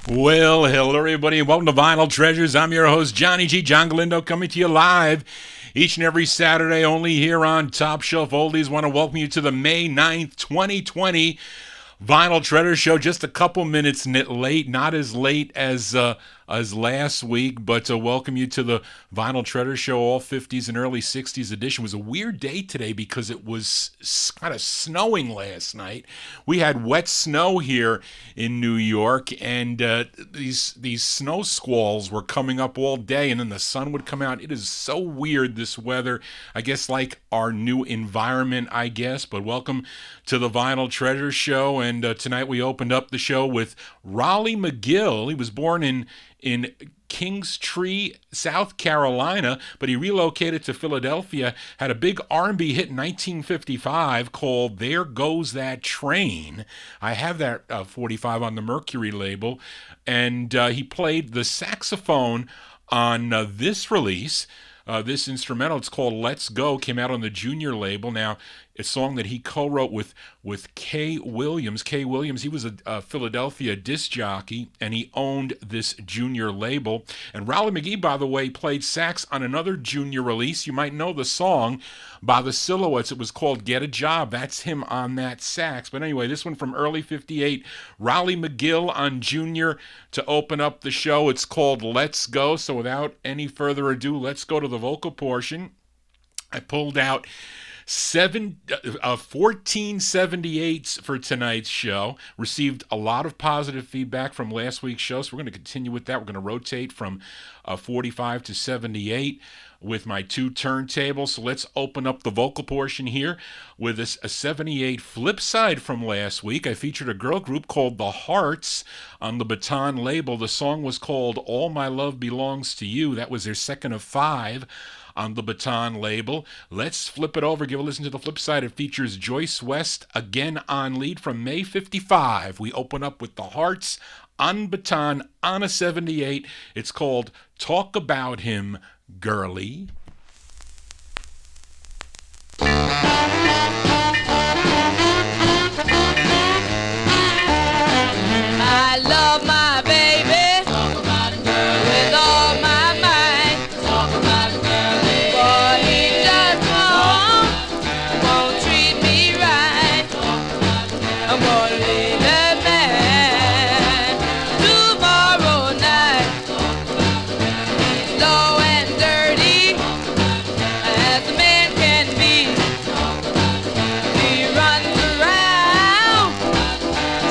Well, hello everybody, and welcome to Vinyl Treasures. I'm your host, Johnny G. John Galindo, coming to you live each and every Saturday, only here on Top Shelf Oldies. Want to welcome you to the May 9th, 2020 Vinyl Treasure Show. Just a couple minutes late, not as late as last week, but to welcome you to the Vinyl Treasure Show, all 50s and early 60s edition. It was a weird day today because it was kind of snowing last night. We had wet snow here in New York, and these snow squalls were coming up all day, and then the sun would come out. It is so weird, this weather. I guess like our new environment, I guess. But welcome to the Vinyl Treasure Show, and tonight we opened up the show with Raleigh McGill. He was born in Kingstree, South Carolina, but he relocated to Philadelphia, had a big R&B hit in 1955 called There Goes That Train. I have that 45 on the Mercury label, and he played the saxophone on this release. This instrumental, it's called Let's Go, came out on the Junior label. Now, a song that he co-wrote with Kay Williams. Kay Williams, he was a Philadelphia disc jockey, and he owned this Junior label. And Raleigh McGee, by the way, played sax on another Junior release. You might know the song by the Silhouettes. It was called Get a Job. That's him on that sax. But anyway, this one from early 58, Raleigh McGill on Junior to open up the show. It's called Let's Go. So without any further ado, let's go to the vocal portion. I pulled out 1478s for tonight's show. Received a lot of positive feedback from last week's show, so we're going to continue with that. We're going to rotate from 45 to 78 with my two turntables. So let's open up the vocal portion here with a 78 flip side from last week. I featured a girl group called The Hearts on the Baton label. The song was called All My Love Belongs to You. That was their second of 5 on the Baton label. Let's flip it over, give a listen to the flip side. It features Joyce West again on lead from May 55. We open up with The Hearts on Baton on a 78. It's called Talk About Him, Girlie. I love my baby. Talk about it, girl. With all my mind. Talk about it, girl. But he just won't treat me right. Talk about it, girl. I'm gonna leave that man tomorrow night. Talk about it, girl. He's low and dirty, as a man can be. Talk about it, girl. He runs around,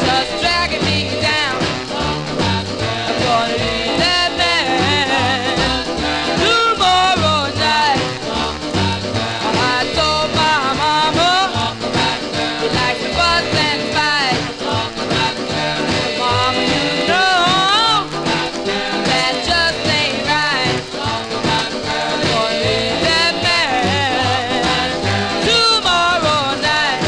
just dragging me down. I'm gonna leave that man tomorrow night. I told my mama he likes to fuss and fight. Mama, you know that just ain't right. I'm gonna leave that man tomorrow night.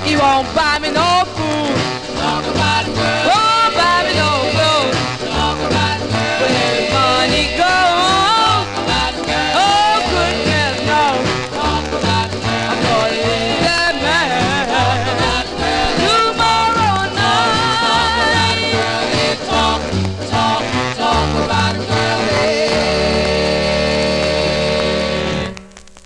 He won't buy me no food. Talk about it, girl. Won't buy me no clothes. Talk about it, girl. Where his money goes. Talk about it, girl. Oh, goodness knows. Talk about it, girl. I'm gonna leave that man tomorrow night. Talk about it, girl.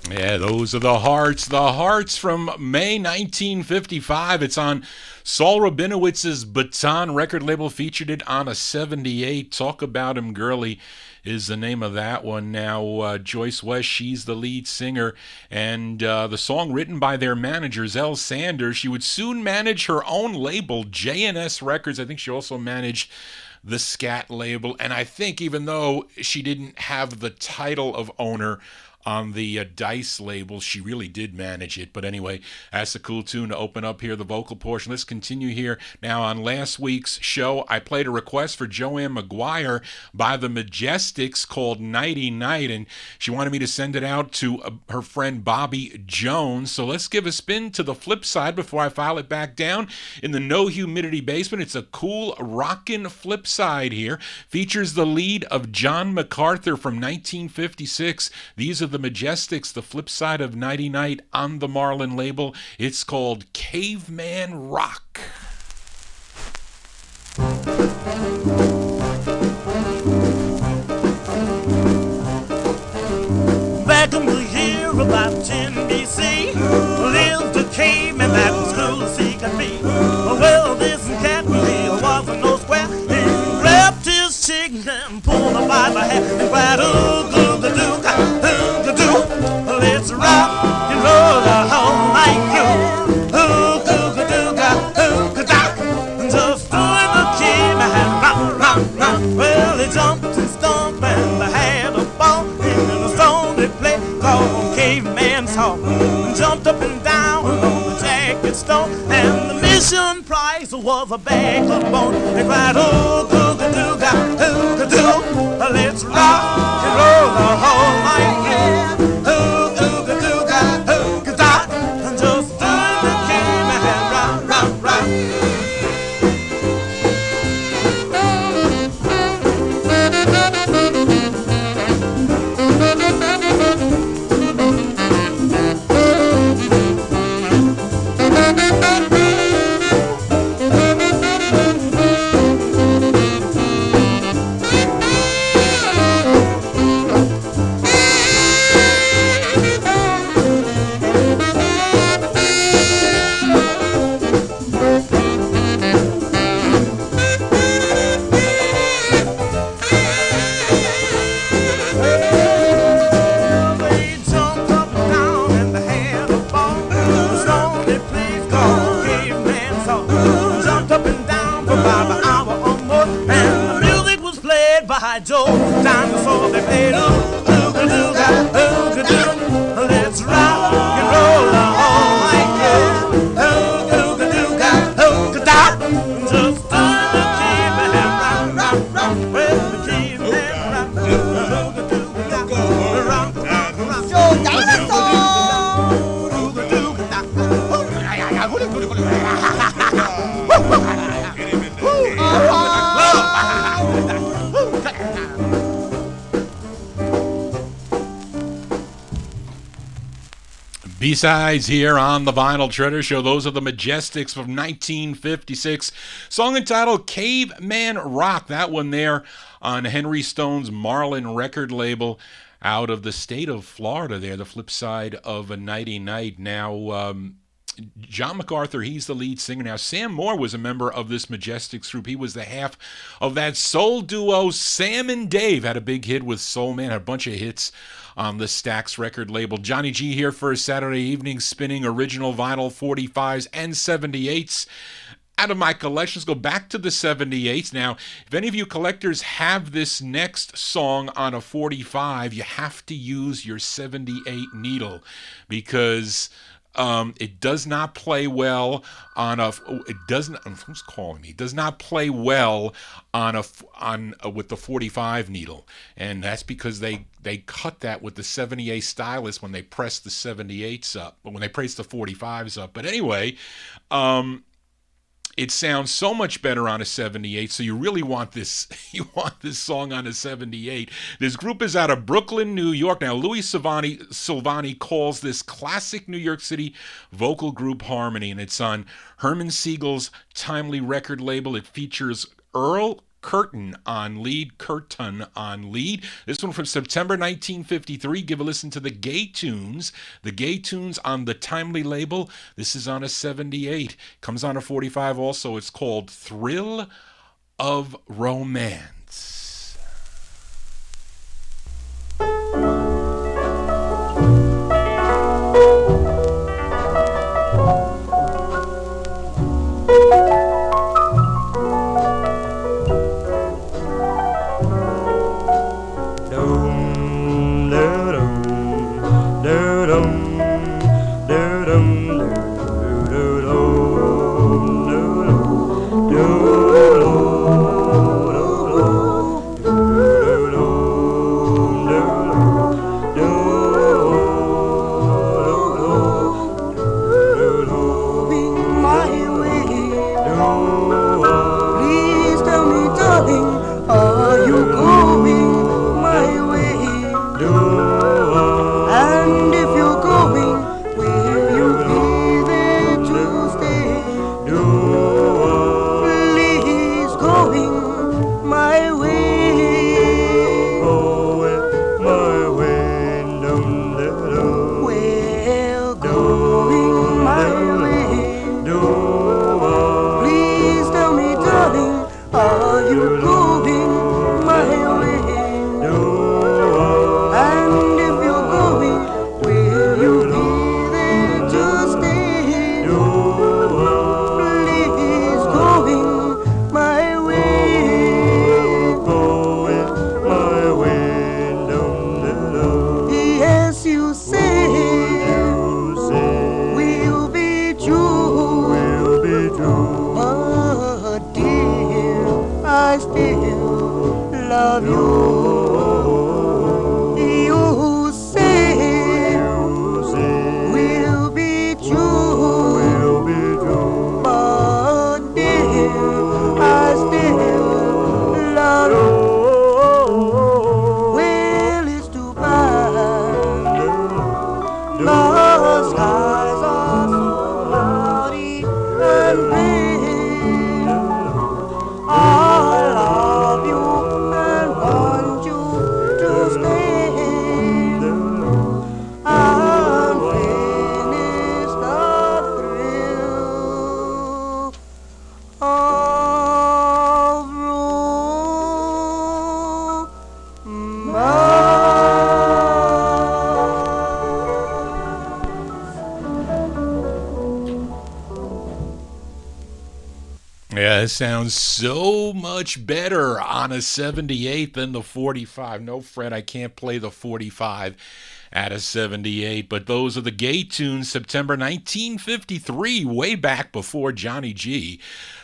Yeah, those are The Hearts. The Hearts from May 1955. It's on Saul Rabinowitz's Baton record label. Featured it on a 78. Talk About Him, Girlie is the name of that one. Now, Joyce West, she's the lead singer, and the song written by their manager, Zell Sanders. She would soon manage her own label, J&S Records. I think she also managed the Scat label. And I think even though she didn't have the title of owner on the Dice label, she really did manage it. But anyway, that's a cool tune to open up here, the vocal portion. Let's continue here. Now, on last week's show, I played a request for Joanne McGuire by the Majestics called Nighty Night, and she wanted me to send it out to her friend Bobby Jones. So let's give a spin to the flip side before I file it back down in the no humidity basement. It's a cool rockin' flip side here. Features the lead of John MacArthur from 1956. These are the Majestics, the flip side of Nighty Night on the Marlin label. It's called Caveman Rock. Back in the year about 10 BC, lived a caveman that was cool as he could be. Well, this cat really wasn't no square. He grabbed his chicken and pulled the by the hat and cried, let's rock and roll the whole night through. Just doing the caveman rock. Well, he jumped and stomped and they had a ball in the song they played called Caveman's Hall. Jumped up and down on the jacket stone, and the mission prize was a bag of bone. They cried, let's rock and roll the whole night through. Just doing the caveman rock. Joe, dinosaur, they played let's rock and roll the whole night just doing the caveman rock. Well, the caveman rock. Joe, dinosaur. B-sides here on the Vinyl Treasure Show. Those are the Majestics from 1956. Song entitled Caveman Rock. That one there on Henry Stone's Marlin record label out of the state of Florida there, the flip side of a Nighty Night. Now, John MacArthur, he's the lead singer. Now, Sam Moore was a member of this Majestics group. He was the half of that soul duo, Sam and Dave. Had a big hit with Soul Man, had a bunch of hits on the Stax record label. Johnny G here for a Saturday evening, spinning original vinyl 45s and 78s. Out of my collections, go back to the 78s. Now, if any of you collectors have this next song on a 45, you have to use your 78 needle because it does not play well on a. It doesn't. Who's calling me? It does not play well on with the 45 needle, and that's because they cut that with the 78 stylus when they press the 78s up, but when they press the 45s up. But anyway, it sounds so much better on a 78, so you really want this. You want this song on a 78. This group is out of Brooklyn, New York. Now, Louis Silvani calls this classic New York City vocal group harmony, and it's on Herman Siegel's Timely record label. It features Earl Curtin on lead. This one from September 1953. Give a listen to the Gay Tunes. The Gay Tunes on the Timely label. This is on a 78. Comes on a 45 also. It's called Thrill of Romance. Yeah, it sounds so much better on a 78 than the 45. No, Fred, I can't play the 45 at a 78, but those are the gay tunes, September 1953, way back before Johnny G.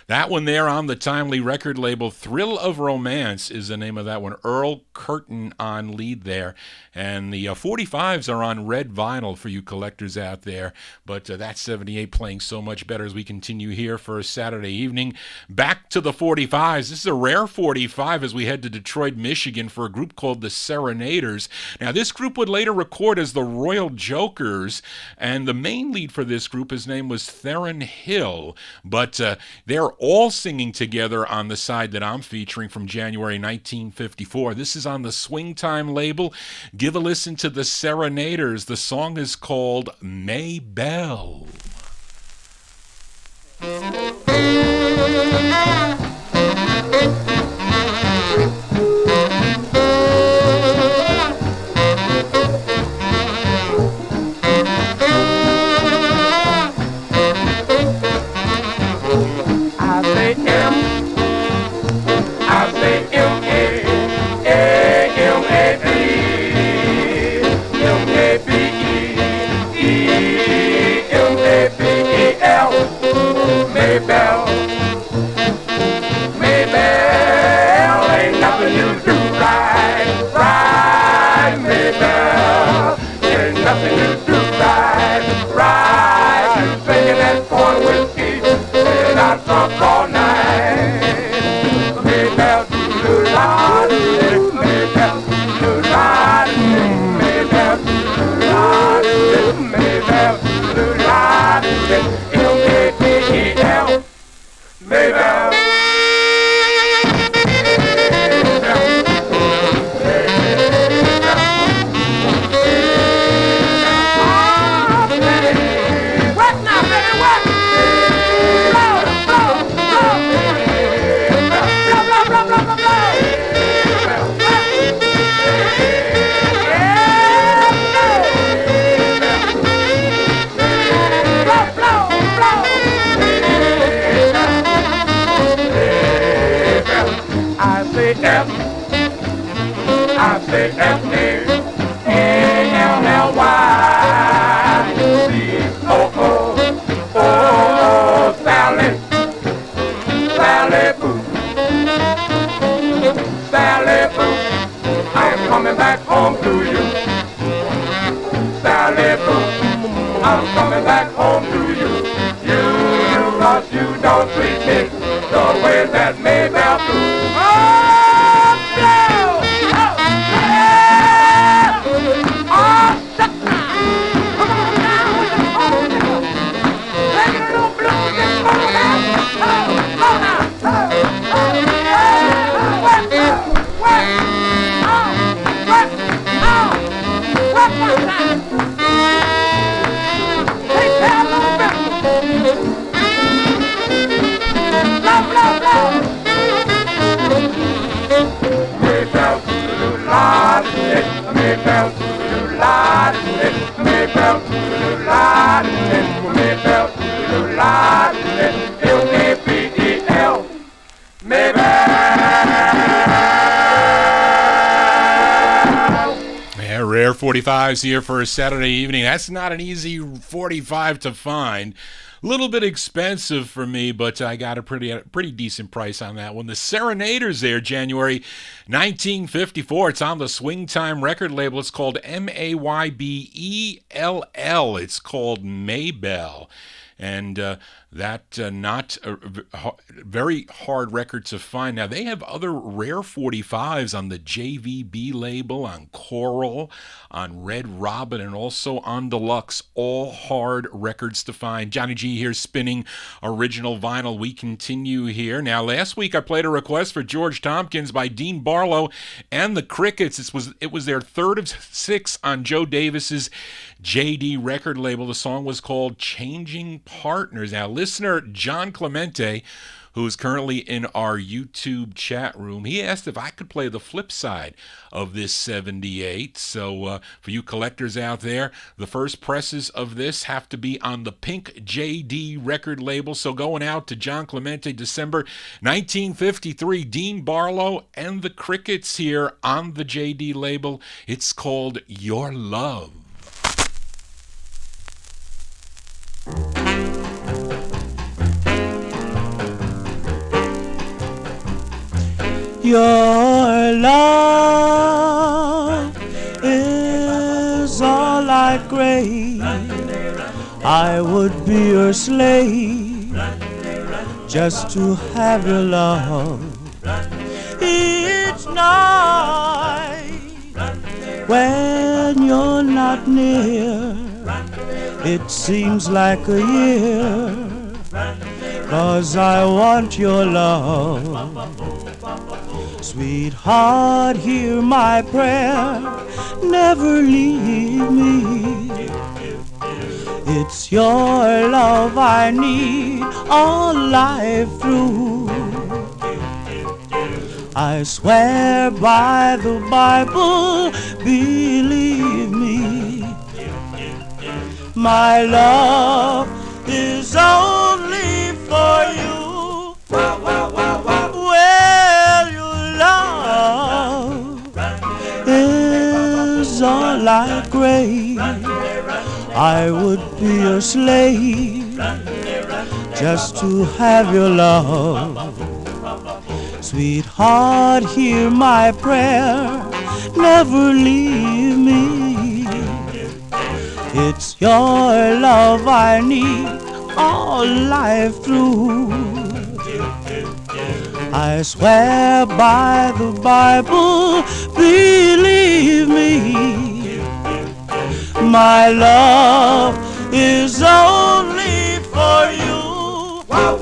That one there on the timely record label, Thrill of Romance is the name of that one. Earl Curtin on lead there. And the 45s are on red vinyl for you collectors out there. But that 78 playing so much better as we continue here for a Saturday evening. Back to the 45s. This is a rare 45 as we head to Detroit, Michigan for a group called the Serenaders. Now, this group would later record as the Royal Jokers. And the main lead for this group, his name was Theron Hill. But they're all singing together on the side that I'm featuring from January 1954. This is on the Swing Time label. Give a listen to the Serenaders. The song is called Maybelle. Maybelle, Maybelle, ain't nothing you do right, right, Maybelle, ain't nothing you do right, right, you singing that corn whiskey, and I drunk all night, Maybelle, do-do-la, Maybelle, do-do-la, Maybelle, do-do-la, Maybelle, do-do-la, M-A-B-E-L, Maybelle. Malibu. I'm coming back home to you. You, cause you don't treat me the way that Maybelle do. Oh, no! Oh, yeah! Oh, shut down! Come on down with the phone, nigga. Take it a little blues and phone now. Oh, go now. Work one time. Take that little bit. Blow, blow, blow. Maybelle, la, Maybelle, la, Maybelle, la, Maybelle, la, L-A-B-E-L, Maybelle. Yeah, rare 45s here for a Saturday evening. That's not an easy 45 to find. A little bit expensive for me, but I got a pretty decent price on that one. The Serenaders there, January 1954. It's on the Swing Time record label. It's called Maybell. It's called Maybelle. And that not a very hard record to find. Now, they have other rare 45s on the JVB label, on Coral, on Red Robin, and also on Deluxe. All hard records to find. Johnny G here spinning original vinyl. We continue here. Now, last week I played a request for George Tompkins by Dean Barlow and the Crickets. It was their third of 6 on Joe Davis's JD record label. The song was called Changing Partners. Now, listener John Clemente, who is currently in our YouTube chat room, he asked if I could play the flip side of this 78. So for you collectors out there, the first presses of this have to be on the Pink JD record label. So going out to John Clemente, December 1953, Dean Barlow and the Crickets here on the JD label. It's called Your Love. Your love is all I crave. I would be your slave just to have your love. Each night when you're not near, it seems like a year, 'cause I want your love. Sweetheart, hear my prayer, never leave me. It's your love I need all life through. I swear by the Bible, believe me, my love is only for you. Well, your love is all I crave. I would be your slave just to have your love. Sweetheart, hear my prayer, never leave me. It's your love I need all life through. I swear by the Bible, believe me, my love is only for you. Well,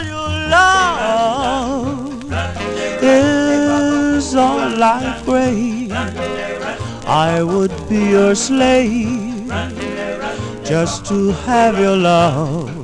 your love is all I crave. I would be your slave just to have your love.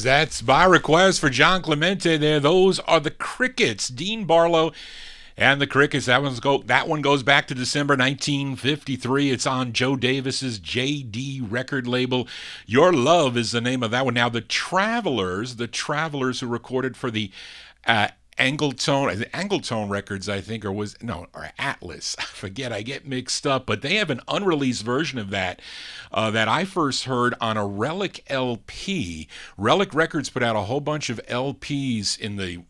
That's by request for John Clemente there. Those are the Crickets, Dean Barlow And the Crickets, that one goes back to December 1953. It's on Joe Davis's JD record label. Your Love is the name of that one. Now, the Travelers who recorded for the Angletone Records, I think, or Atlas. I forget, I get mixed up, but they have an unreleased version of that I first heard on a Relic LP. Relic Records put out a whole bunch of LPs in the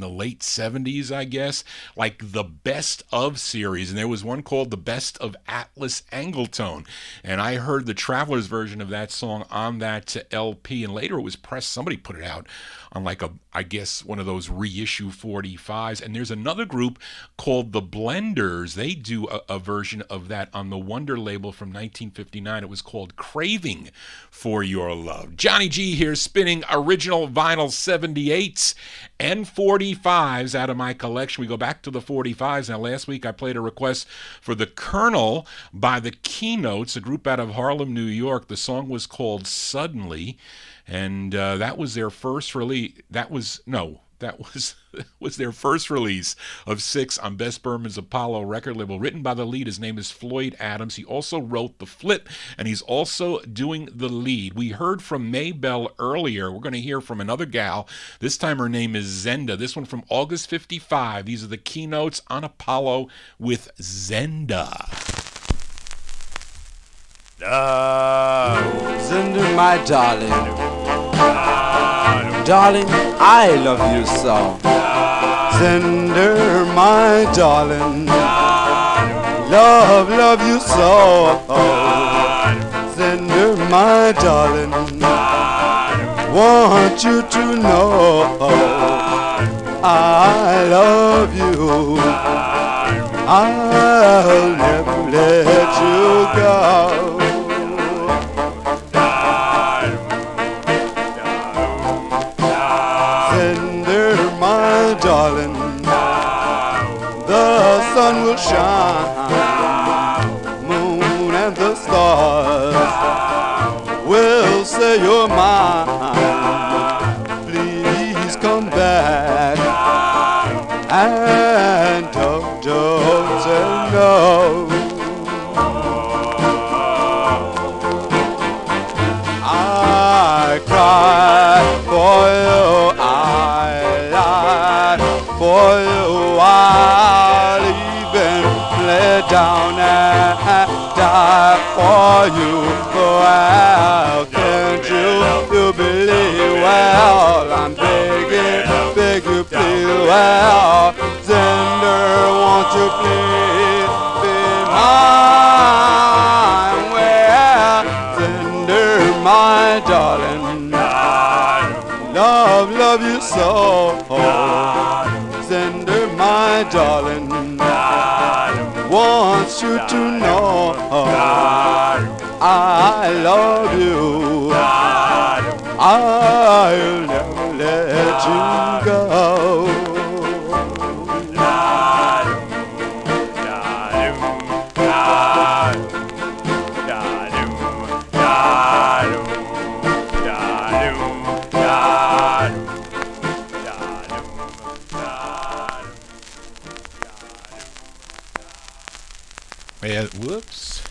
late 70s, I guess, like the Best of series, and there was one called the Best of Atlas Angletone, and I heard the Travelers version of that song on that LP, and later it was pressed. Somebody put it out on one of those reissue 45s, and there's another group called the Blenders. They do a version of that on the Wonder label from 1959. It was called Craving for Your Love. Johnny G here, spinning original vinyl 78s and 45s out of my collection. We go back to the 45s. Now, last week I played a request for The Colonel by the Keynotes, a group out of Harlem, New York. The song was called Suddenly, and that was their first release. That was their first release of 6 on Bess Berman's Apollo record label, written by the lead. His name is Floyd Adams. He also wrote the flip, and he's also doing the lead. We heard from Maybelle earlier. We're going to hear from another gal. This time her name is Zenda. This one from August 55. These are the Keynotes on Apollo with Zenda. Zenda, my darling. Darling, I love you so. Zenda, my darling. Love you so. Zenda, my darling. Want you to know I love you. I'll never let you go. Darling, the sun will shine, moon and the stars will say you're mine. Please come back and don't say no. I cry for you, for you, I'll even lay down and die for you. Well, can't you believe? Well, I'm beg you please. Well, Zenda, won't you please be mine? Well, Zenda, my darling, love you so. Zenda, my darling, wants you to know I love you. I'll never let you go. Whoops.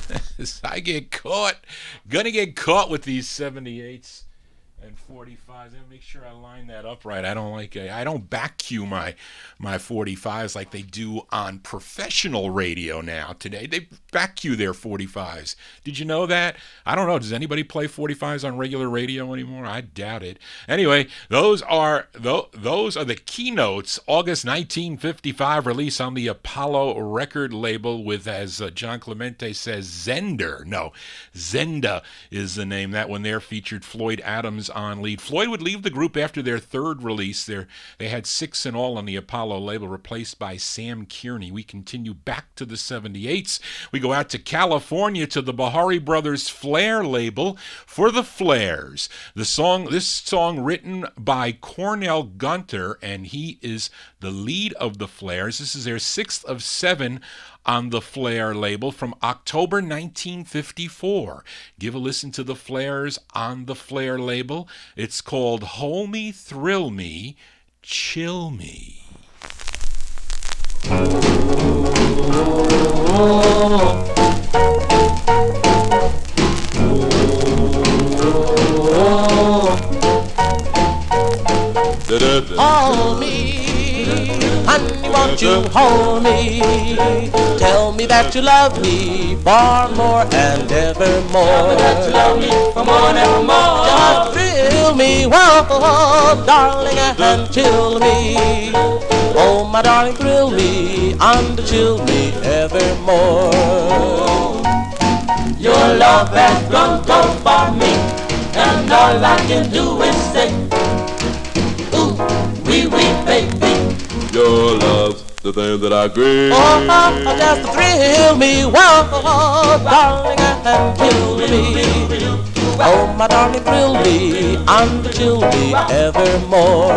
Gonna get caught with these 78s and 45s. Let me make sure I line that up right. I don't back cue my 45s like they do on professional radio now today. They back cue their 45s. Did you know that? I don't know. Does anybody play 45s on regular radio anymore? I doubt it. Anyway, those are the Keynotes, August 1955 release on the Apollo record label with, as John Clemente says, Zenda. No, Zenda is the name. That one there featured Floyd Adams on lead. Floyd would leave the group after their third release. They had 6 in all on the Apollo label, replaced by Sam Kearney. We continue back to the 78s. We go out to California to the Bahari Brothers Flair label for the Flairs. This song written by Cornell Gunter, and he is the lead of the Flairs. This is their 6th of 7 on the Flair label from October 1954. Give a listen to the Flairs on the Flair label. It's called Hold Me, Thrill Me, Chill Me. Hold me, honey, won't you hold me? Tell me that you love me far more and evermore. Tell me that you love me far more and evermore. Just thrill me, whoa, darling, and chill me. Oh, my darling, thrill me, and chill me evermore. Your love has gone so far me, and all I can do is say, ooh, wee wee baby. Your love's the thing that I crave. Oh, just to thrill me, whoa, darling, and chill me. Oh, my darling, thrill me, and chill me evermore.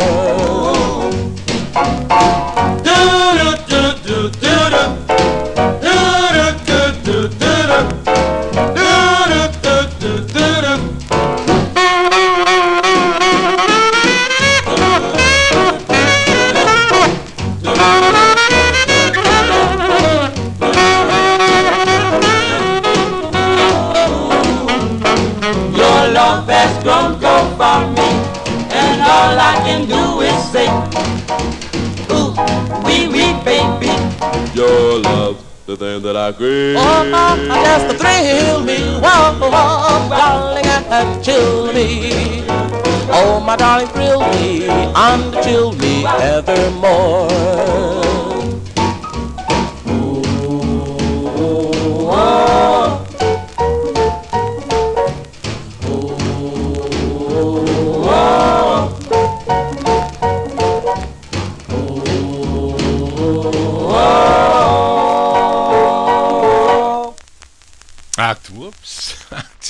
Your love has grown so far me, and all I can do is say, ooh, wee wee baby. Your love's the thing that I crave. Oh, just to thrill me, whoa, darling, and chill me. Oh, my darling, thrill me, and chill me evermore.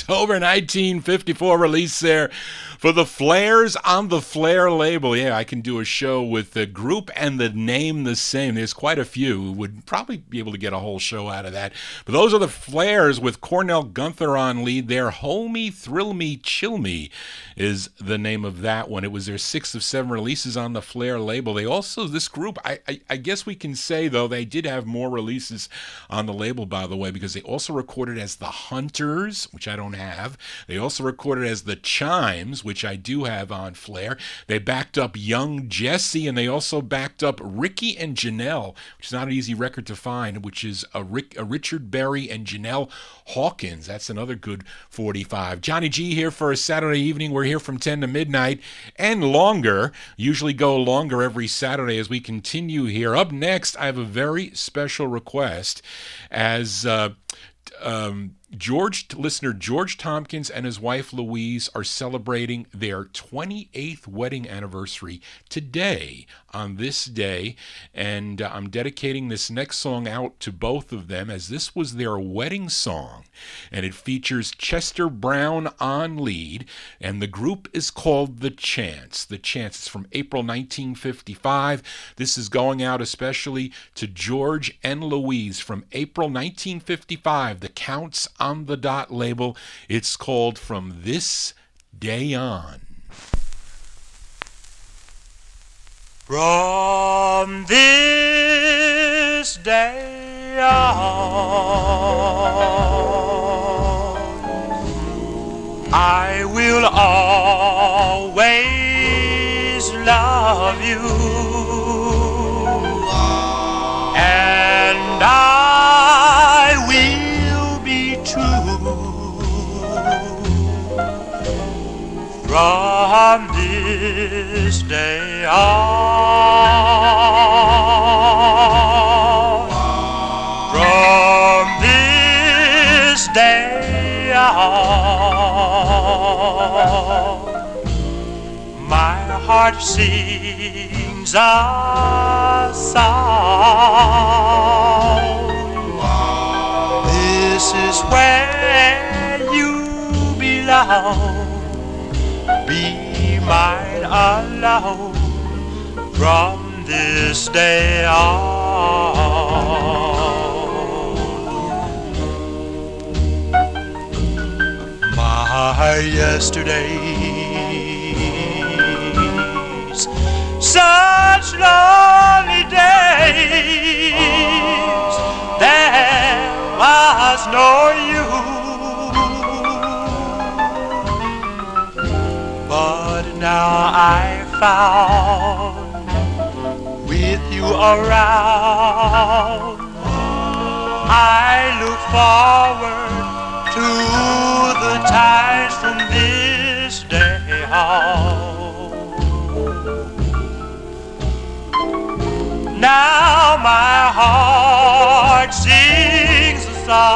October 1954 release there for the Flares on the Flair label. Yeah, I can do a show with the group and the name the same. There's quite a few. Would probably be able to get a whole show out of that. But those are the Flares with Cornell Gunther on lead there. Hold Me, Thrill Me, Chill Me is the name of that one. It was their 6th of 7 releases on the Flair label. They also, this group, I guess we can say, though, they did have more releases on the label, by the way, because they also recorded as the Hunters, which I don't have. They also recorded as the Chimes, which I do have on Flair. They backed up Young Jesse, and they also backed up Ricky and Janelle, which is not an easy record to find, which is a Richard Berry and Janelle Hawkins. That's another good 45. Johnny G here for a Saturday evening. We're here from 10 to midnight and longer. Usually go longer every Saturday as we continue here. Up next, I have a very special request as listener George Tompkins and his wife Louise are celebrating their 28th wedding anniversary today, on this day, and I'm dedicating this next song out to both of them, as this was their wedding song, and it features Chester Brown on lead, and the group is called The Chance. The Chance is from April 1955. This is going out especially to George and Louise from April 1955, the Counts on the Dot label. It's called From This Day On. From this day on, I will always love you, and I will be true. From this day on, from this day on, my heart sings a song. This is where you belong. Be mine alone from this day on. My yesterdays, such lonely days, adore you, but now I found with you around, I look forward to the times from this day on. Now my heart sings a song.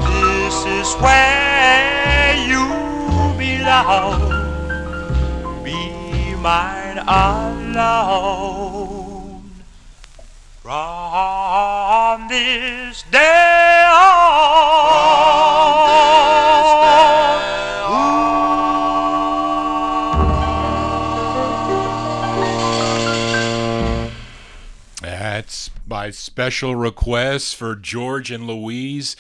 This is where you belong. Be mine alone. From this day That's by special request for George and Louise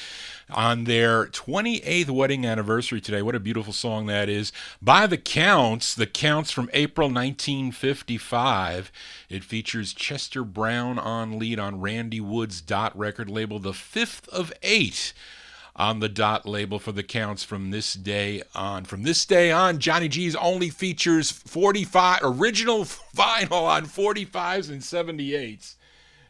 on their 28th wedding anniversary today. What a beautiful song that is. By the Counts from April 1955. It features Chester Brown on lead on Randy Wood's Dot record label, the 5th of 8 on the Dot label for the Counts from this day on. From this day on, Johnny G's only features 45 original vinyl on 45s and 78s.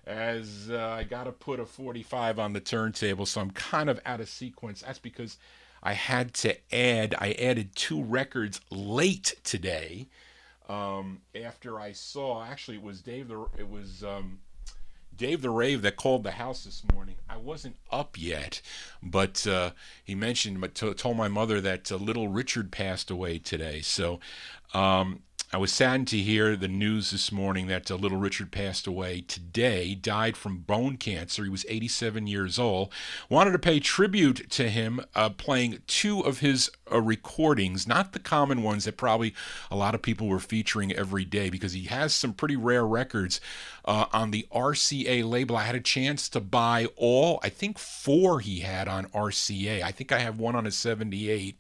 As I got to put a 45 on the turntable, so I'm kind of out of sequence. That's because I added 2 records late today. After I saw, actually it was Dave the Rave that called the house this morning. I wasn't up yet, but he mentioned, told my mother that little Richard passed away today. So I was saddened to hear the news this morning that little Richard passed away today, died from bone cancer. He was 87 years old. Wanted to pay tribute to him, playing 2 of his recordings, not the common ones that probably a lot of people were featuring every day, because he has some pretty rare records on the RCA label. I had a chance to buy all, I think 4 he had on RCA. I think I have one on a 78,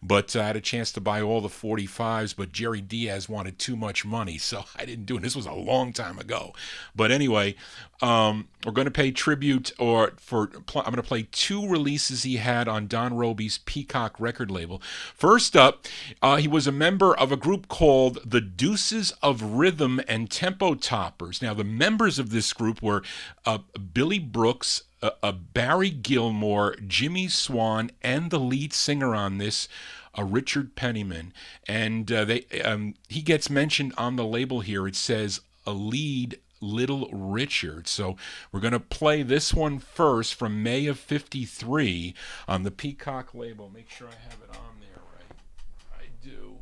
but I had a chance to buy all the 45s, but Jerry Diaz wanted too much money, so I didn't do it. This was a long time ago. But anyway, we're going to pay tribute, I'm going to play 2 releases he had on Don Robey's Peacock record label. First up, he was a member of a group called the Deuces of Rhythm and Tempo Toppers. Now, the members of this group were Billy Brooks, Barry Gilmore, Jimmy Swan, and the lead singer on this, Richard Penniman. And he gets mentioned on the label here. It says a lead Little Richard. So we're going to play this one first from May of 53 on the Peacock label. Make sure I have it on there right. I do.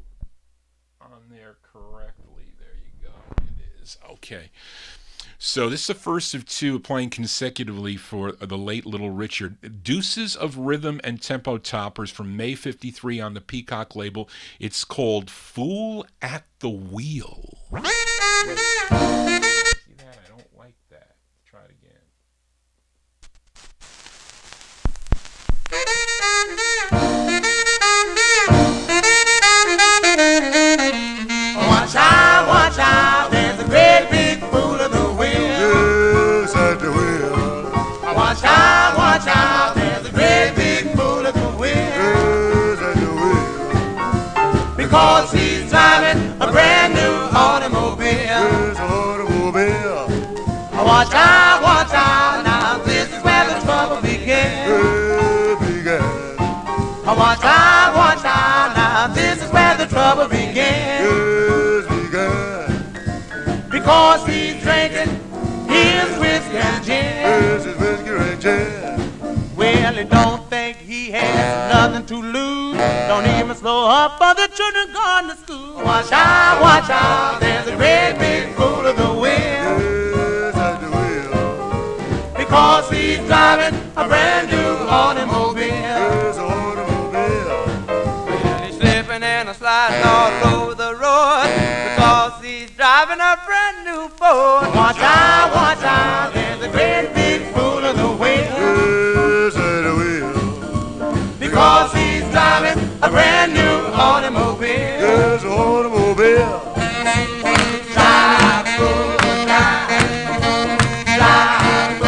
On there correctly. There you go. It is. Okay. So this is the first of 2 playing consecutively for the late Little Richard. Deuces of Rhythm and Tempo Toppers from May 53 on the Peacock label. It's called Fool at the Wheel. See that? I don't like that. Try it again. Watch out, there's a great big fool at the wheel. Yes, at the wheel. Watch out, there's a great big fool at the wheel. Yes, at the wheel. Because he's driving a brand new automobile. Yes, automobile. Watch out, now this is where the trouble begins. Watch out, now this is where the trouble begins. Because he's drinking his whiskey and gin. Well, he don't think he has nothing to lose. Don't even slow up for the children going to school. Watch out, there's a great big fool of the wheel. Because he's driving a brand new automobile. Well, he's slipping and sliding all over the road. Because he's driving a brand new Ford. Watch out, there's a great big fool of the wheel. Yes, at the wheel. Because he's driving a brand new automobile. Yes, automobile. Drive, fool, drive. Drive,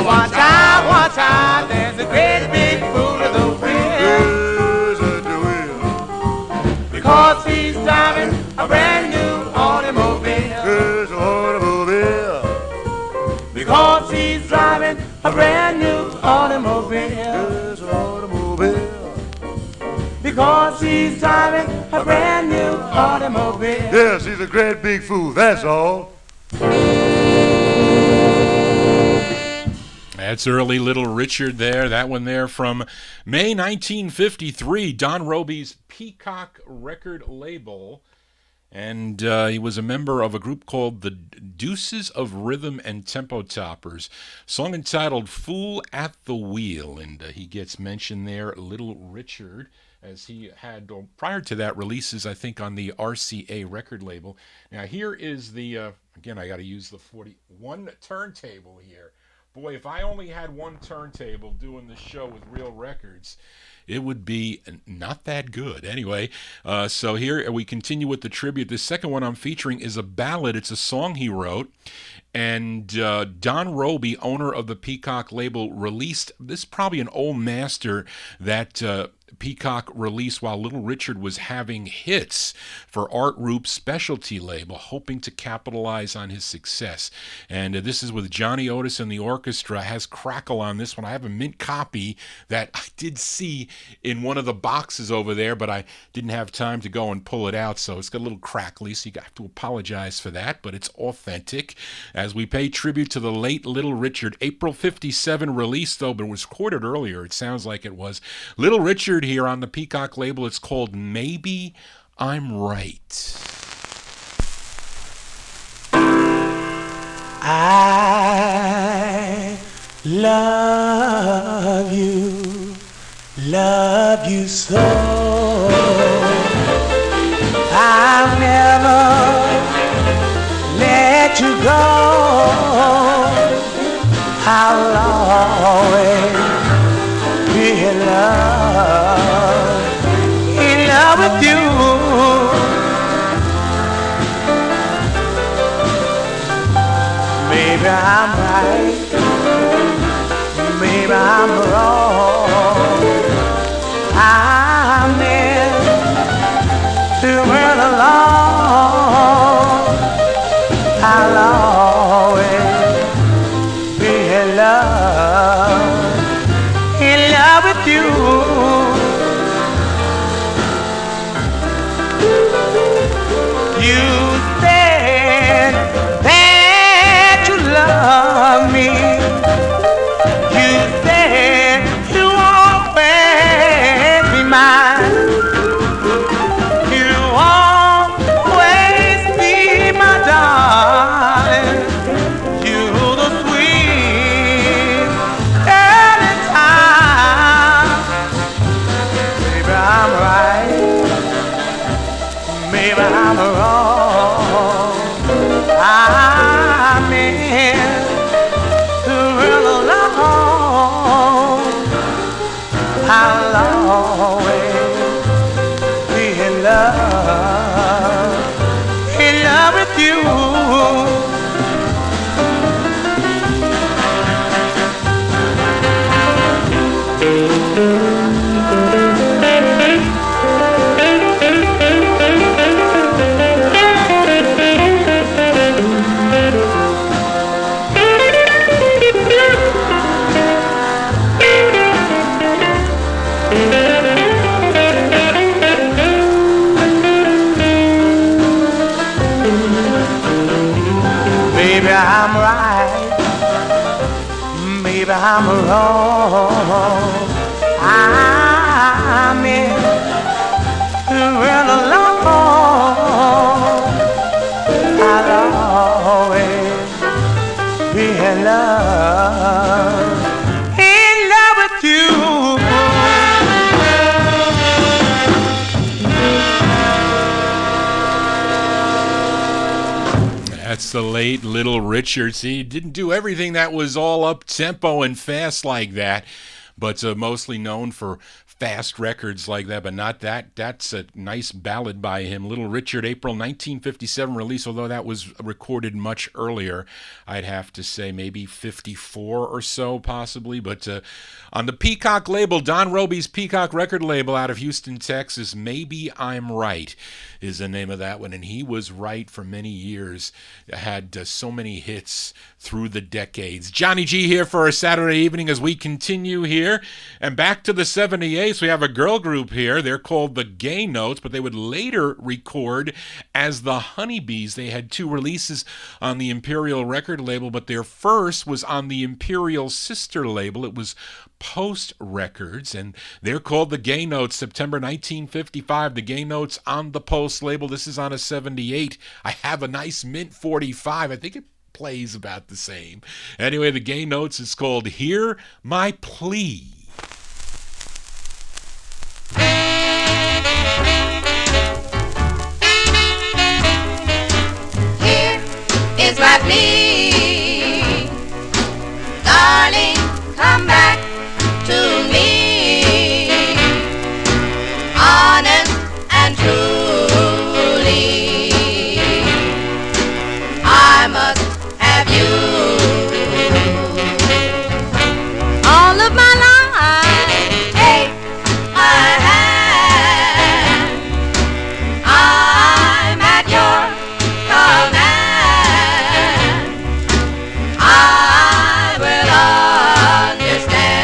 watch out, there's a great big fool of the wheel. Because he's driving a brand new automobile. Because he's driving a brand new automobile. Because he's driving a brand new automobile. Yes, he's a great big fool, that's all. That's early Little Richard there. That one there from May 1953, Don Robey's Peacock record label. And he was a member of a group called the Deuces of Rhythm and Tempo Toppers. Song entitled Fool at the Wheel. And he gets mentioned there, Little Richard, as he had, prior to that, releases, I think, on the RCA record label. Now, here is the, again, I got to use the 41 turntable here. Boy, if I only had one turntable doing the show with real records, it would be not that good. Anyway, so here we continue with the tribute. The second one I'm featuring is a ballad. It's a song he wrote. And Don Robey, owner of the Peacock label, released, this is probably an old master that Peacock released while Little Richard was having hits for Art Roop's specialty label, hoping to capitalize on his success. And this is with Johnny Otis and the orchestra. Has crackle on this one. I have a mint copy that I did see in one of the boxes over there, but I didn't have time to go and pull it out, so it's got a little crackly, so you have to apologize for that, but it's authentic. As we pay tribute to the late Little Richard, April 57 release, though, but it was recorded earlier. It sounds like it was. Little Richard here on the Peacock label. It's called Maybe I'm Right. I love you so. I'll never let you go. I'll always be in love with you. Maybe I'm right, maybe I'm wrong. I'm in to run along. I'll always be in love with you. You said that you love me. You said you always be mine. You always be my darling. You the sweet early time. Maybe I'm right, maybe I'm wrong. I'm in to run along. I'll always be in love with you. Maybe I'm right, maybe I'm wrong. I'm in to run along. I'll always be in love with you. That's the late Little Richard. See, he didn't do everything that was all up-tempo and fast like that, but mostly known for fast records like that, but not that. That's a nice ballad by him. Little Richard, April 1957 release, although that was recorded much earlier. I'd have to say maybe 54 or so, possibly. But on the Peacock label, Don Roby's Peacock record label out of Houston, Texas, Maybe I'm Right is the name of that one. And he was right for many years. Had so many hits through the decades. Johnny G here for a Saturday evening as we continue here. And back to the 78s, we have a girl group here. They're called the Keynotes, but they would later record as the Honeybees. They had 2 releases on the Imperial record label, but their first was on the Imperial sister label. It was Post Records, and they're called the Keynotes. September 1955, the Keynotes on the Post label. This is on a 78. I have a nice mint 45. I think it plays about the same. Anyway, the Keynotes is called Hear My Plea. Here is my plea, darling, come back to me, honest and truly, I must have you. All of my life, hey, I have, I'm at your command, I will understand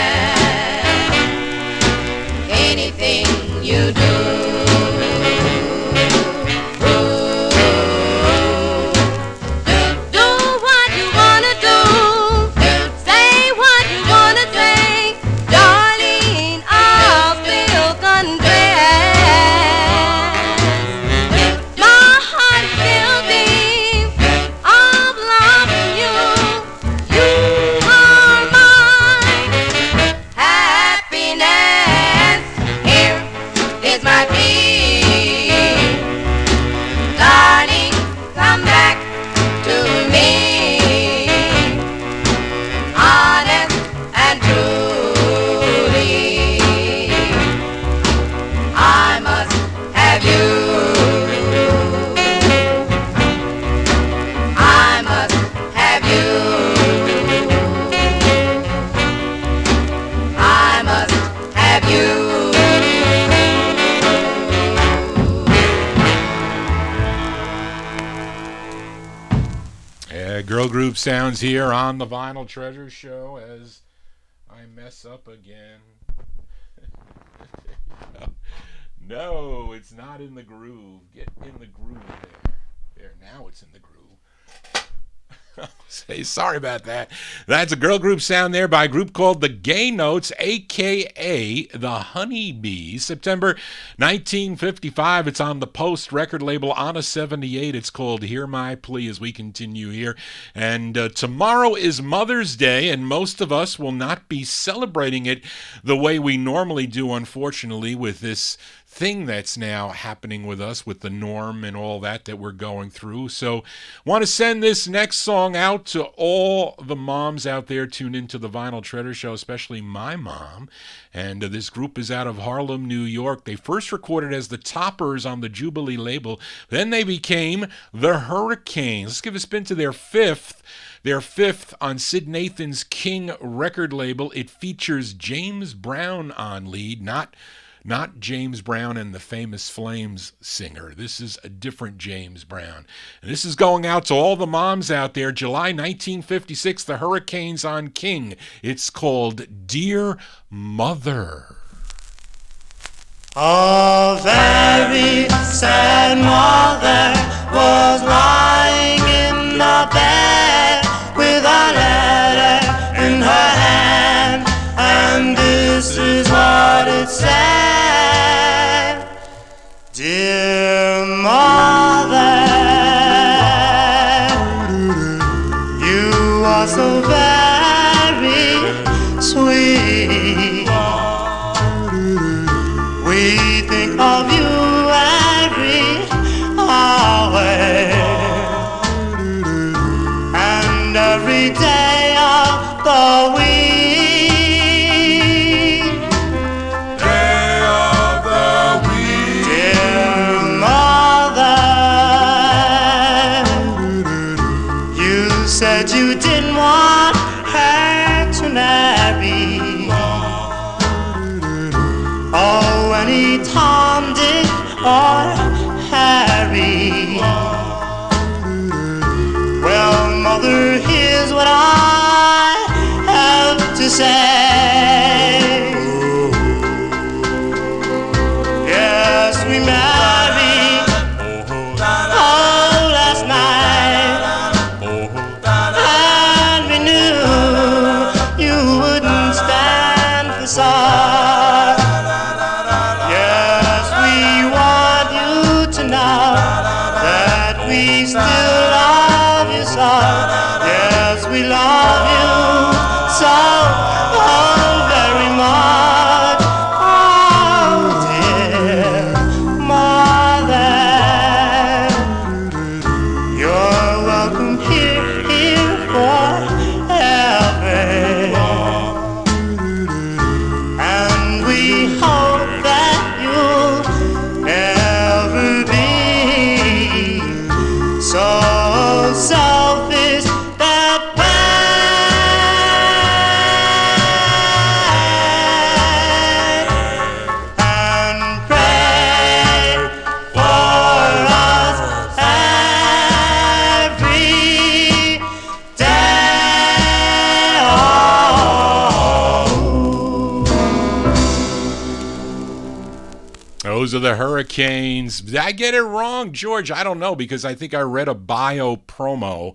anything you do. Do what you wanna do, say what you wanna say, darling, I'll still confess. My heart still beats of loving you. You are my happiness. Here is my plea, darling, come back to me, honest and truly, I must have you. I must have you. I must have you. Girl group sounds here on the Vinyl Treasure Show as I mess up again. No, it's not in the groove. Get in the groove there. There, now it's in the groove. Say sorry about that. That's a girl group sound there by a group called the Keynotes, a.k.a. the Honeybees. September 1955. It's on the Post record label on a 78. It's called Hear My Plea as we continue here. And tomorrow is Mother's Day, and most of us will not be celebrating it the way we normally do, unfortunately, with this thing that's now happening with us with the norm and all that we're going through. So want to send this next song out to all the moms out there tuned into the Vinyl Treasure Show, especially my mom. And this group is out of Harlem, New York. They first recorded as the Toppers on the Jubilee label. Then they became the Hurricanes. Let's give a spin to their fifth. Their fifth on Sid Nathan's King record label. It features James Brown on lead, not James Brown and the Famous Flames singer. This is a different James Brown. And this is going out to all the moms out there. July 1956, the Hurricanes on King. It's called Dear Mother. A very sad mother was lying in the bed with a letter in her hand, and this is what it said. Dear mother, you are so very sweet. We think of you every hour and every day of the week. said you didn't want her to marry. Oh, any Tom, Dick, or Harry. Well, mother, here's what I have to say. Yes, we married last night, and we knew you wouldn't stand the sight. Yes, we want you to know that we still love you so. Yes, we love you so very much. Oh, dear mother, you're welcome here forever. And we hope that you'll never be so selfish that way. And pray for us every day. Those are the Hurricanes. Did I get it wrong, George? I don't know, because I think I read a bio promo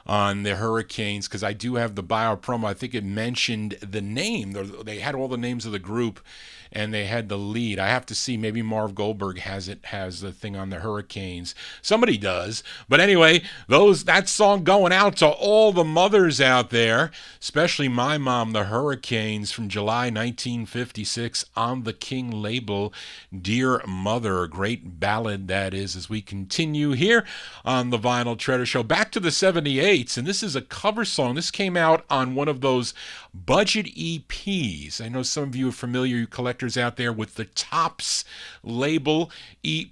on the Hurricanes, because I do have the bio promo. I think it mentioned the name. They had all the names of the group, and they had the lead. I have to see. Maybe Marv Goldberg has the thing on the Hurricanes. Somebody does. But anyway, that song going out to all the mothers out there, especially my mom, the Hurricanes, from July 1956 on the King label. Dear Mother, a great ballad that is, as we continue here on the Vinyl Treasure Show. Back to the 78s, and this is a cover song. This came out on one of those budget EPs. I know some of you are familiar, you collectors out there, with the Tops label.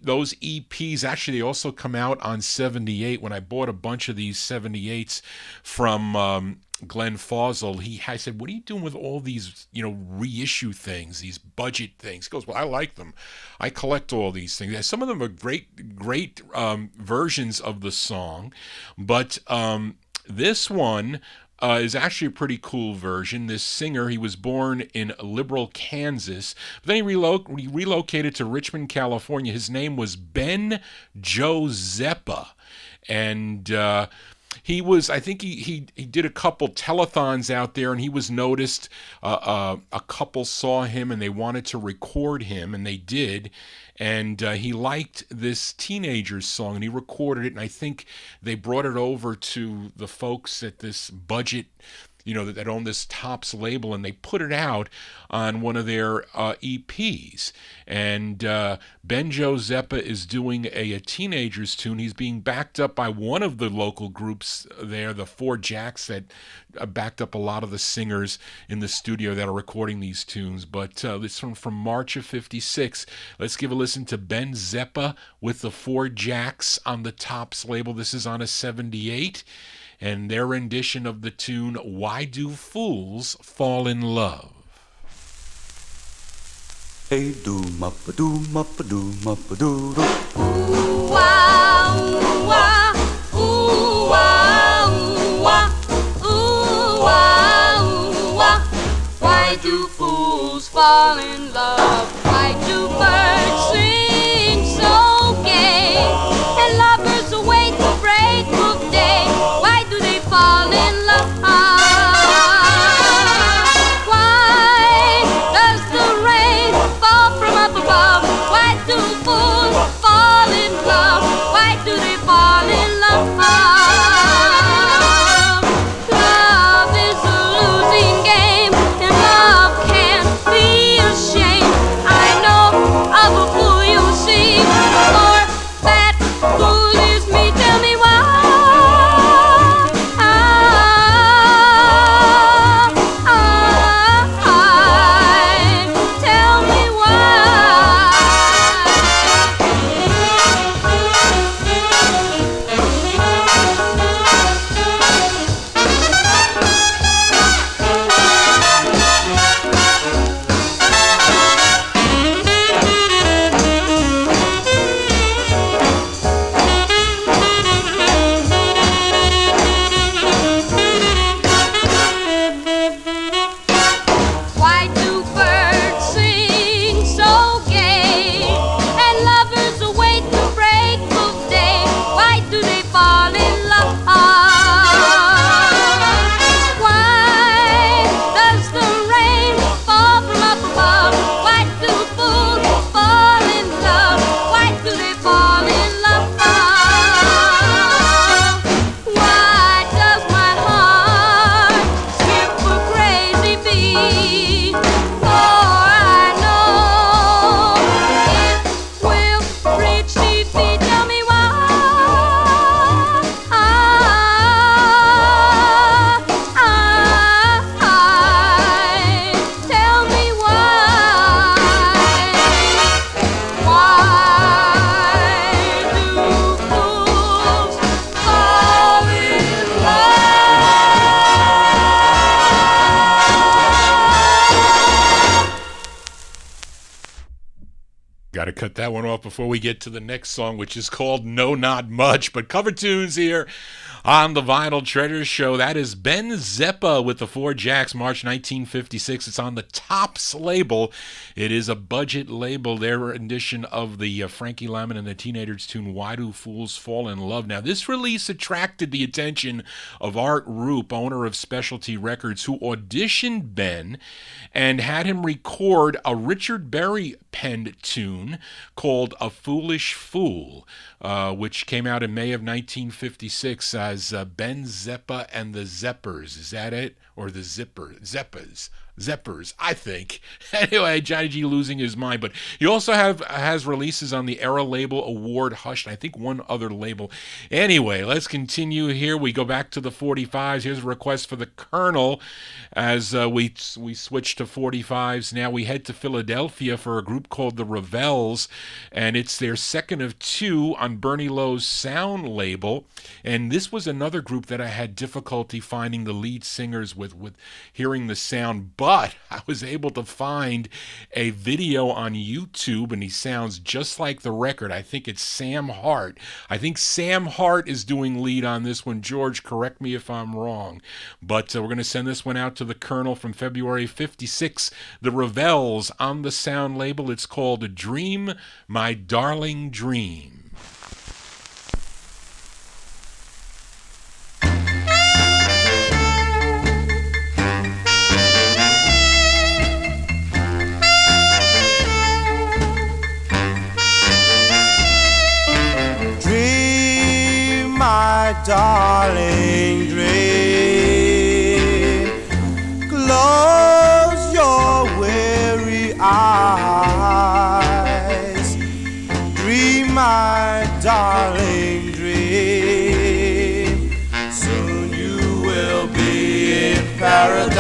Those EPs, actually, they also come out on 78. When I bought a bunch of these 78s from Glenn Fossil, I said, what are you doing with all these, reissue things, these budget things? He goes, well, I like them. I collect all these things. Some of them are great versions of the song, but this one is actually a pretty cool version. This singer, he was born in Liberal, Kansas, but then he relocated to Richmond, California. His name was Ben Joseppa, and I think he did a couple telethons out there, and he was noticed. A couple saw him, and they wanted to record him, and they did. And he liked this Teenagers song, and he recorded it, and I think they brought it over to the folks at this budget, that own this Tops label, and they put it out on one of their EPs. And Ben Joseppa is doing a Teenagers tune. He's being backed up by one of the local groups there, the Four Jacks, that backed up a lot of the singers in the studio that are recording these tunes. But this one from March of 56. Let's give a listen to Ben Zeppa with the Four Jacks on the Tops label. This is on a 78. And their rendition of the tune, Why Do Fools Fall in Love? Hey doom up a doom up a doom up a doo doo. Ooh wah, ooh wah, ooh wah, ooh wah, ooh wah, ooh wah. Why do fools fall in love? Why do birds sing so gay? And lovers await the break of day. Why do they fall in love? Why does the rain fall from up above? Why do fools fall Got to cut that one off before we get to the next song, which is called No Not Much. But cover tunes here on the Vinyl Treasure Show. That is Ben Zeppa with the Four Jacks, March 1956. It's on the Tops label. It is a budget label, their rendition of the Frankie Lyman and the Teenagers tune, Why Do Fools Fall in Love? Now, this release attracted the attention of Art Roop, owner of Specialty Records, who auditioned Ben and had him record a Richard Berry penned tune called A Foolish Fool, which came out in May of 1956 as Ben Zeppa and the Zephyrs. Is that it? Or the Zephyrs, I think. Anyway, Johnny G losing his mind. But he also has releases on the Era label, Award, Hush, and I think one other label. Anyway, let's continue here. We go back to the 45s. Here's a request for the Colonel as we switch to 45s. Now we head to Philadelphia for a group called the Revels, and it's their second of two on Bernie Lowe's Sound label. And this was another group that I had difficulty finding the lead singers with hearing the sound, but I was able to find a video on YouTube, and he sounds just like the record. I think it's Sam Hart. I think Sam Hart is doing lead on this one. George, correct me if I'm wrong. But we're going to send this one out to the Colonel from February 56. The Revels on the Sound label. It's called Dream, My Darling Dream. My darling, dream. Close your weary eyes. Dream, my darling, dream. Soon you will be in paradise.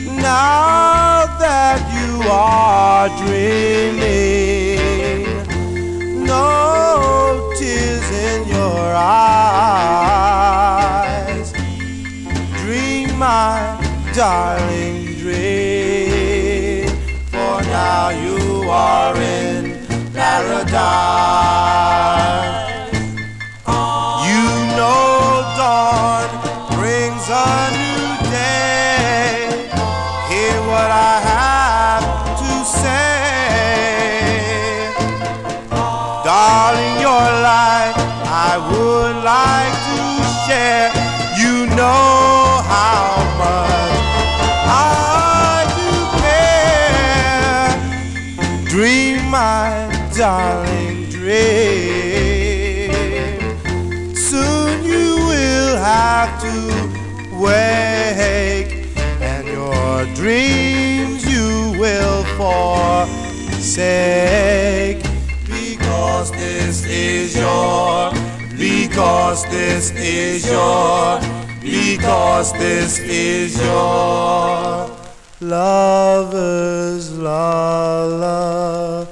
Now that you are dreaming, no tears in your eyes. Dream, my darling, dream. For now you are in paradise. You know dawn brings a new day. Hear what I have to say. Darling, your life I would like to share. You know how much I do care. Dream, my darling, dream. Soon you will have to wake, and your dreams you will forsake. Because this is your lover's lullaby.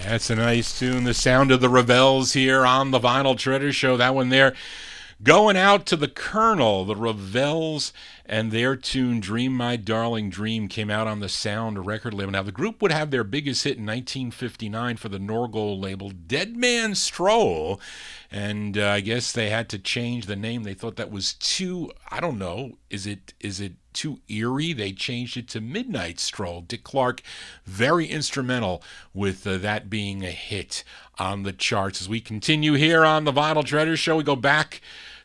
That's a nice tune. The sound of the Revels here on the Vinyl Treasure Show. That one there going out to the Colonel. The Revels and their tune Dream, My Darling Dream came out on the Sound record label. Now, the group would have their biggest hit in 1959 for the Norgol label, Dead Man Stroll. And I guess they had to change the name. They thought that was too, I don't know, is it too eerie? They changed it to Midnight Stroll. Dick Clark, very instrumental with that being a hit on the charts. As we continue here on the Vinyl Treasure Show, we go back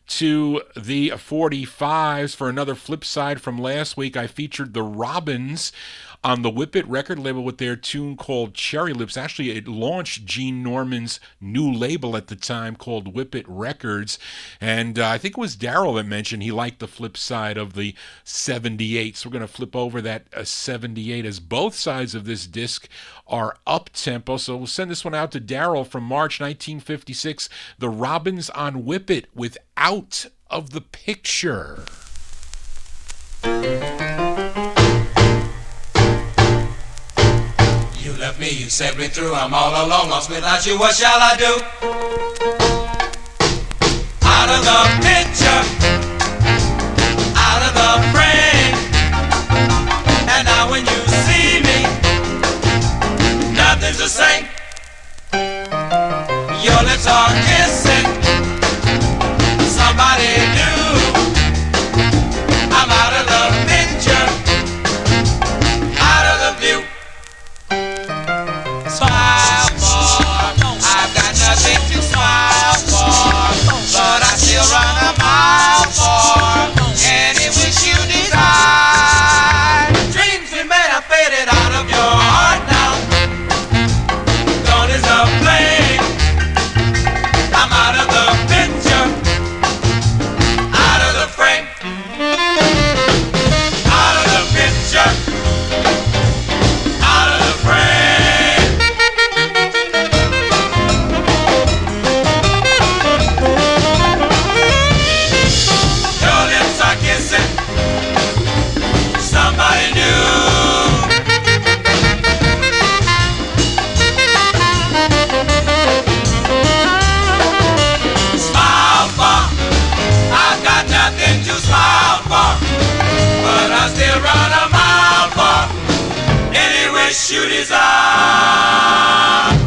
to the 45s for another flip side from last week. I featured the Robins on the Whip It record label with their tune called Cherry Lips. Actually, it launched Gene Norman's new label at the time called Whip It Records. And I think it was Daryl that mentioned he liked the flip side of the 78. So we're going to flip over that 78 as both sides of this disc are up-tempo. So we'll send this one out to Daryl from March 1956. The Robins on Whip It with Out of the Picture. You left me, you set me through. I'm all alone, lost without you. What shall I do? Out of the picture, out of the frame. And now when you see me, nothing's the same. Your lips are kissing somebody new. I'm out of the picture, out of the view. Smile for, I've got nothing to smile for, but I still run a mile for any wish you desire. Dreams we may have faded out of your heart now. Gone is the flame. I'm out of the picture, out of the frame, out of the picture, out of the frame. Your lips are kissing somebody new. Smile for, I've got nothing to smile for, but I still run a mile for any wish you desire.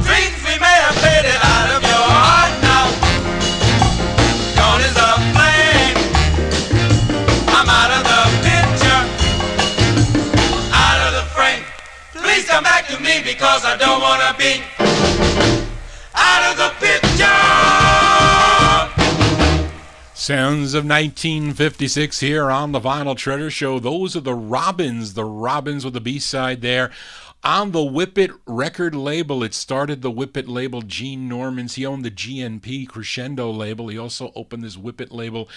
Dreams we may have faded out of your heart now. Gone is the flame. I'm out of the picture, out of the frame. Please come back to me because I don't wanna be out of the picture. Sounds of 1956 here on the Vinyl Treasure Show. Those are the Robins with the B-side there. On the Whip It record label, it started the Whip It label. Gene Norman's, he owned the GNP Crescendo label. He also opened this Whip It label.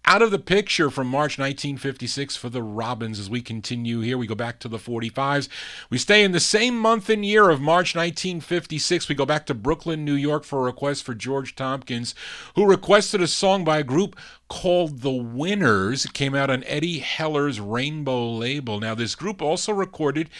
Out of the Picture from March 1956 for the Robins. As we continue here, we go back to the 45s. We stay in the same month and year of March 1956. We go back to Brooklyn, New York for a request for George Tompkins, who requested a song by a group called The Winners. It came out on Eddie Heller's Rainbow label. Now, this group also recorded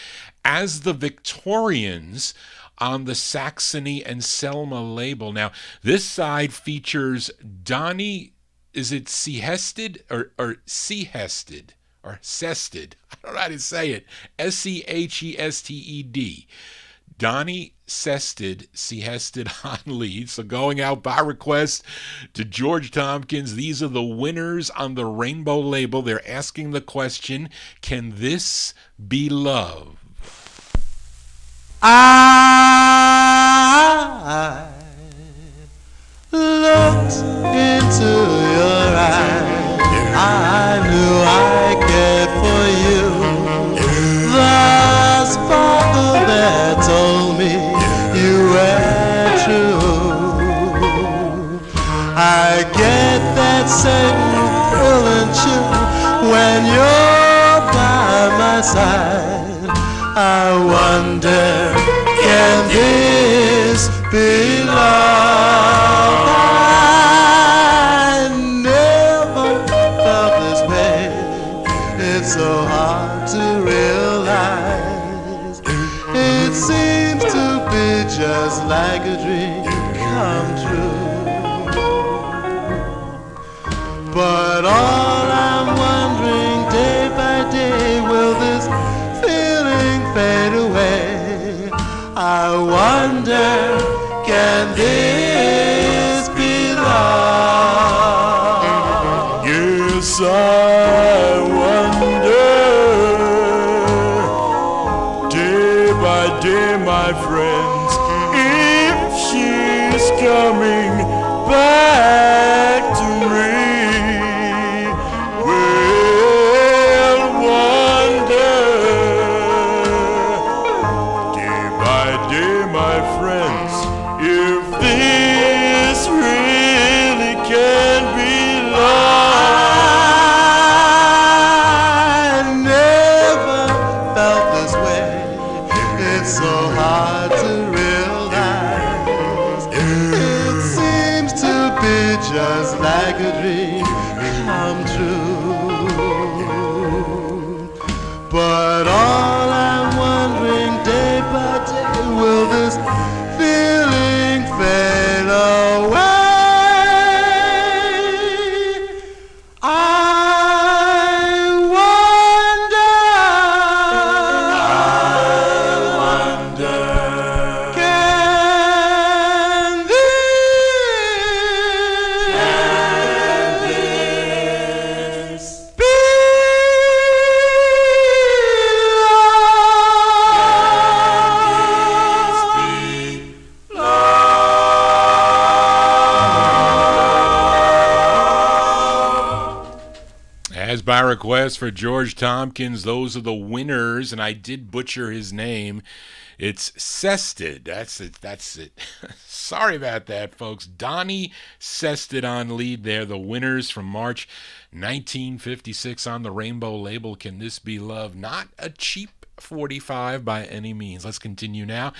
as the Victorians on the Saxony and Selma label. Now, this side features Donnie, is it Sehested or Sehested or Sested? I don't know how to say it. Sehested. Donnie Sehested on lead. So going out by request to George Tompkins. These are the Winners on the Rainbow label. They're asking the question, can this be love? I looked into your eyes. I knew I cared for you. The sparkle that told me you were true. I get that same feeling chill when you're by my side. I wonder, can this be love? I never felt this way. It's so hard to realize. It seems to be just like a dream come true. But all I'm wondering, day by day, will this fade away? I wonder, can this be love? Yes, I wonder, day by day, my friends, if she's coming back to me. Just like a dream come true. by request for George Tompkins. Those are the winners, and I did butcher his name. It's Sested. That's it. Sorry about that, folks. Donnie Sested on lead there. The winners from March 1956 on the Rainbow label. Can This Be Love? Not a cheap 45 by any means. Let's continue now.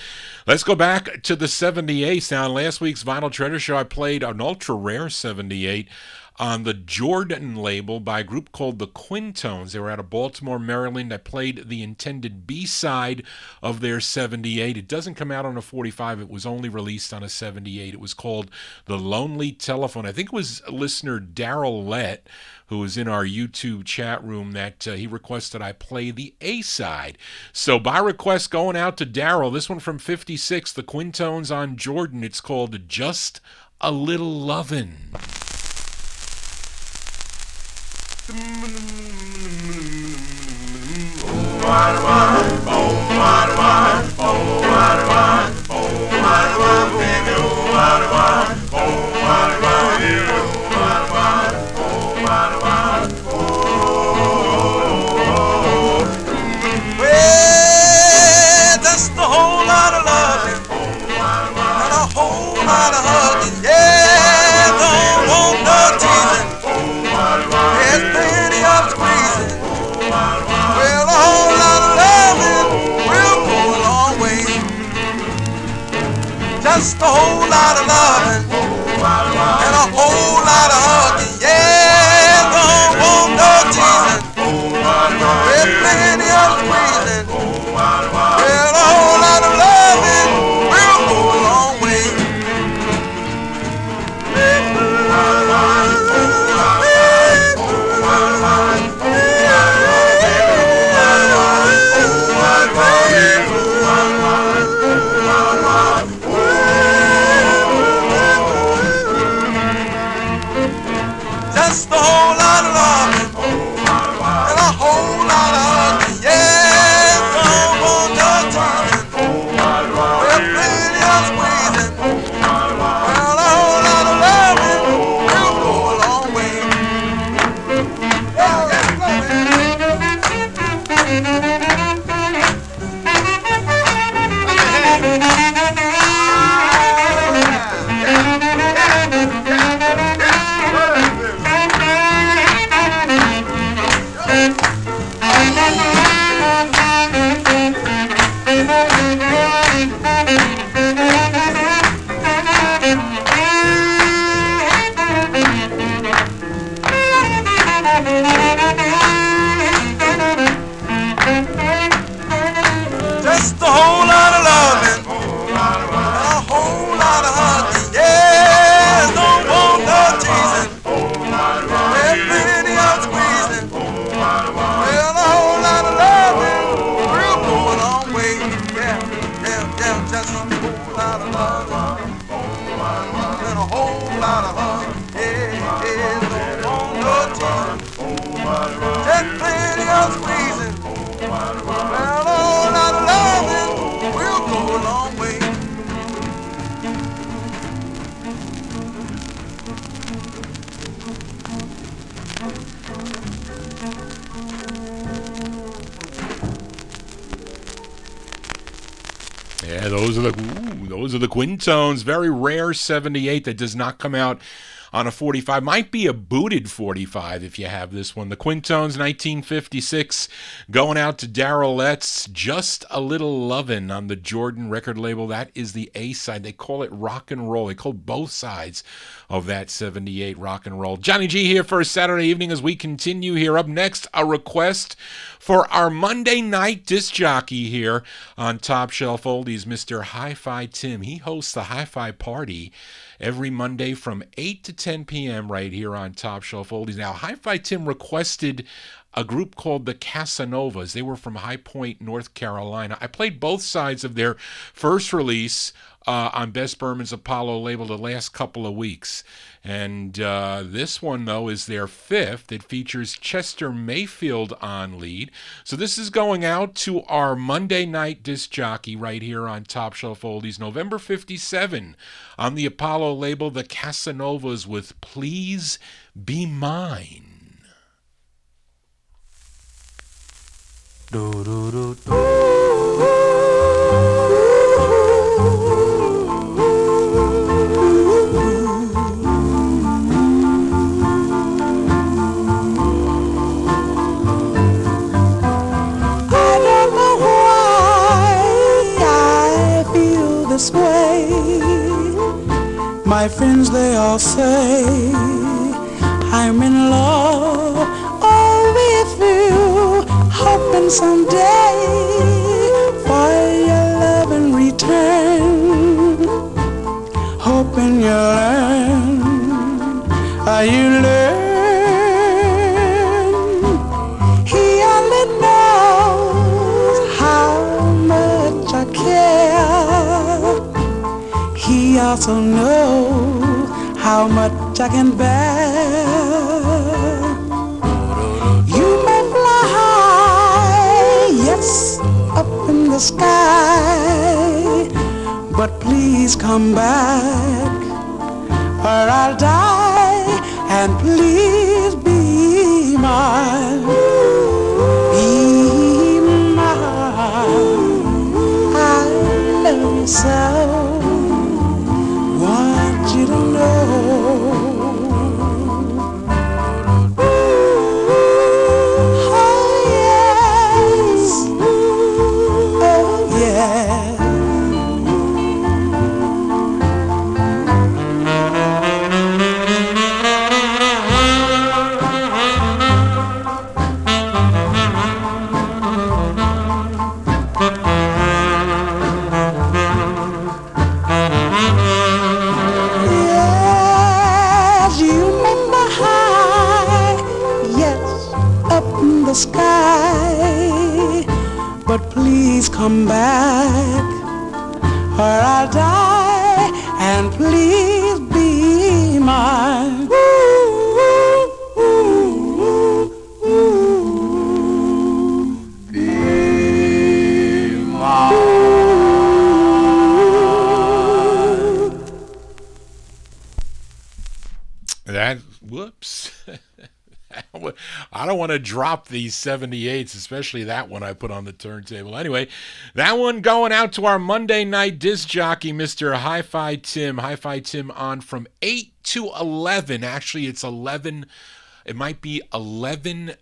Let's go back to the 78s. Now, in last week's Vinyl Treasure Show, I played an ultra rare 78 on the Jordan label by a group called the Quintones. They were out of Baltimore, Maryland. I played the intended B-side of their 78. It doesn't come out on a 45. It was only released on a 78. It was called The Lonely Telephone. I think it was listener Daryl Lett, who was in our YouTube chat room, that he requested I play the A-side. So by request, going out to Daryl, this one from 56, the Quintones on Jordan. It's called Just a Little Lovin'. Well, just a whole lot of loving and a whole lot of hugging. Yeah, don't want no teasing. There's plenty of squeezing. Well, a whole lot of loving will go a long way. Just a whole lot of loving and a whole lot of hugging. Yeah, don't want no teasing. There's plenty of squeezing. Well, a whole lot of loving will go a long way. Just a whole lot of loving and a whole lot of hugging. Yeah, don't want no teasing. There's plenty of squeezing. Well, a whole lot of loving will go a long way. Just a whole lot of loving and a whole lot of hugging. Yeah, don't want no teasing. There's plenty of squeezing. Well, a whole lot of loving will go a long way. Yeah, just a whole lot of loving and a whole lot of hugging. Yeah, don't want no teasing. There's plenty of squeezing. Well, a whole lot of loving will go a long way. Yeah, those are the Quintones. Very rare 78 that does not come out on a 45. Might be a booted 45 if you have this one. The Quintones, 1956, going out to Daryl Lett's Just a Little Lovin' on the Jordan record label. That is the A-side. They call it rock and roll. They call both sides of that 78 rock and roll. Johnny G here for a Saturday evening as we continue here. Up next, a request for our Monday night disc jockey here on Top Shelf Oldies, Mr. Hi-Fi Tim. He hosts the Hi-Fi Party every Monday from 8 to 10 p.m. right here on Top Shelf Oldies. Now, Hi-Fi Tim requested a group called the Casanovas. They were from High Point, North Carolina. I played both sides of their first release on Bess Berman's Apollo label the last couple of weeks. And this one, though, is their fifth. It features Chester Mayfield on lead. So this is going out to our Monday night disc jockey right here on Top Shelf Oldies, November 57, on the Apollo label, the Casanovas with Please Be Mine. This way, my friends they all say I'm in love with you, hoping someday for your love in return, hoping you learn. He only knows how much I care. He also knows how much I can bear. You may fly high, yes, up in the sky, but please come back or I'll die, and please be mine. Be mine. I love you so. Want you to know. Oh yes, oh yeah. Sky, but please come back or I'll die, and please be mine. Be mine. That, whoops. I don't want to drop these 78s, especially that one I put on the turntable. Anyway, that one going out to our Monday night disc jockey, Mr. Hi-Fi Tim. Hi-Fi Tim on from 8 to 11. Actually, it's 11. It might be 11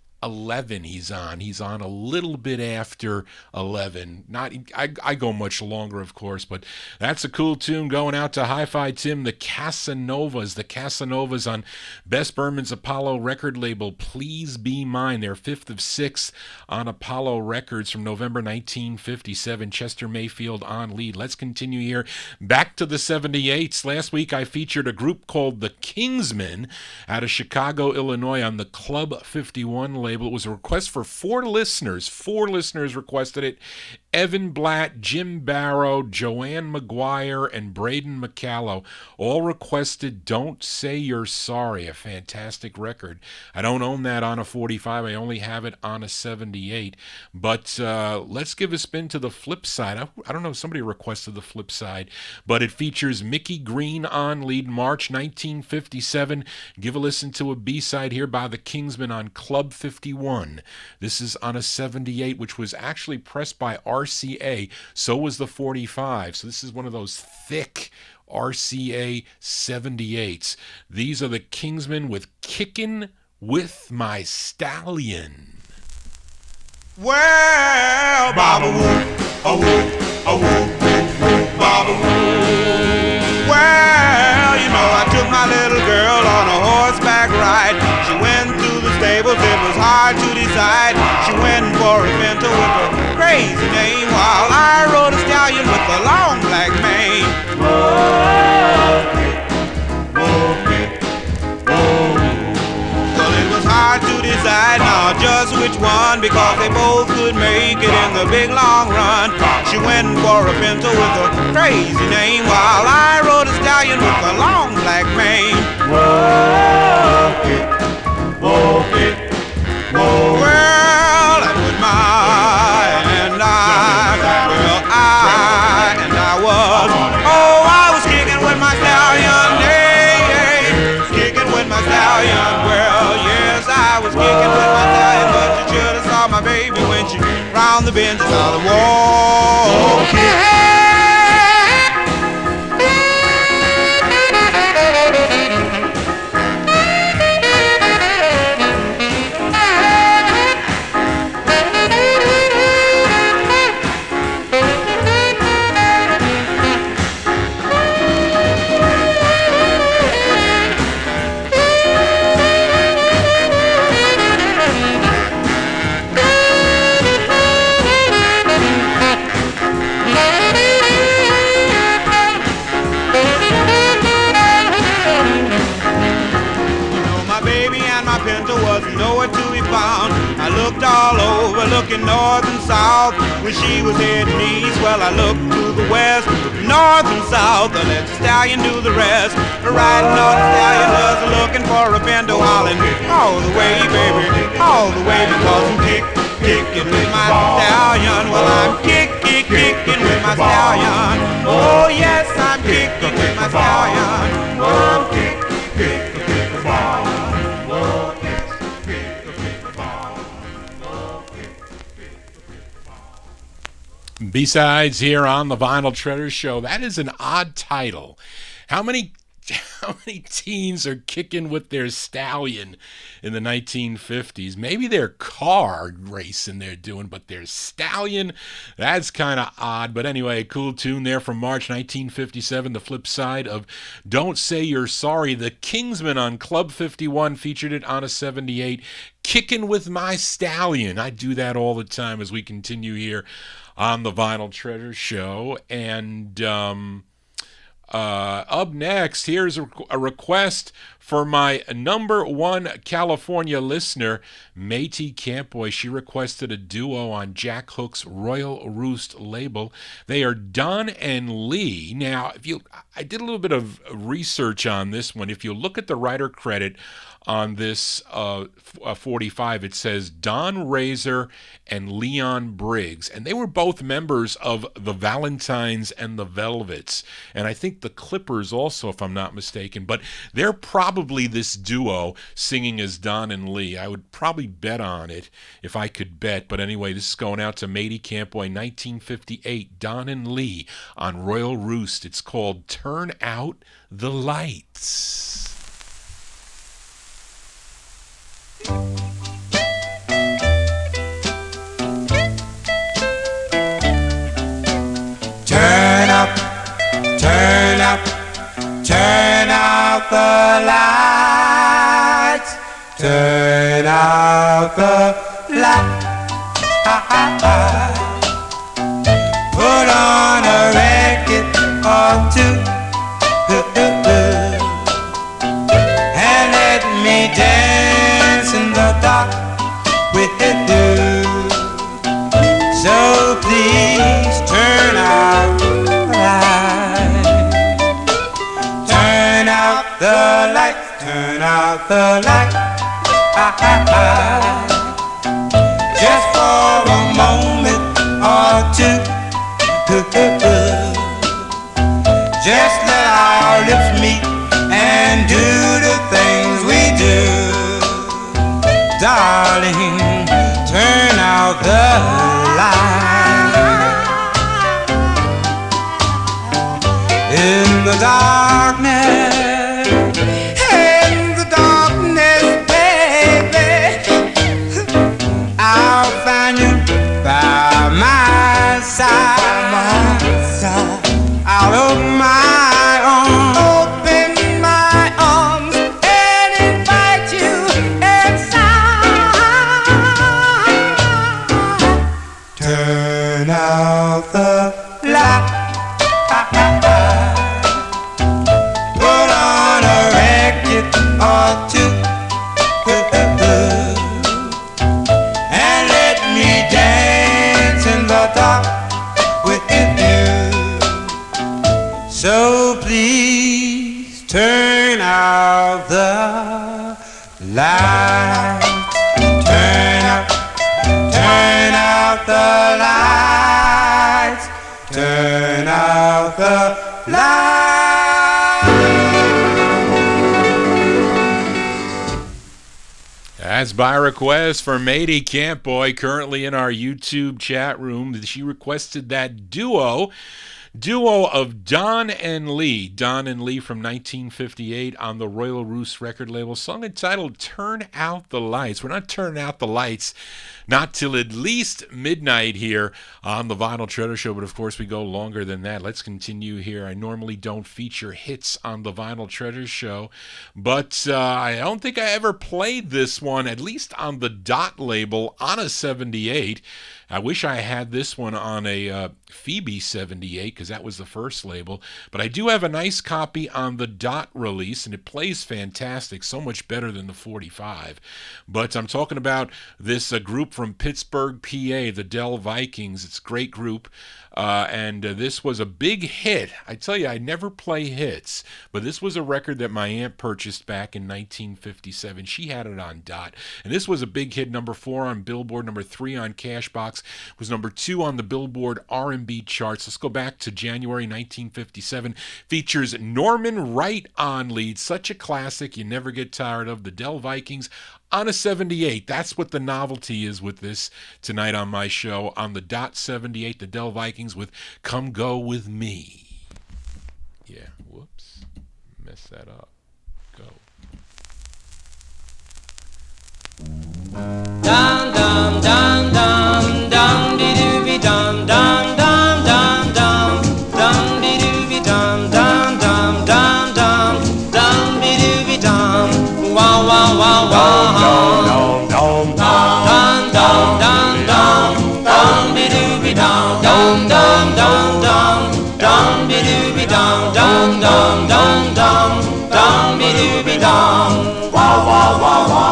he's on. He's on a little bit after 11. I go much longer, of course, but that's a cool tune going out to Hi-Fi Tim, the Casanovas. The Casanovas on Bess Berman's Apollo record label, Please Be Mine. They're 5th of 6 on Apollo Records from November 1957. Chester Mayfield on lead. Let's continue here. Back to the 78s. Last week I featured a group called the Kingsmen out of Chicago, Illinois on the Club 51 label. It was a request for 4 listeners. 4 listeners requested it. Evan Blatt, Jim Barrow, Joanne McGuire, and Braden McCallow all requested Don't Say You're Sorry, a fantastic record. I don't own that on a 45. I only have it on a 78. But let's give a spin to the flip side. I don't know if somebody requested the flip side, but it features Mickey Green on lead, March 1957. Give a listen to a B-side here by the Kingsmen on Club 51. This is on a 78, which was actually pressed by RCA. So was the 45. So this is one of those thick RCA 78s. These are the Kingsmen with Kickin' With My Stallion. Well, Baba Woo, a woo, a woo, Baba Woo. Well, you know I took my little girl on a horseback ride. She went through the stables, it was hard to decide. She went for a pinto with a crazy name, while I rode a stallion with a long black mane. Well, it was hard to decide now just which one, because they both could make it in the big long run. She went for a pinto with a crazy name, while I rode a stallion with a long black mane. Walk it, walk it, walk it. Well, that was mine, and I was, oh, I was kicking with my stallion, hey, kicking with my stallion. Well, yes, I was kicking with my stallion, but you should have saw my baby when she round bench by the wall. Nowhere to be found. I looked all over, looking north and south. When she was heading east, well, I looked to the west, north and south. I let the stallion do the rest. Riding on the stallion was looking for a bendo, hollering all the way, baby, all the way, because I'm kicking with my stallion. Well, I'm kicking with my stallion. Oh yes, I'm kicking with my stallion. Oh, I'm kicking with my stallion. B-sides here on the Vinyl Treasure Show. That is an odd title. How many teens are kicking with their stallion in the 1950s? Maybe their car racing they're doing, but their stallion, that's kind of odd. But anyway, a cool tune there from March 1957, the flip side of Don't Say You're Sorry. The Kingsmen on Club 51 featured it on a 78, Kicking with My Stallion. I do that all the time as we continue here on the Vinyl Treasure Show. And up next, here's a request for my number one California listener, Métis Campboy. She requested a duo on Jack Hook's Royal Roost label. They are Don and Lee. Now, I did a little bit of research on this one. If you look at the writer credit on this 45, it says Don Razor and Leon Briggs, and they were both members of the Valentines and the Velvets, and I think the Clippers also, if I'm not mistaken. But they're probably this duo singing as Don and Lee. I would probably bet on it if I could bet. But anyway, this is going out to Métis Campboy, 1958, Don and Lee on Royal Roost. It's called Turn Out the Lights. Turn up, turn up, turn out the lights. Turn out the lights. Put on a record or two and let me dance in the dark with you. So please turn out the lights. Turn out the lights. Turn out the lights. Just for a moment or two. Just let our lips meet and do the things we do. Darling, turn out the light. In the darkness, baby, I'll find you by my side. I'll open my arms and invite you inside. Turn out the light. Put on a record or two and let me dance in the dark with you. So please turn out the lights. Turn out the lights. Turn out the lights. That's by request for Matey Campboy, currently in our YouTube chat room. She requested that duo of Don and Lee. Don and Lee from 1958 on the Royal Roost record label. Song entitled Turn Out the Lights. We're not turning out the lights not till at least midnight here on the Vinyl Treasure Show, but of course we go longer than that. Let's continue here. I normally don't feature hits on the Vinyl Treasure Show, but I don't think I ever played this one, at least on the Dot label, on a 78. I wish I had this one on a Phoebe 78, because that was the first label. But I do have a nice copy on the Dot release, and it plays fantastic, so much better than the 45. But I'm talking about this group from Pittsburgh, PA, the Dell Vikings. It's a great group. And this was a big hit. I tell you, I never play hits, but this was a record that my aunt purchased back in 1957. She had it on Dot, and this was a big hit. Number 4 on Billboard, number 3 on Cashbox, was number 2 on the Billboard R&B charts. Let's go back to January 1957. Features Norman Wright on lead. Such a classic you never get tired of. The Dell Vikings on a 78. That's what the novelty is with this tonight on my show. On the Dot 78, the Dell Vikings with Come Go With Me. Yeah, whoops. Messed that up. Go. Dum dum dum dum dum dee doo be dum dum dum dum dum dum dee doo be dum dum dum dum dum dum dee doo be dum wow wow wow wow dum dum dum dum dum dum dum dee doo be dum dum dum dum dum dum dee doo be dum dum dum dum dum dum dee doo be dum wow wow wow wow.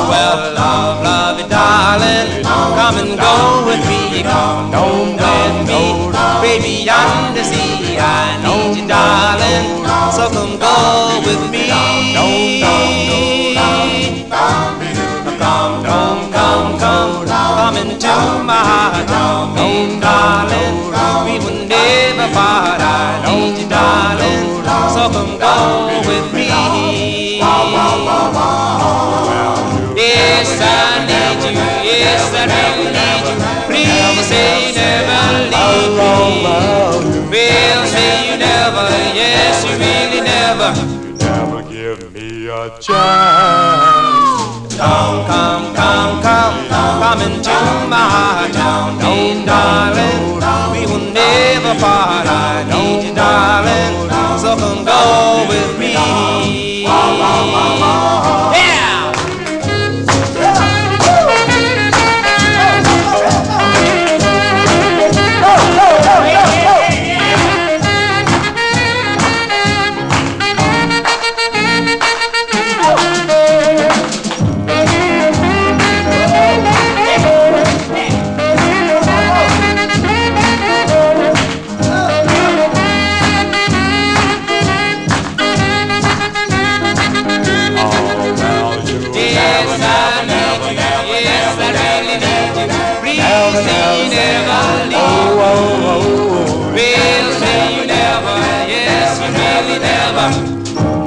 Well, love, love it, darling, come and go with me, come home with me, baby, under sea, I need you, darling, so come go with me. Come into my heart, darling, we will never part, I need you, darling, so come go with me. Yes, I need you, yes, I really need you. Please say you never leave me. Well, say you never, yes, you really never. You never give me a chance. Come into my heart, darling, we will never part. I need you, darling, so come go with me. Yeah!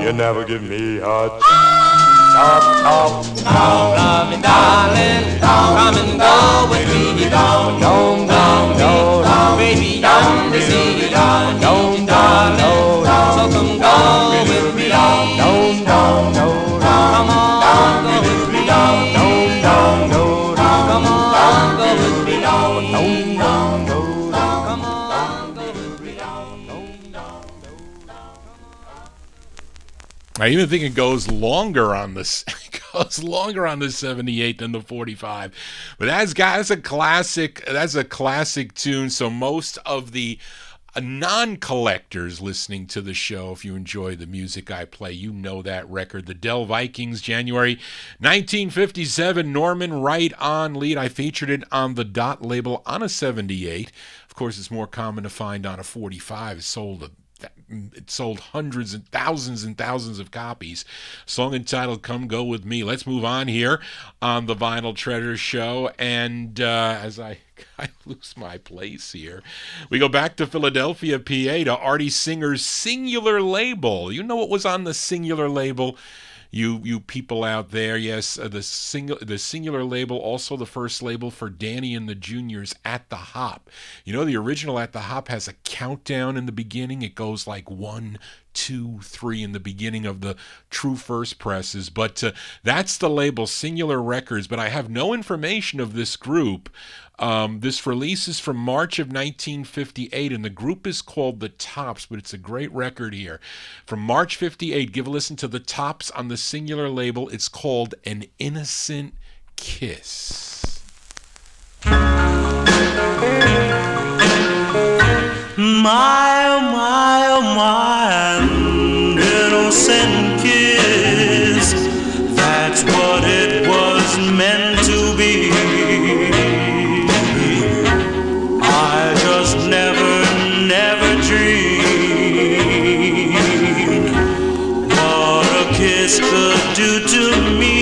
You never give me a chance. Love me, darling, come and go with me. Don't, baby, under the sea. I need you, darling, so come go with me. Come on, go with me. Come on, go with me. Come on, go with me. I even think it goes longer on this. It goes longer on the 78 than the 45. But that's a classic. That's a classic tune. So most of the non-collectors listening to the show, if you enjoy the music I play, you know that record. The Dell Vikings, January 1957. Norman Wright on lead. I featured it on the Dot label on a 78. Of course, it's more common to find on a 45. It sold hundreds and thousands of copies. Song entitled Come Go With Me. Let's move on here on the Vinyl Treasure Show. And as I lose my place here, we go back to Philadelphia, PA, to Artie Singer's Singular label. You know what was on the Singular label? you people out there. Yes, the singular label, also the first label for Danny and the Juniors, At the Hop. You know, the original At the Hop has a countdown in the beginning. It goes like 1, 2, 3 in the beginning of the true first presses. But that's the label, Singular Records. But I have no information of this group. This release is from March of 1958, and the group is called The Tops, but it's a great record here. From March 58, give a listen to The Tops on the Singular label. It's called An Innocent Kiss. My, oh my, oh my, an innocent kiss. That's what it was meant to be. I just never dreamed what a kiss could do to me.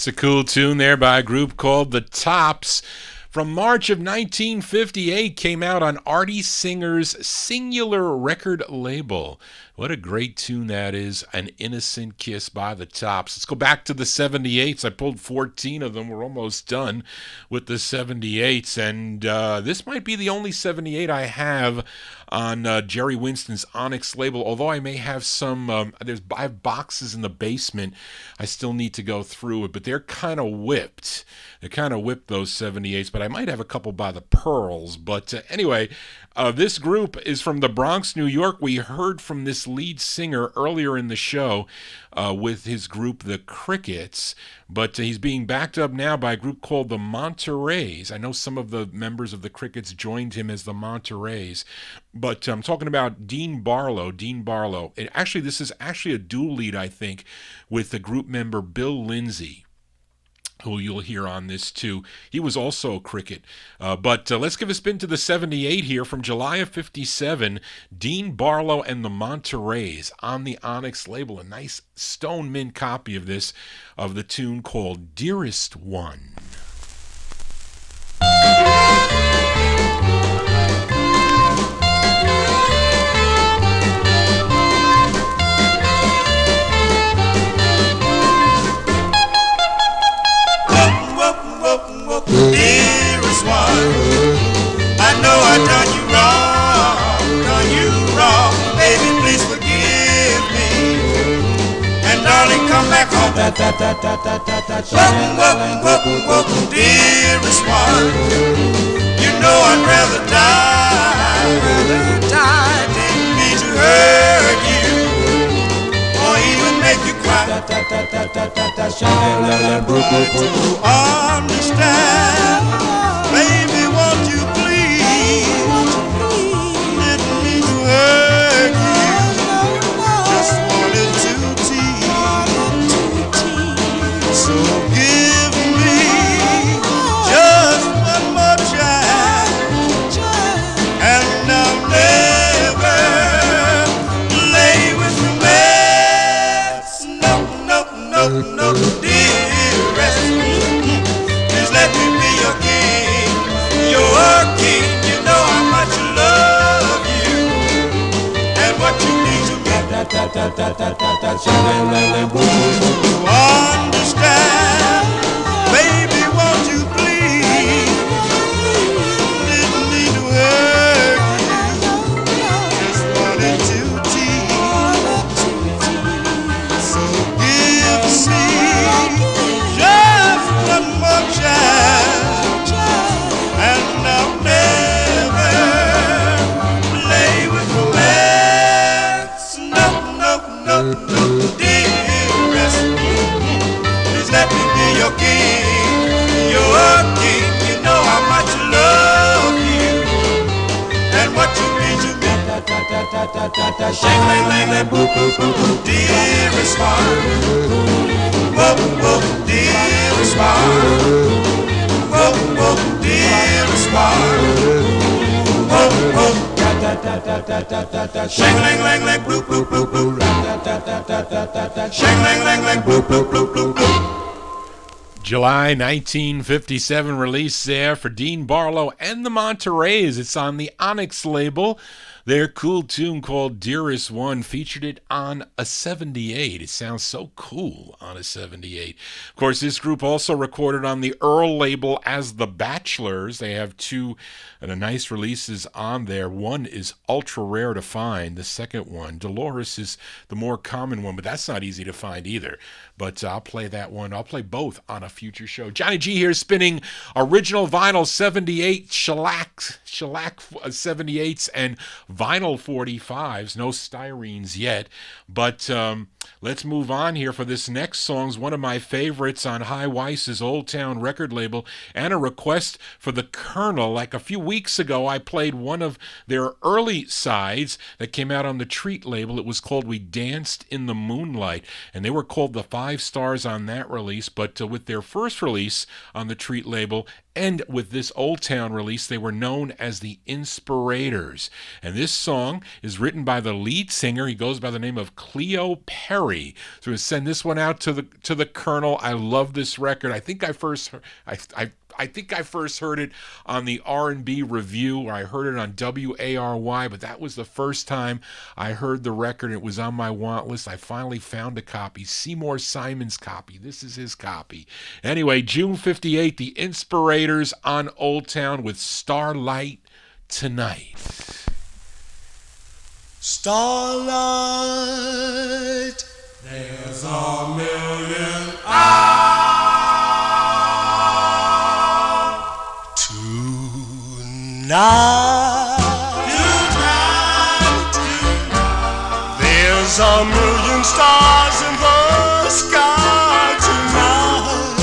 That's a cool tune there by a group called The Tops. From March of 1958, came out on Artie Singer's Singular record label. What a great tune that is, An Innocent Kiss by The Tops. Let's go back to the 78s. I pulled 14 of them. We're almost done with the 78s, and this might be the only 78 I have on Jerry Winston's Onyx label, although I may have some, I have boxes in the basement. I still need to go through it, but they're kind of whipped. They kind of whipped those 78s, but I might have a couple by the Pearls. But anyway, this group is from the Bronx, New York. We heard from this lead singer earlier in the show with his group, the Crickets, but he's being backed up now by a group called the Monterey's. I know some of the members of the Crickets joined him as the Monterey's, but I'm talking about Dean Barlow. This is actually a dual lead, I think, with the group member Bill Lindsay, who you'll hear on this too. He was also a Cricket. But let's give a spin to the 78 here from July of 57. Dean Barlow and the Monterey's on the Onyx label. A nice stone mint copy of this, of the tune called Dearest One. Dearest one, I know I done you wrong, baby, please forgive Welcome, dearest one. You know I'd rather die than me to hurt you or even make you cry. To understand, baby, won't you please? Didn't mean to hurt you, just wanted to tease. So give me just one more chance, and I'll never play with romance. No, no, no, no, dearest. Please let me be your king, your king. You know how much I love you and what you mean to me. Understand, baby, won't you please? Didn't mean to hurt you, just wanted to tease. So give me just one more chance, and I'll never play with romance. No, no, no, no, dearest. Please let me be your king, your king. You know how much I love you and what you mean to me. Shake, lang, lang, lang, boo, boo, boo, boo, dearest one. Whoa, whoa, dearest one. Whoa, whoa, dearest one. Whoa, whoa. Shake, lang, lang, lang, boo, boo, boo, boo. Shake, lang, lang, lang, boo, boo, boo, boo, boo. July 1957 release there for Dean Barlow and the Monterey's. It's on the Onyx label. Their cool tune called Dearest One featured it on a 78. It sounds so cool on a 78. Of course, this group also recorded on the Earl label as The Bachelors. They have two nice releases on there. One is ultra rare to find. The second one, Dolores, is the more common one, but that's not easy to find either. But I'll play that one. I'll play both on a future show. Johnny G here spinning original vinyl 78 shellac 78s and vinyl 45s. No styrenes yet. But let's move on here for this next song's one of my favorites on High Weiss's Old Town record label, and a request for the Colonel. Like a few weeks ago, I played one of their early sides that came out on the Treat label. It was called We Danced in the Moonlight, and they were called the 5 Stars on that release. But with their first release on the Treat label and with this Old Town release, they were known as the Inspirators. And this song is written by the lead singer. He goes by the name of Cleo Perry. So we send this one out to the Colonel. I love this record. I think I first heard it on the R&B Review, or I heard it on WARY, but that was the first time I heard the record. It was on my want list. I finally found a copy, Seymour Simon's copy. This is his copy. Anyway, June 58, the Inspirators on Old Town with Starlight Tonight. Starlight, there's a million tonight, there's a million stars in the sky tonight.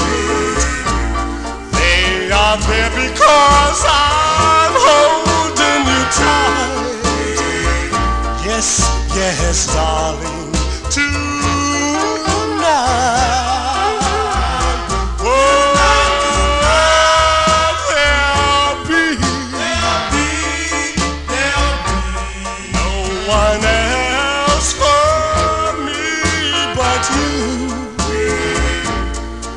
They are there because I'm holding you tight. Yes, yes, darling, tonight. One else for me but you.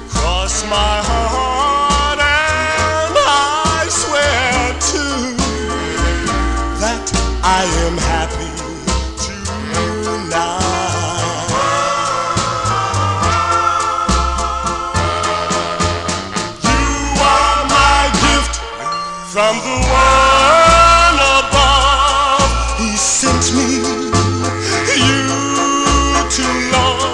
Cross my heart and I swear too that I am happy tonight. You are my gift from the one above. He sent me you to love.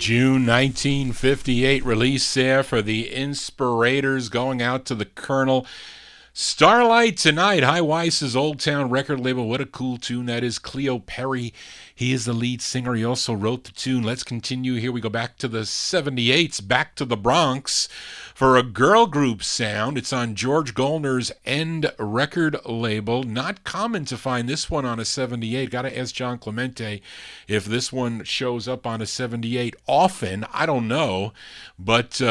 June 1958 release there for the Inspirators, going out to the Colonel. Starlight Tonight, High Weiss's Old Town record label. What a cool tune that is. Cleo Perry, he is the lead singer. He also wrote the tune. Let's continue here. We go back to the 78s, back to the Bronx for a girl group sound. It's on George Goldner's End record label. Not common to find this one on a 78. Got to ask John Clemente if this one shows up on a 78 often. I don't know, but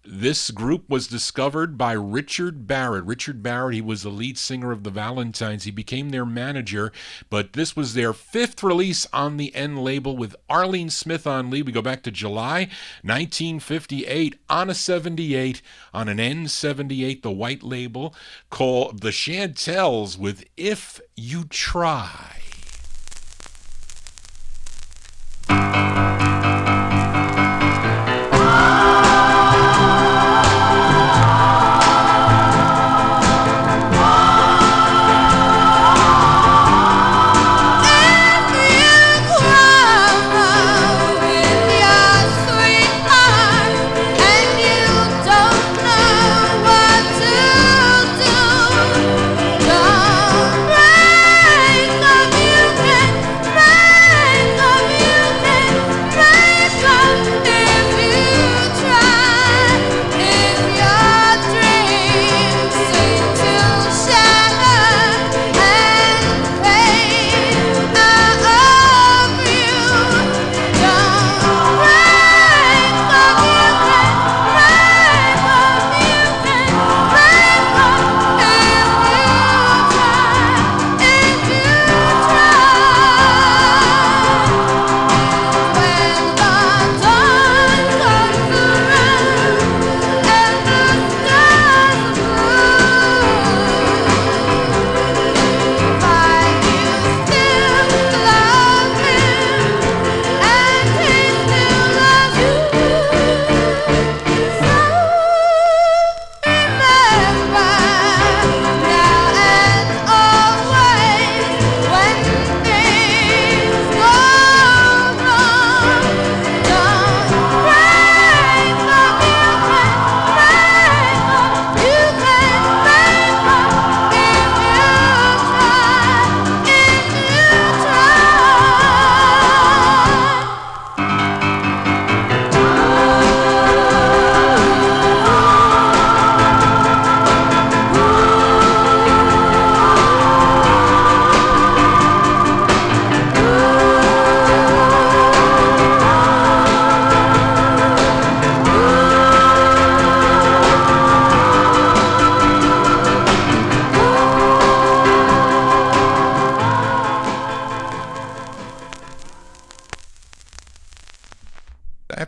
this group was discovered by Richard Barrett. Richard Barrett, he was the lead singer of the Valentines. He became their manager, but this was their fifth release on the N label with Arlene Smith on lead. We go back to July 1958 on a 78, on an N78, the white label, called The Chantels with If You Try.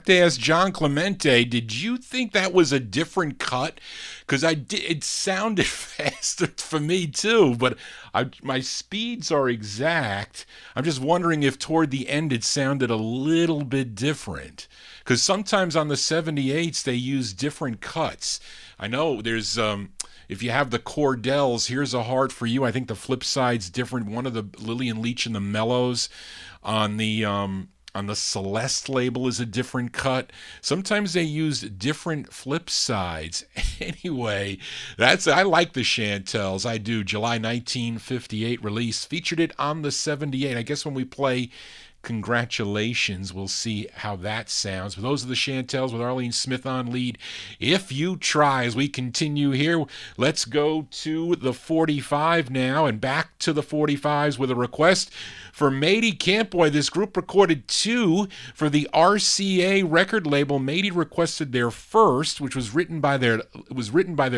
To ask John Clemente, did you think that was a different cut? Because it sounded faster for me too, but my speeds are exact. I'm just wondering if toward the end it sounded a little bit different. Because sometimes on the 78s they use different cuts. I know there's if you have the Cordells, Here's a Heart for You. I think the flip side's different. One of the Lillian Leach and the Mellows on the Celeste label is a different cut. Sometimes they use different flip sides. Anyway, I like the Chantels. I do. July 1958 release. Featured it on the 78. I guess when we play Congratulations, we'll see how that sounds. But those are the Chantels with Arlene Smith on lead. If You Try. As we continue here, let's go to the 45 now, and back to the 45s with a request for Mady Campboy. This group recorded two for the RCA record label. Mady requested their first, which was written by their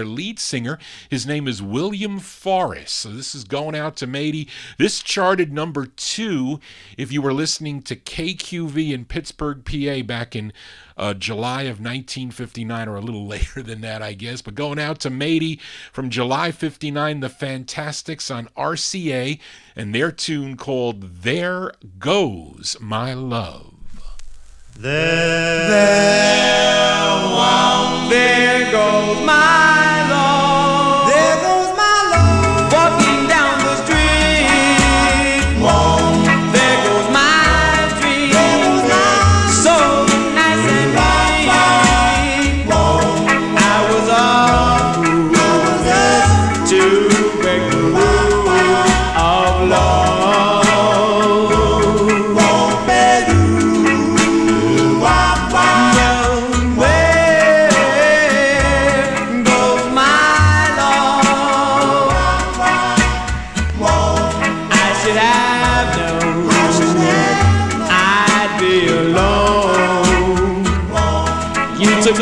lead singer. His name is William Forrest. So this is going out to Mady. This charted number 2 if you were listening to KQV in Pittsburgh, PA back in July of 1959, or a little later than that, I guess. But going out to Mady from July 59, the Fantastics on RCA, and their tune called There Goes My Love. There goes my love. There goes my love. Walking down the street. There goes my dream.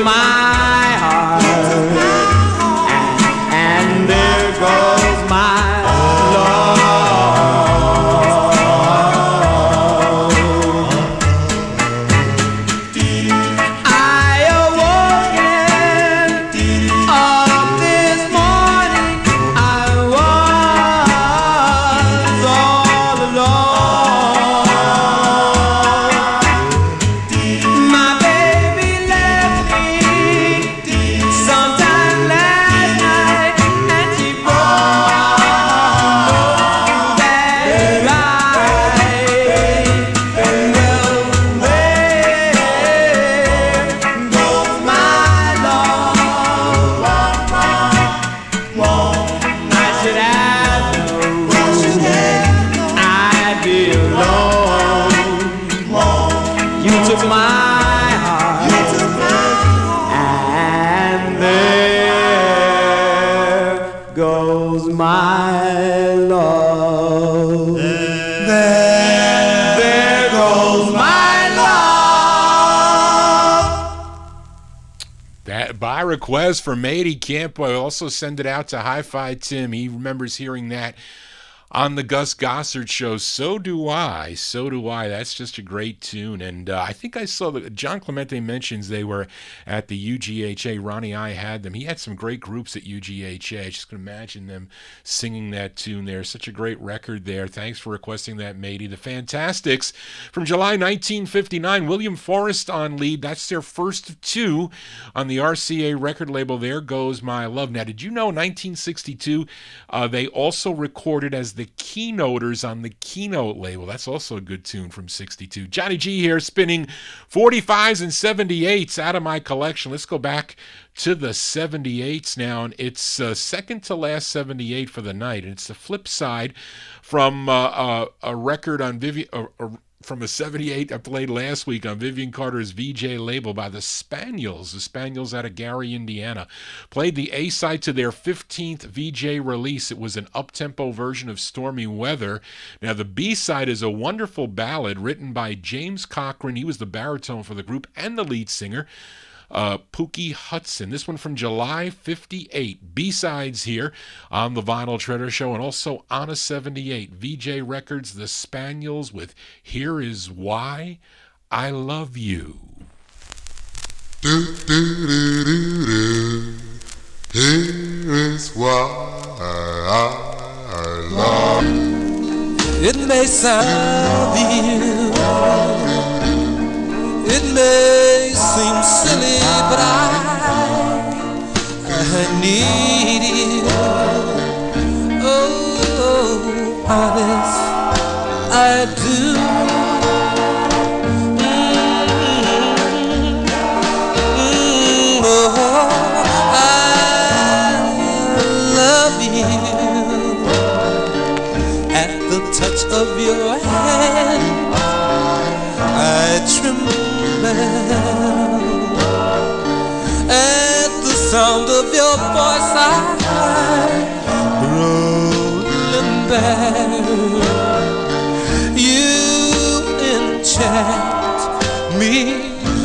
took my heart, and there goes my love. I awoke up this morning, I was all alone. My baby left me sometime last night, and she brought that right. Well, there goes my love. I should have known I'd be alone. You took my heart, and there goes my love. There goes my love. That by request from Matey Campo. I also send it out to Hi-Fi Tim. He remembers hearing that on the Gus Gossard show. So do I. So do I. That's just a great tune. And I think I saw that John Clemente mentions they were at the UGHA. Ronnie I had them. He had some great groups at UGHA. I just can imagine them singing that tune there. Such a great record there. Thanks for requesting that, Matey. The Fantastics from July 1959. William Forrest on lead. That's their first of two on the RCA record label. There Goes My Love. Now, did you know 1962 they also recorded as the Keynoters on the Keynote label? That's also a good tune from 62. Johnny G here spinning 45s and 78s out of my collection. Let's go back to the 78s now, and it's second to last 78 for the night, and it's the flip side from a record on from a 78 I played last week on Vivian Carter's VJ label by the Spaniels. The Spaniels out of Gary, Indiana. Played the A-side to their 15th VJ release. It was an up-tempo version of Stormy Weather. Now, the B-side is a wonderful ballad written by James Cochran. He was the baritone for the group and the lead singer, Pookie Hudson. This one from July 58. B-sides here on the Vinyltreasure show, and also on a 78. VJ Records, The Spaniels with Here Is Why I Love You. Do, do, do, do, do. Here is why I love you. It may sound you, it may seem silly, but I need you. Oh, honest, I do. Oh, I love you. At the touch of your hand, I tremble. At the sound of your voice, I rolling back. You enchant me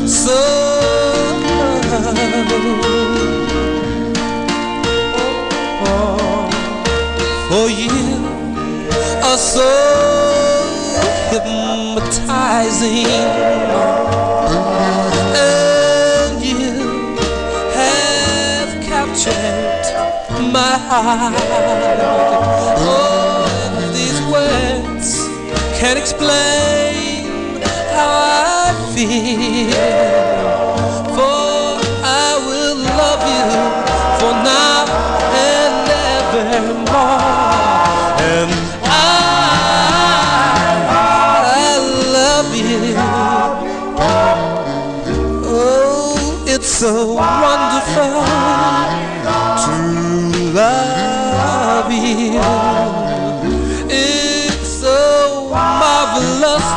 so. For you are so hypnotizing, and you have captured my heart. Oh, and these words can't explain how I feel. For I will love you for now and evermore. And I love you. Oh, it's so wonderful to love you. It's so marvelous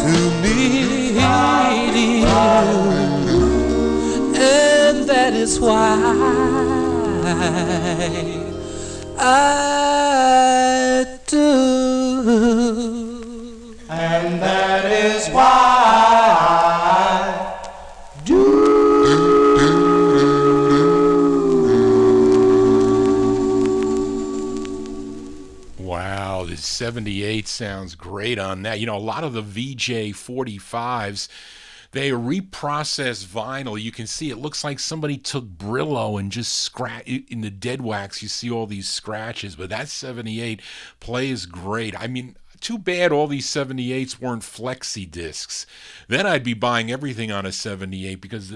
to need you. And that is why I do. And that is why I do. 78 sounds great on that. You know, a lot of the VJ 45s, they reprocess vinyl. You can see it looks like somebody took Brillo and just scratch in the dead wax. You see all these scratches, but that 78 plays great. I mean, too bad all these 78s weren't flexi discs. Then I'd be buying everything on a 78 because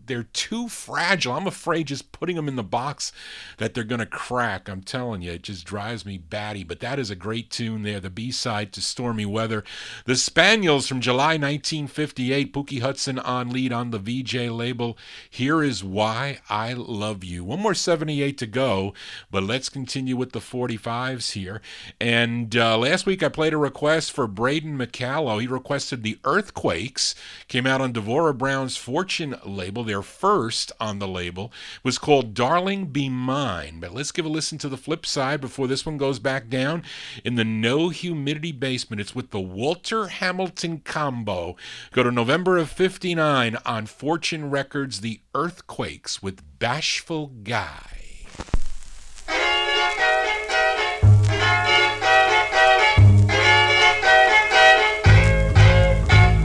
they're too fragile. I'm afraid just putting them in the box that they're going to crack. I'm telling you, it just drives me batty. But that is a great tune there, the B-side to Stormy Weather. The Spaniels from July 1958, Pookie Hudson on lead on the VJ label. Here is Why I Love You. One more 78 to go, but let's continue with the 45s here. And last week I played a request for Braden McCallow. He requested the Earthquakes. Came out on Devorah Brown's Fortune label. Their first on the label was called Darling Be Mine. But let's give a listen to the flip side before this one goes back down in the No Humidity Basement. It's with the Walter Hamilton Combo. Go to November of 59 on Fortune Records, the Earthquakes with Bashful Guy.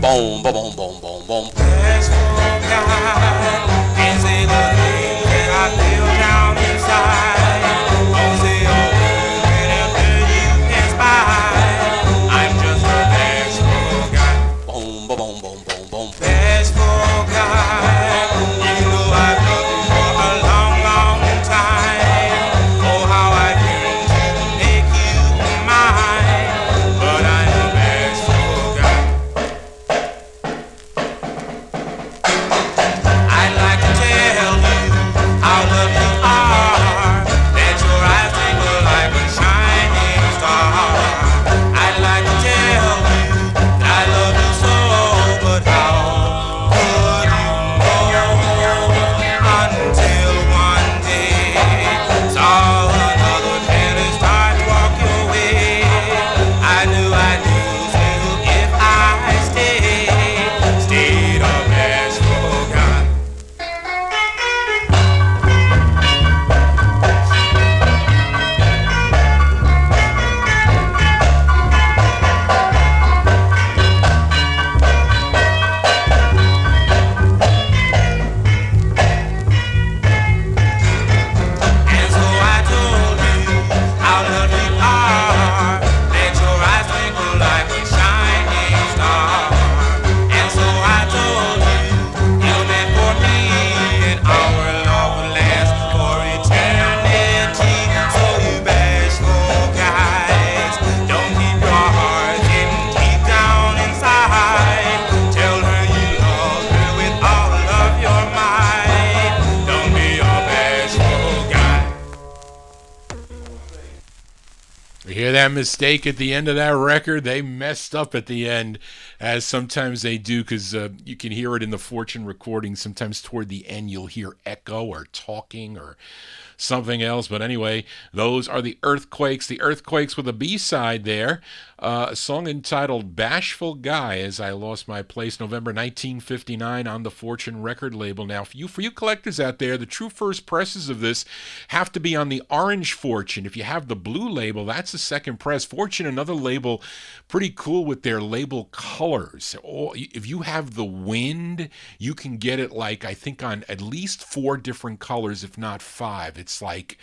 Boom, boom, boom, boom, boom, boom. Bashful guy, can't say the things that I feel down inside. Don't say a word after you pass by. I'm just a bashful guy. Boom, boom, boom, boom, boom, boom. Bashful guy, you know I've loved you for a long, long time. Oh, how I dreamed to make you mine. But I'm a bashful guy. I'd like to tell you how loved you are, that your eyes twinkle like a shining star. I'd like to tell you that I love you so, but how could you know until one day saw another feeling start to walk your way? I knew I'd lose you if I stayed a bashful guy. And so I told you how loved you are, that your eyes twinkle like a shining star. And so I told you you're meant for me, and our love will last for eternity. So you bashful guys, don't keep your heart hidden deep down inside. Tell her you love her with all of your might. Don't be a bashful guy. You hear that mistake at the end of that record? They messed up at the end, as sometimes they do, because you can hear it in the Fortune recording. Sometimes toward the end you'll hear echo or talking or something else. But anyway, those are the Earthquakes. The Earthquakes with a B-side there. A song entitled Bashful Guy, As I Lost My Place, November 1959 on the Fortune record label. Now, for you collectors out there, the true first presses of this have to be on the orange Fortune. If you have the blue label, that's the second press. Fortune, another label, pretty cool with their label colors. Or if you have the Wind, you can get it like, I think, on at least 4 different colors, if not 5. It's like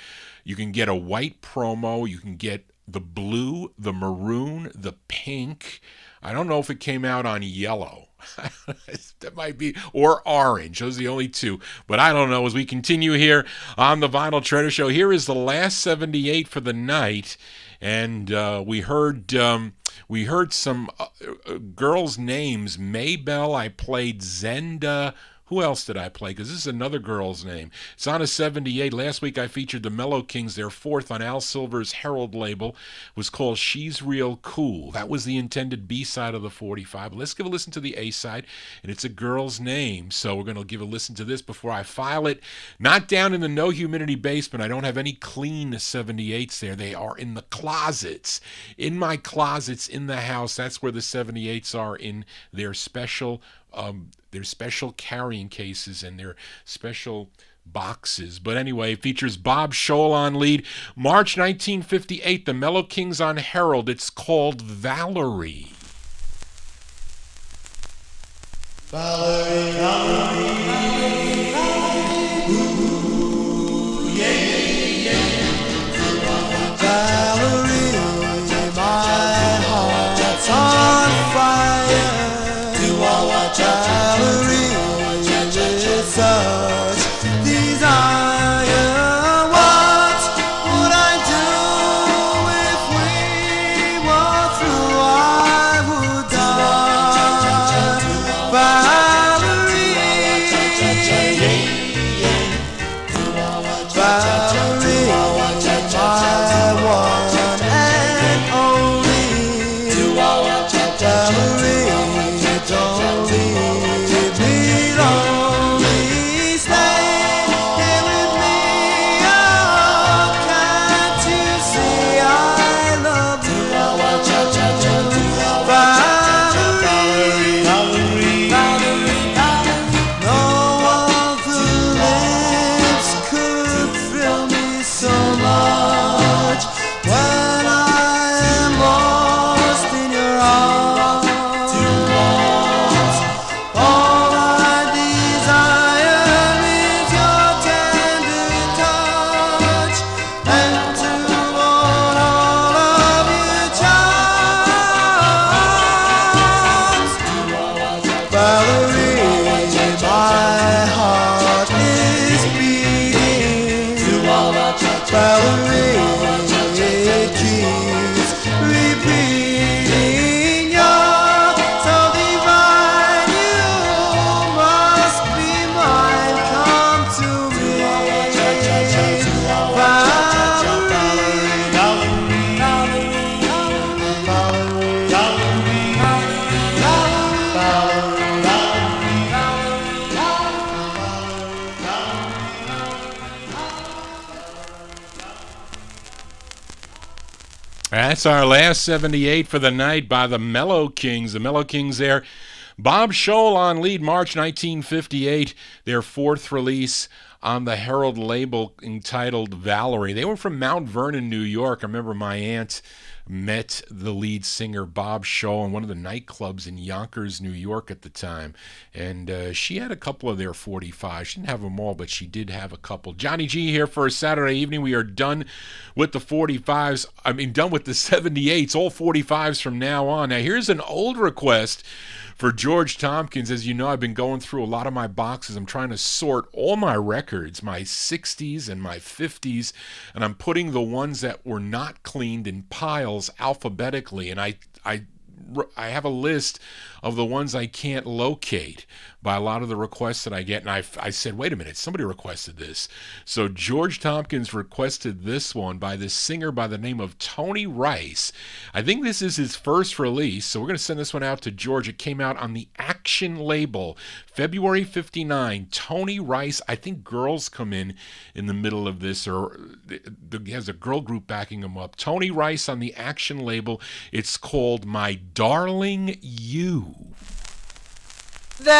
you can get a white promo, you can get the blue, the maroon, the pink. I don't know if it came out on yellow. That might be, or orange. Those are the only two. But I don't know. As we continue here on the Vinyl Treasure Show, here is the last 78 for the night. And we heard some girls' names. Maybelle, I played Zenda. Who else did I play? Because this is another girl's name. It's on a 78. Last week I featured the Mellow Kings. Their fourth on Al Silver's Herald label was called She's Real Cool. That was the intended B-side of the 45. Let's give a listen to the A-side, and it's a girl's name. So we're going to give a listen to this before I file it. Not down in the No Humidity basement. I don't have any clean 78s there. They are in the closets. In my closets in the house, that's where the 78s are, in their special carrying cases and their special boxes. But anyway, it features Bob Scholl on lead. March 1958, the Mellow Kings on Herald. It's called Valerie. Valerie, Valerie, ooh, yeah, Valerie, my heart's on fire. Valerie, with such desire, what would I do if we were through? I would die. Valerie, Valerie, my one and only. Valerie, don't leave me lonely. Stay here with me. Oh, can't you see I love you? Valerie, no other lips could thrill me so much when I am lost in your arms. All I desire is your tender touch and to own all of your charms. Valerie, my heart is beating. Valerie, it keeps repeating. You're so divine, you must be mine. Come to me, That's our last 78 for the night by the Mellow Kings. The Mellow Kings there. Bob Scholl on lead, March 1958, their fourth release on the Herald label entitled Valerie. They were from Mount Vernon, New York. I remember my aunt met the lead singer Bob Scholl in one of the nightclubs in Yonkers, New York at the time. And she had a couple of their 45s. She didn't have them all, but she did have a couple. Johnny G here for a Saturday evening. We are done with the 45s. Done with the 78s, all 45s from now on. Now, here's an old request for George Tompkins. As you know, I've been going through a lot of my boxes. I'm trying to sort all my records, my 60s and my 50s, and I'm putting the ones that were not cleaned in piles alphabetically. And I have a list of the ones I can't locate by a lot of the requests that I get. And I said, wait a minute, somebody requested this. So George Tompkins requested this one by this singer by the name of Tony Rice. I think this is his first release, so we're going to send this one out to George. It came out on the Action label, February 59. Tony Rice, I think Girls Come in the middle of this, or he has a girl group backing him up. Tony Rice on the Action label. It's called My Darling You. There's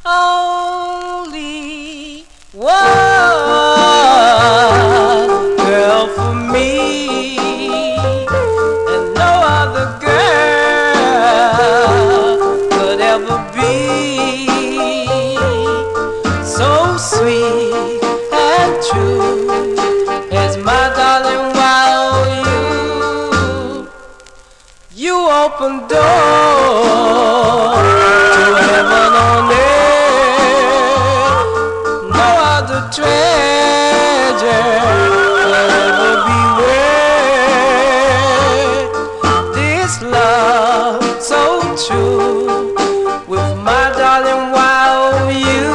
only one girl for me, and no other girl could ever be so sweet and true as my darling. While you open doors to heaven on earth. No other treasure will ever be worth this love so true with my darling. While you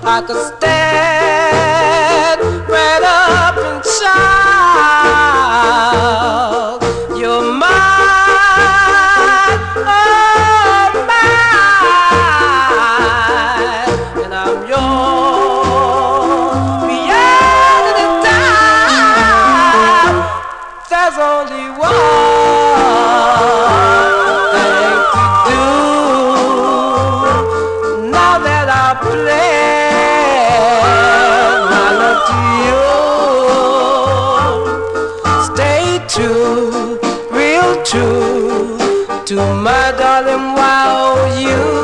I could stand right up and shout, you're mine, oh mine, there's only one thing to do. Now that I've pledged my love to you, stay true, real true to my darling, wow, you.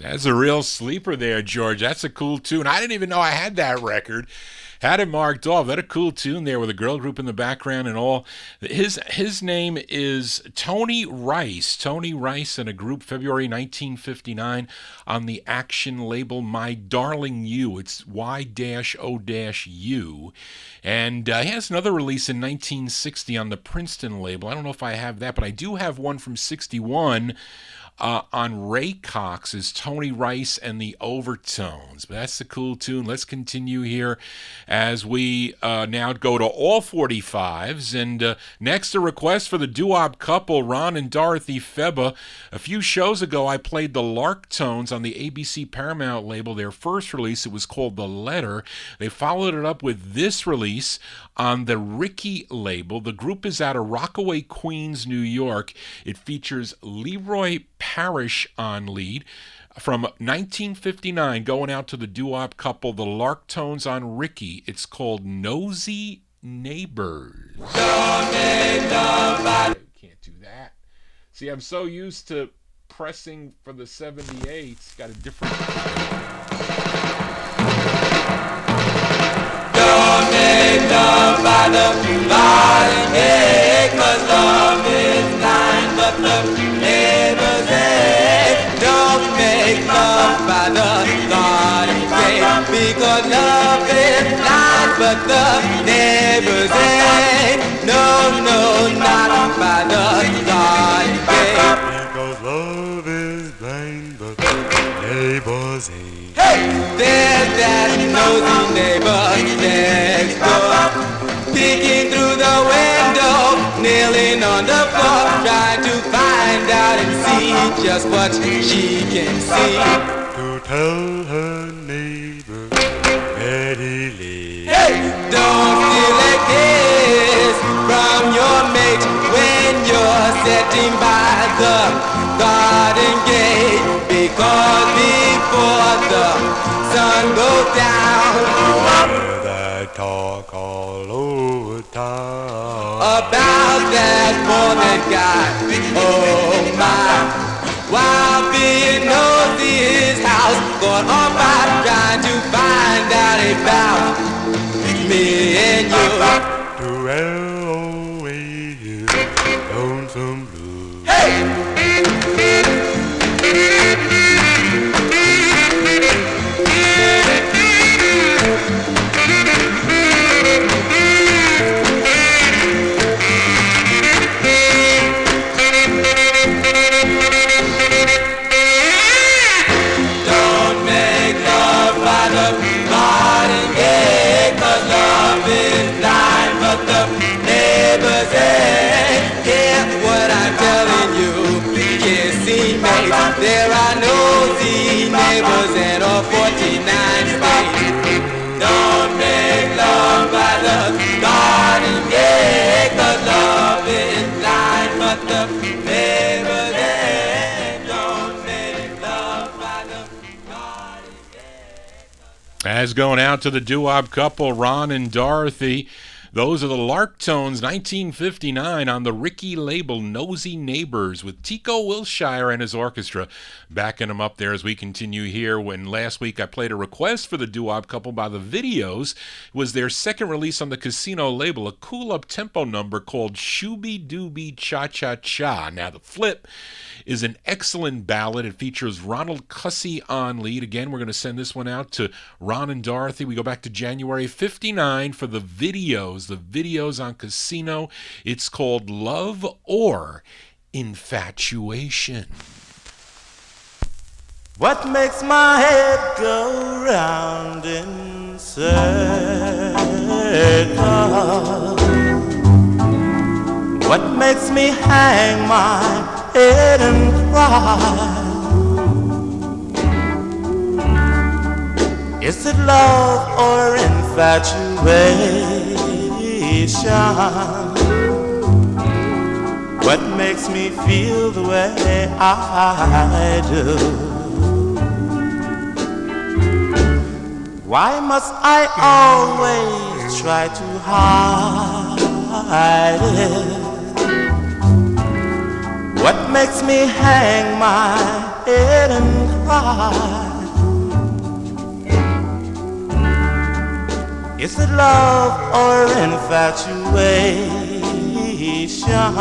That's a real sleeper there, George. That's a cool tune. I didn't even know I had that record. Had it marked off. That a cool tune there with a girl group in the background and all. His name is Tony Rice. Tony Rice and a group, February 1959, on the Action label My Darling You. It's Y-O-U. And he has another release in 1960 on the Princeton label. I don't know if I have that, but I do have one from 61. On Ray Cox's Tony Rice and the Overtones. But that's the cool tune. Let's continue here as we now go to all 45s. And next, a request for the doo-wop couple, Ron and Dorothy Febba. A few shows ago, I played the Larktones on the ABC Paramount label. Their first release, it was called The Letter. They followed it up with this release on the Ricky label. The group is out of Rockaway, Queens, New York. It features Leroy Parrish on lead. From 1959, going out to the doo-wop couple, the Larktones on Ricky. It's called Nosy Neighbors. Can't do that. See, I'm so used to pressing for the 78s. Got a different... Don't make love by the garden gate, 'cause love is blind, but the neighbors ain't. Don't make love by the garden gate, because love is blind, but the neighbors ain't. No, no, not by the garden gate. Because love is blind, but the neighbors ain't. Hey! There's that nosy neighbor next door, peeking through the window, kneeling on the floor, trying to find out and see just what she can see. To tell her neighbor readily. Hey! Don't steal a kiss from your mate when you're sitting by the garden gate, because before the sun goes down, That talk all over town about that woman guy, oh my. While being nosy his house, going on by trying to find out about me and you. to L.O.A. Lonesome Blue. Hey! Don't make love by the garden gate, 'cause love is blind, but the neighbors ain't. Hear what I'm telling you, kissy mates. There are nosy neighbors in all 49 states. Don't make love by the garden gate, 'cause love is blind, but the neighbors ain't. Don't make love by the garden gate. As going out to the doo-wop couple, Ron and Dorothy. Those are the Larktones, 1959, on the Ricky label, Nosy Neighbors, with Tico Wilshire and his orchestra backing them up there as we continue here. When last week I played a request for the doo-wop couple by the Videos, it was their second release on the Casino label, a cool up-tempo number called Shooby Dooby Cha Cha Cha. Now the flip is an excellent ballad. It features Ronald Cussey on lead. Again, we're going to send this one out to Ron and Dorothy. We go back to January 59 for the Videos. The Videos on Casino. It's called Love or Infatuation. What makes my head go round in circles? What makes me hang my head and cry? Is it love or infatuation? What makes me feel the way I do? Why must I always try to hide it? What makes me hang my head and cry? Is it love or infatuation?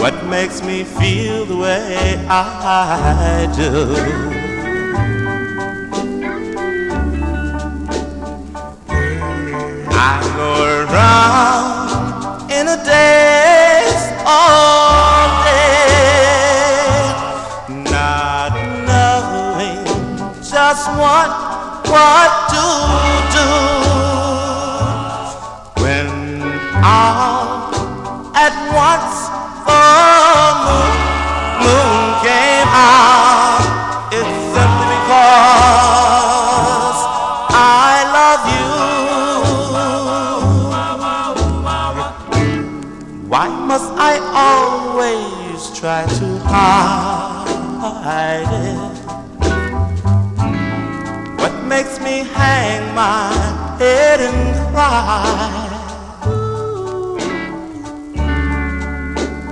What makes me feel the way I do? I go around in a daze all day, not knowing just what to do. When all at once the moon came out, it's simply because I love you. Why must I always try to hide it? What makes me hang my head and cry?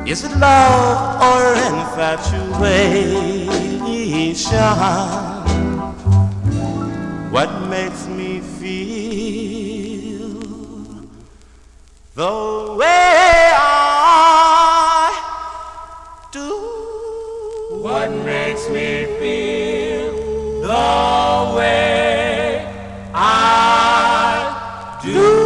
Is it love or infatuation? What makes me feel the way I do? What makes me feel the way I do?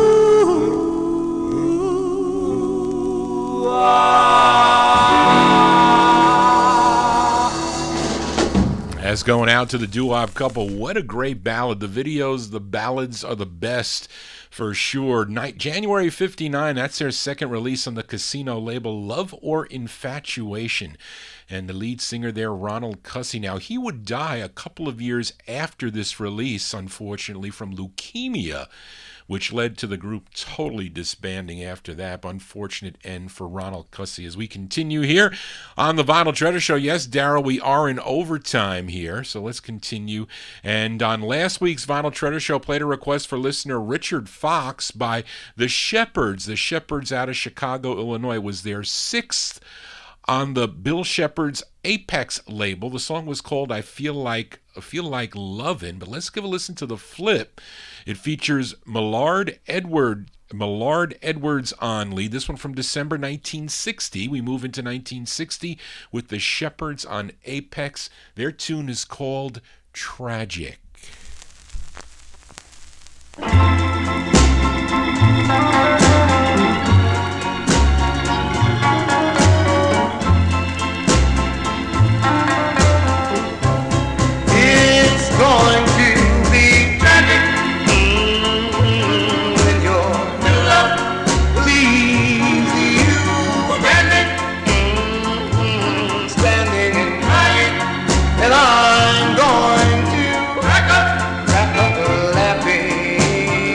As going out to the doo-wop couple, what a great ballad. The videos, the ballads are the best for sure. January 59, that's their second release on the Casino label, Love or Infatuation. And the lead singer there, Ronald Cussey. Now, he would die a couple of years after this release, unfortunately, from leukemia, which led to the group totally disbanding after that. Unfortunate end for Ronald Cussey. As we continue here on the Vinyl Treasure Show, yes, Daryl, we are in overtime here, so let's continue. And on last week's Vinyl Treasure Show, played a request for listener Richard Fox by the Shepherds. The Shepherds out of Chicago, Illinois, was their sixth on the Bill Shepard's Apex label. The song was called I Feel Like Lovin', but let's give a listen to the flip. It features Millard Edwards on lead. This one from December 1960. We move into 1960 with the Shepherds on Apex. Their tune is called Tragic. It's going to be tragic when your new love leaves you abandoned, standing and crying, and I'm going to crack up laughing.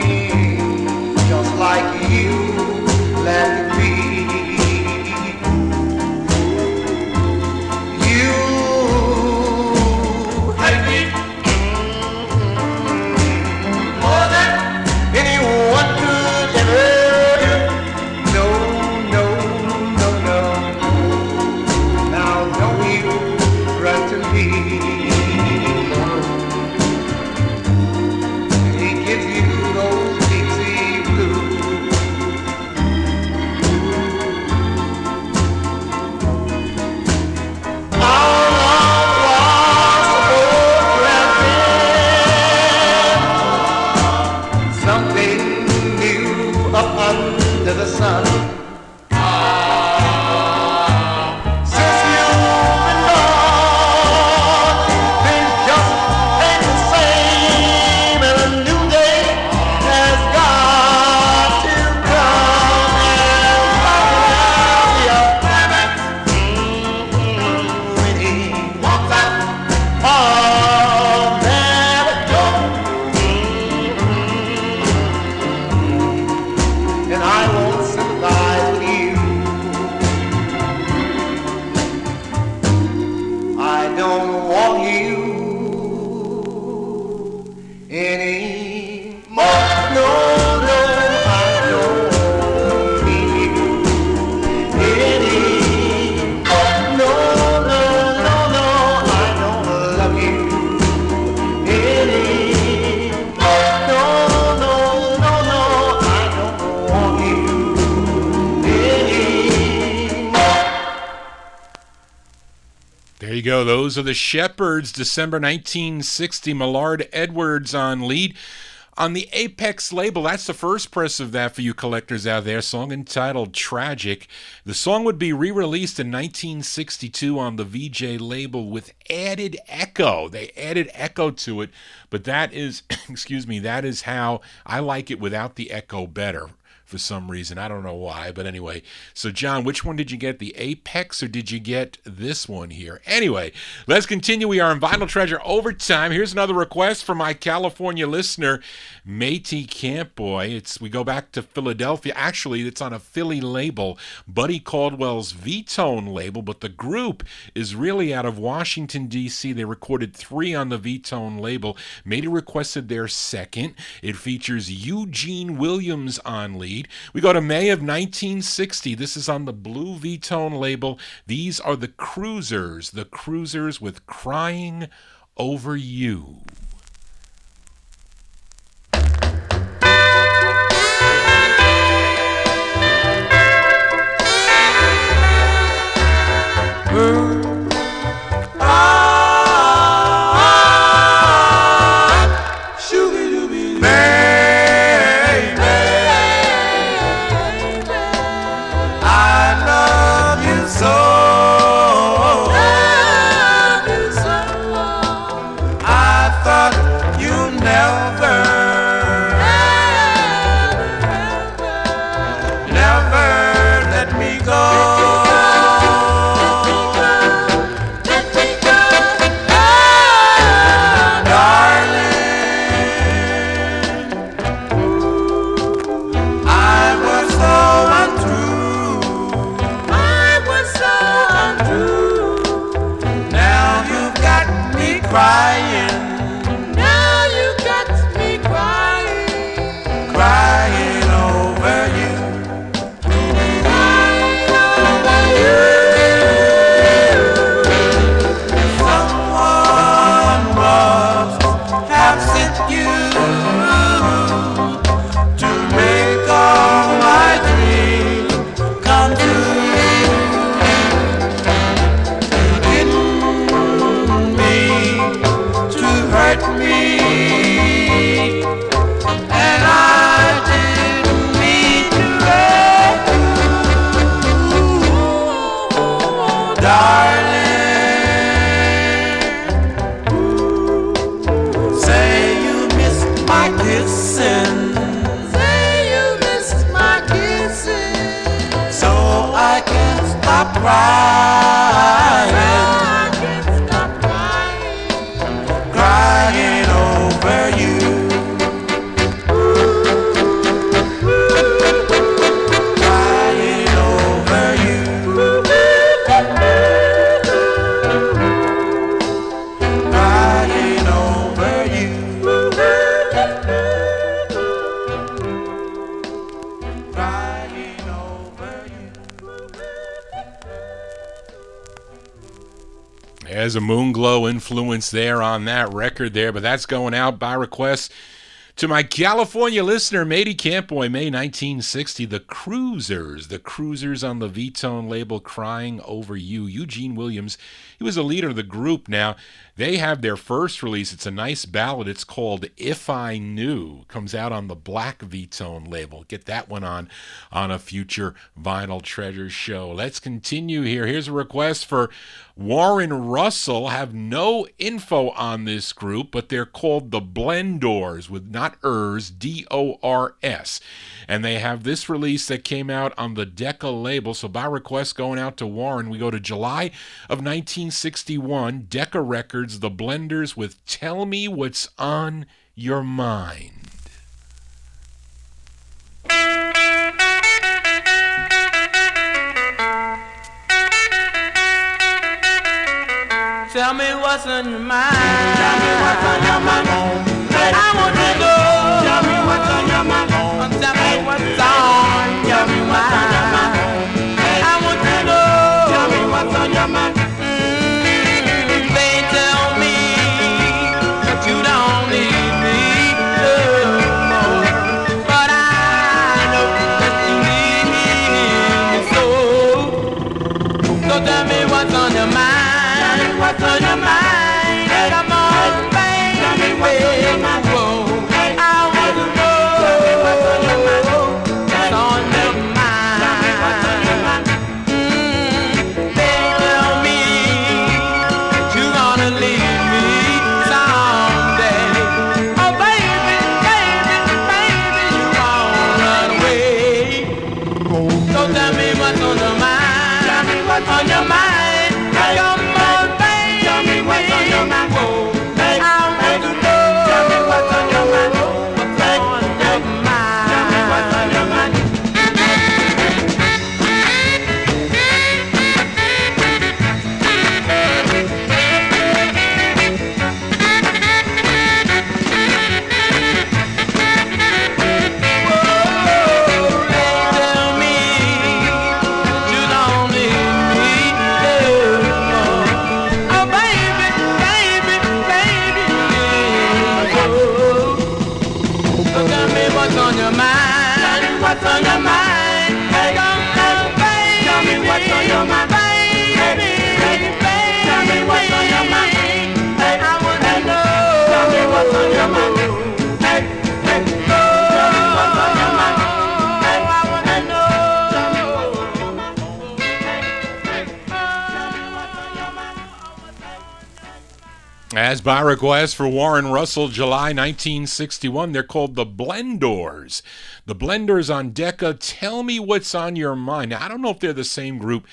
There you go. Those are the Shepherds, December 1960. Millard Edwards on lead. On the Apex label, that's the first press of that for you collectors out there, song entitled Tragic. The song would be re-released in 1962 on the VJ label with added echo. They added echo to it, but that is, excuse me, that is how I like it without the echo better. For some reason. I don't know why, but anyway. So, John, which one did you get? The Apex or did you get this one here? Anyway, let's continue. We are in Vinyl Treasure Overtime. Here's another request from my California listener, Métis Campboy. We go back to Philadelphia. Actually, it's on a Philly label, Buddy Caldwell's V-Tone label, but the group is really out of Washington, D.C. They recorded 3 on the V-Tone label. Métis requested their second. It features Eugene Williams on lead. We go to May of 1960. This is on the Blue V-Tone label. These are the Cruisers with Crying Over You. There's a Moonglow influence there on that record there, but that's going out by request to my California listener, Métis Campboy, May 1960, the Cruisers on the V-Tone label, Crying Over You. Eugene Williams, he was a leader of the group. Now, they have their first release. It's a nice ballad. It's called If I Knew. Comes out on the Black V-Tone label. Get that one on a future Vinyl Treasure show. Let's continue here. Here's a request for Warren Russell. Have no info on this group, but they're called the Blendors, with not ers, D-O-R-S. And they have this release that came out on the Decca label. So by request going out to Warren, we go to July of 1961, Decca Records, The Blendors with Tell Me What's on Your Mind. Tell me what's on your mind. Tell me what's on your mind. I want to know. Tell me what's on your mind. Tell me what's on your mind. I want to know. Tell me what's on your mind. They tell me that you don't need me no more, but I know that you need me so. So tell me what's on your mind. what's on your mind. Come on, baby. Tell me what's on your mind. I want to know what's on your mind. What's on your mind. Tell me what's on your mind. They tell me that you're gonna leave me someday. Oh, baby, baby, baby, you won't run away. So tell me what's on your mind. Tell me what's on your mind. Come on, baby. Tell me what's on your mind. I want to know. Tell me what's on your mind. What's on your mind. Tell me what's on your mind. What's on your mind? What's on your mind? Hey, baby, tell me what's on your mind, baby. Tell me what's on your mind. Hey, I wanna know. Tell me what's on your mind. Hey, hey, tell me what's on your mind. Hey, I wanna know. Tell me what's on your mind. Hey, tell me what's on your mind. As by request for Warren Russell, July 1961, they're called the Blendors. The Blendors on Decca, Tell Me What's on Your Mind. Now, I don't know if they're the same group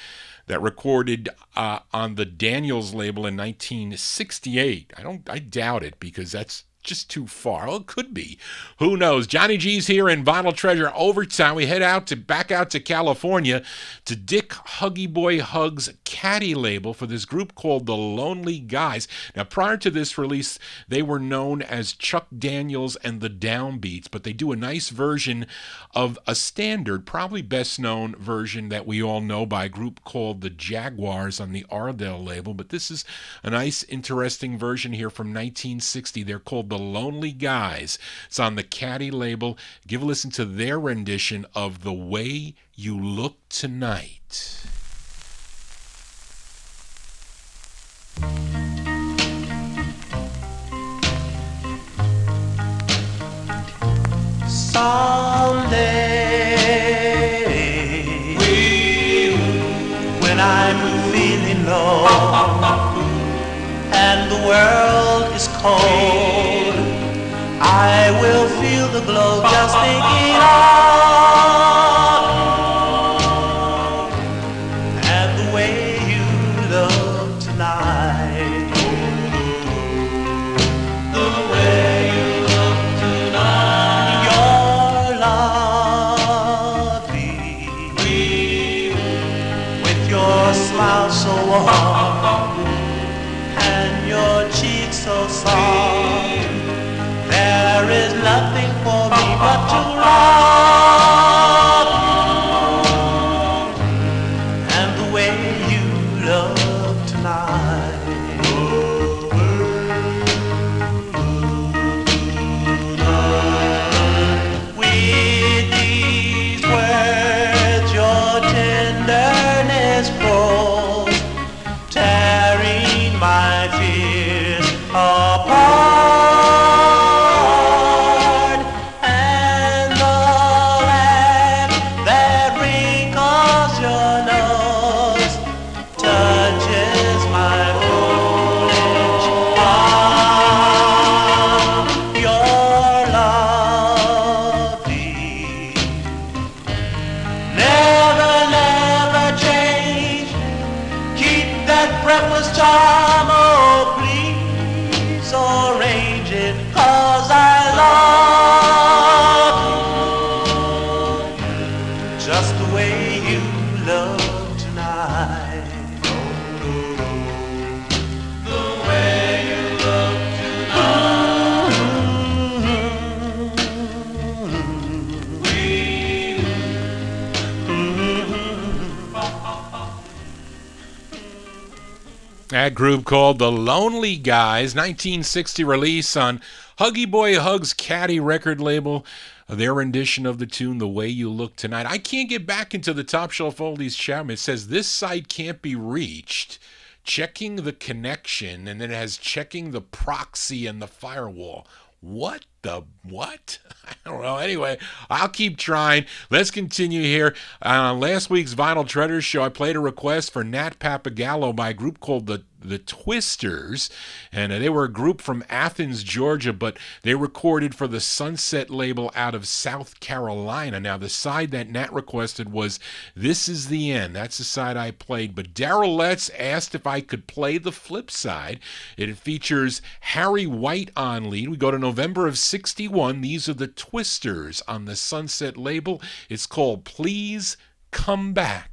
that recorded on the Daniels label in 1968. I doubt it, because that's just too far. Well, it could be. Who knows? Johnny G's here in Vinyltreasure Overtime. We head back out to California to Dick Huggy Boy Hug's Caddy label for this group called the Lonely Guys. Now, prior to this release, they were known as Chuck Daniels and the Downbeats, but they do a nice version of a standard, probably best known version that we all know by a group called the Jaguars on the Ardell label. But this is a nice, interesting version here from 1960. They're called the Lonely Guys. It's on the Caddy label. Give a listen to their rendition of The Way You Look Tonight. Someday, when I'm feeling low and the world is cold, I will feel the glow just thinking of and the way you look tonight. The way you look tonight. You're lovely with your smile so warm and your cheeks so soft. There is nothing for me but to rock, and the way you look tonight. With these words your tenderness grows, tearing my fears apart. That group called the Lonely Guys, 1960 release on Huggy Boy Hug's Caddy record label. Their rendition of the tune, The Way You Look Tonight. I can't get back into the Topshelfoldies chat room. It says this site can't be reached. checking the connection, and then it has checking the proxy and the firewall. What the what? I don't know. Anyway, I'll keep trying. Let's continue here. On last week's Vinyl Treasure show, I played a request for Nat Papagallo by a group called the Twisters, and they were a group from Athens, Georgia, but they recorded for the Sunset label out of South Carolina. Now, the side that Nat requested was This Is the End. That's the side I played, but Daryl Letts asked if I could play the flip side. It features Harry White on lead. We go to November of 61. These are the Twisters on the Sunset label. It's called Please Come Back.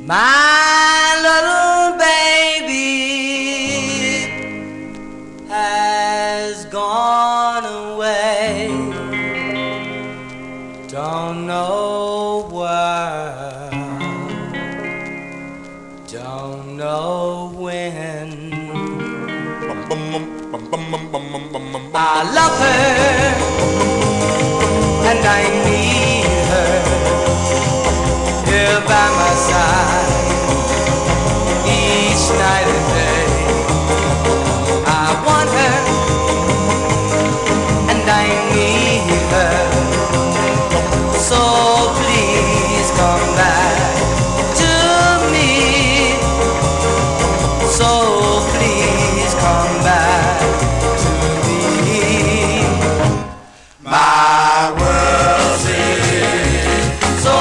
My little baby has gone away. Don't know where, don't know when. I love her and I need her here by my side each night and day. I want her and I need her, so please come back to me, so please come back to me. My world is so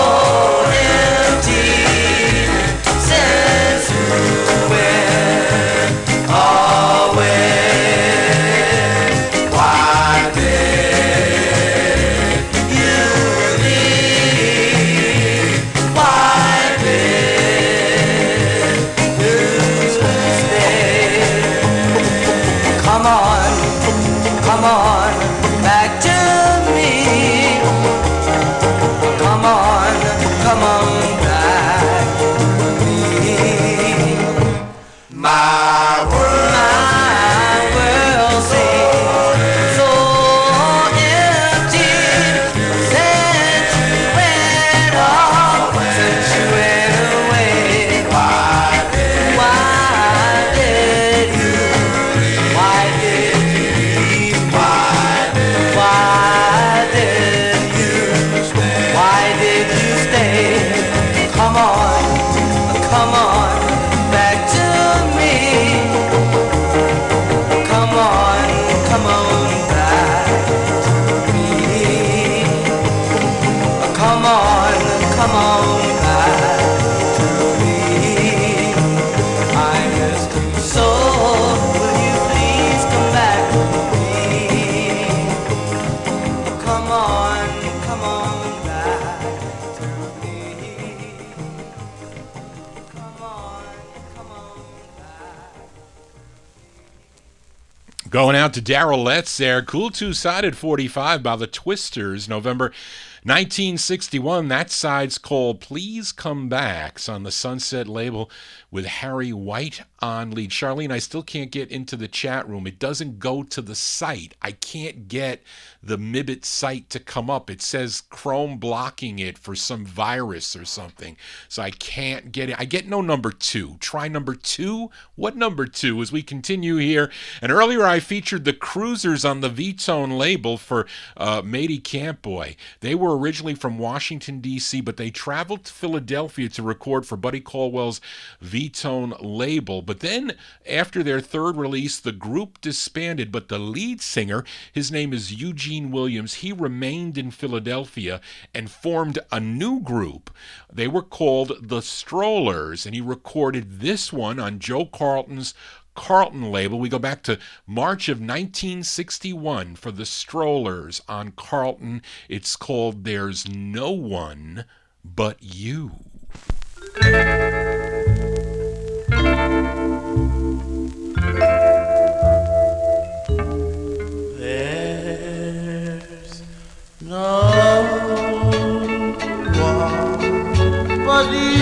Going out to Daryl Letts there. Cool two-sided 45 by the Twisters, November 1961. That side's called Please Come Back. It's on the Sunset label with Harry White on lead. Charlene, I still can't get into the chat room. It doesn't go to the site. I can't get the Mibit site to come up. It says Chrome blocking it for some virus or something. So I can't get it. I get no number 2. Try number 2. What number 2 as we continue here? And earlier I featured the Cruisers on the V-Tone label for Matey Campboy. They were originally from Washington, D.C., but they traveled to Philadelphia to record for Buddy Caldwell's V-Tone label. But then, after their third release, the group disbanded, but the lead singer, his name is Eugene Williams, he remained in Philadelphia and formed a new group. They were called the Strollers, and he recorded this one on Joe Carlton's Carlton label. We go back to March of 1961 for the Strollers on Carlton. It's called There's No One But You. There's no one but you.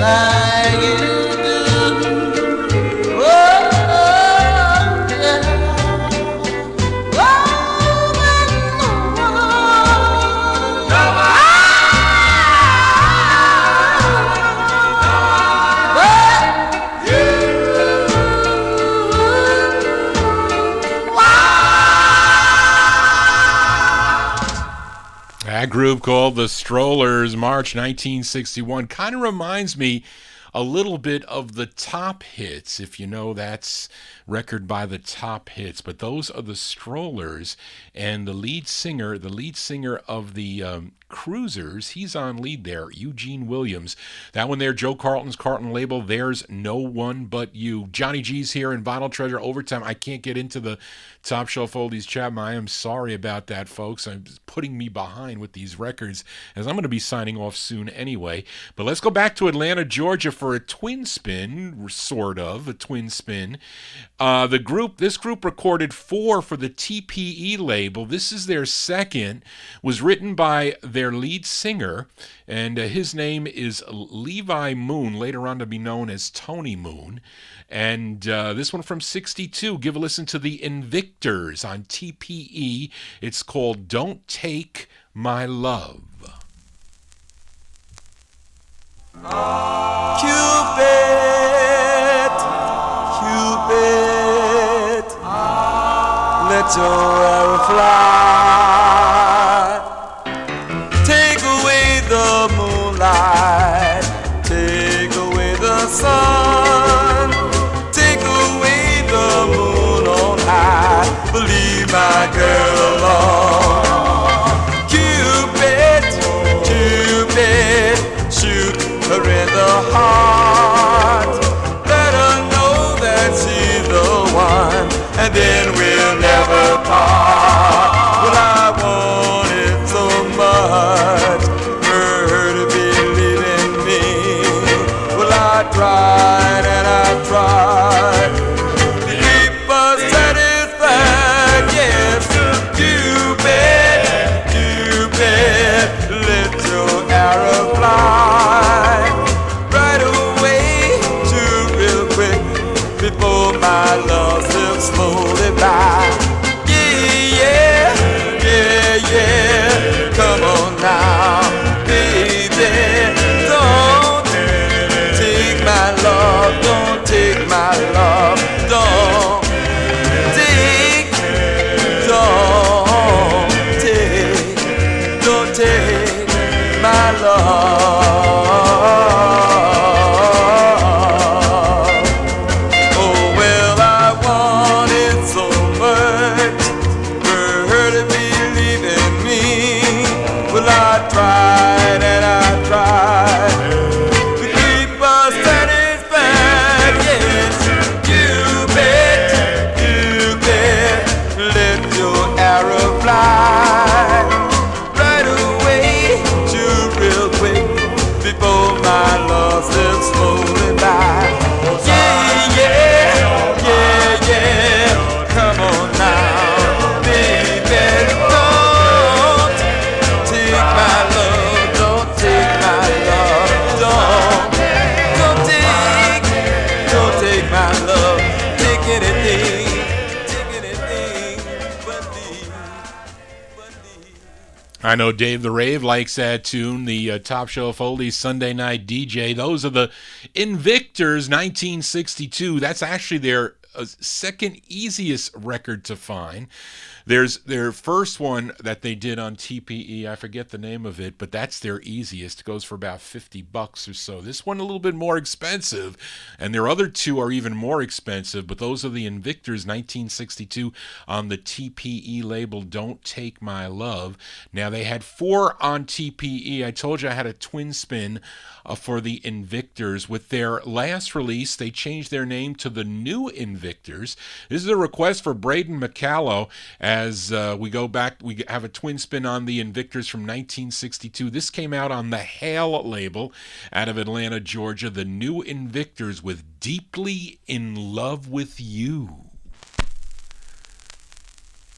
like you do. Oh, yeah. Oh, That group called the Strollers, March 1961, kind of reminds me a little bit of the Top Hits, if you know that's record by the Top Hits. But those are the Strollers, and the lead singer of the Cruisers, he's on lead there, Eugene Williams. That one there, Joe Carlton's Carlton label, There's No One But You. Johnny G's here in Vinyltreasure Overtime. I can't get into the Topshelfoldies chat. I am sorry about that, folks. I'm putting me behind with these records, as I'm going to be signing off soon anyway. But let's go back to Atlanta, Georgia for a twin spin, sort of, a twin spin. This group recorded 4 for the TPE label. This is their second, was written by their lead singer, and his name is Levi Moon, later on to be known as Tony Moon. And this one from 62, give a listen to the Invictors on TPE. It's called Don't Take My Love. Cupid, Cupid, let your arrow fly. Take away the moonlight, take away the sun, take away the moon on high. Believe my girl alone. Cupid, Cupid, shoot her in the heart. Let her know that she's the one, and then we'll never part. Well, I wanted so much for her to believe in me. Well, I tried and I tried to keep her satisfied. Yes, Cupid, Cupid, let your arrow fly right away, shoot real quick before my love slips slowly by. Yeah, yeah, yeah, yeah. Come on now, baby. Don't take my love, don't take my love, don't take my love. Oh, well, I wanted so much for her to believe in me. Well, I tried and I tried to keep her satisfied. Yes, Cupid, Cupid, let your arrow fly right away, shoot real quick before my love slips slowly by. Yeah, yeah, yeah, yeah. Come on now, baby. Don't take my love, don't take my love, don't take my love, take anything but leave. I know Dave the Rave likes that tune, the Topshelfoldies Sunday Night DJ. Those are the Invictors, 1962. That's actually their second easiest record to find. There's their first one that they did on TPE. I forget the name of it, but that's their easiest. It goes for about $50 or so. This one a little bit more expensive, and their other two are even more expensive, but those are the Invictors, 1962, on the TPE label, Don't Take My Love. Now, they had 4 on TPE. I told you I had a twin spin for the Invictors. With their last release, they changed their name to the New Invictors. This is a request for Braden McCallow. As we go back, we have a twin spin on the Invictors from 1962. This came out on the Hale label out of Atlanta, Georgia. The New Invictors with Deeply in Love with You.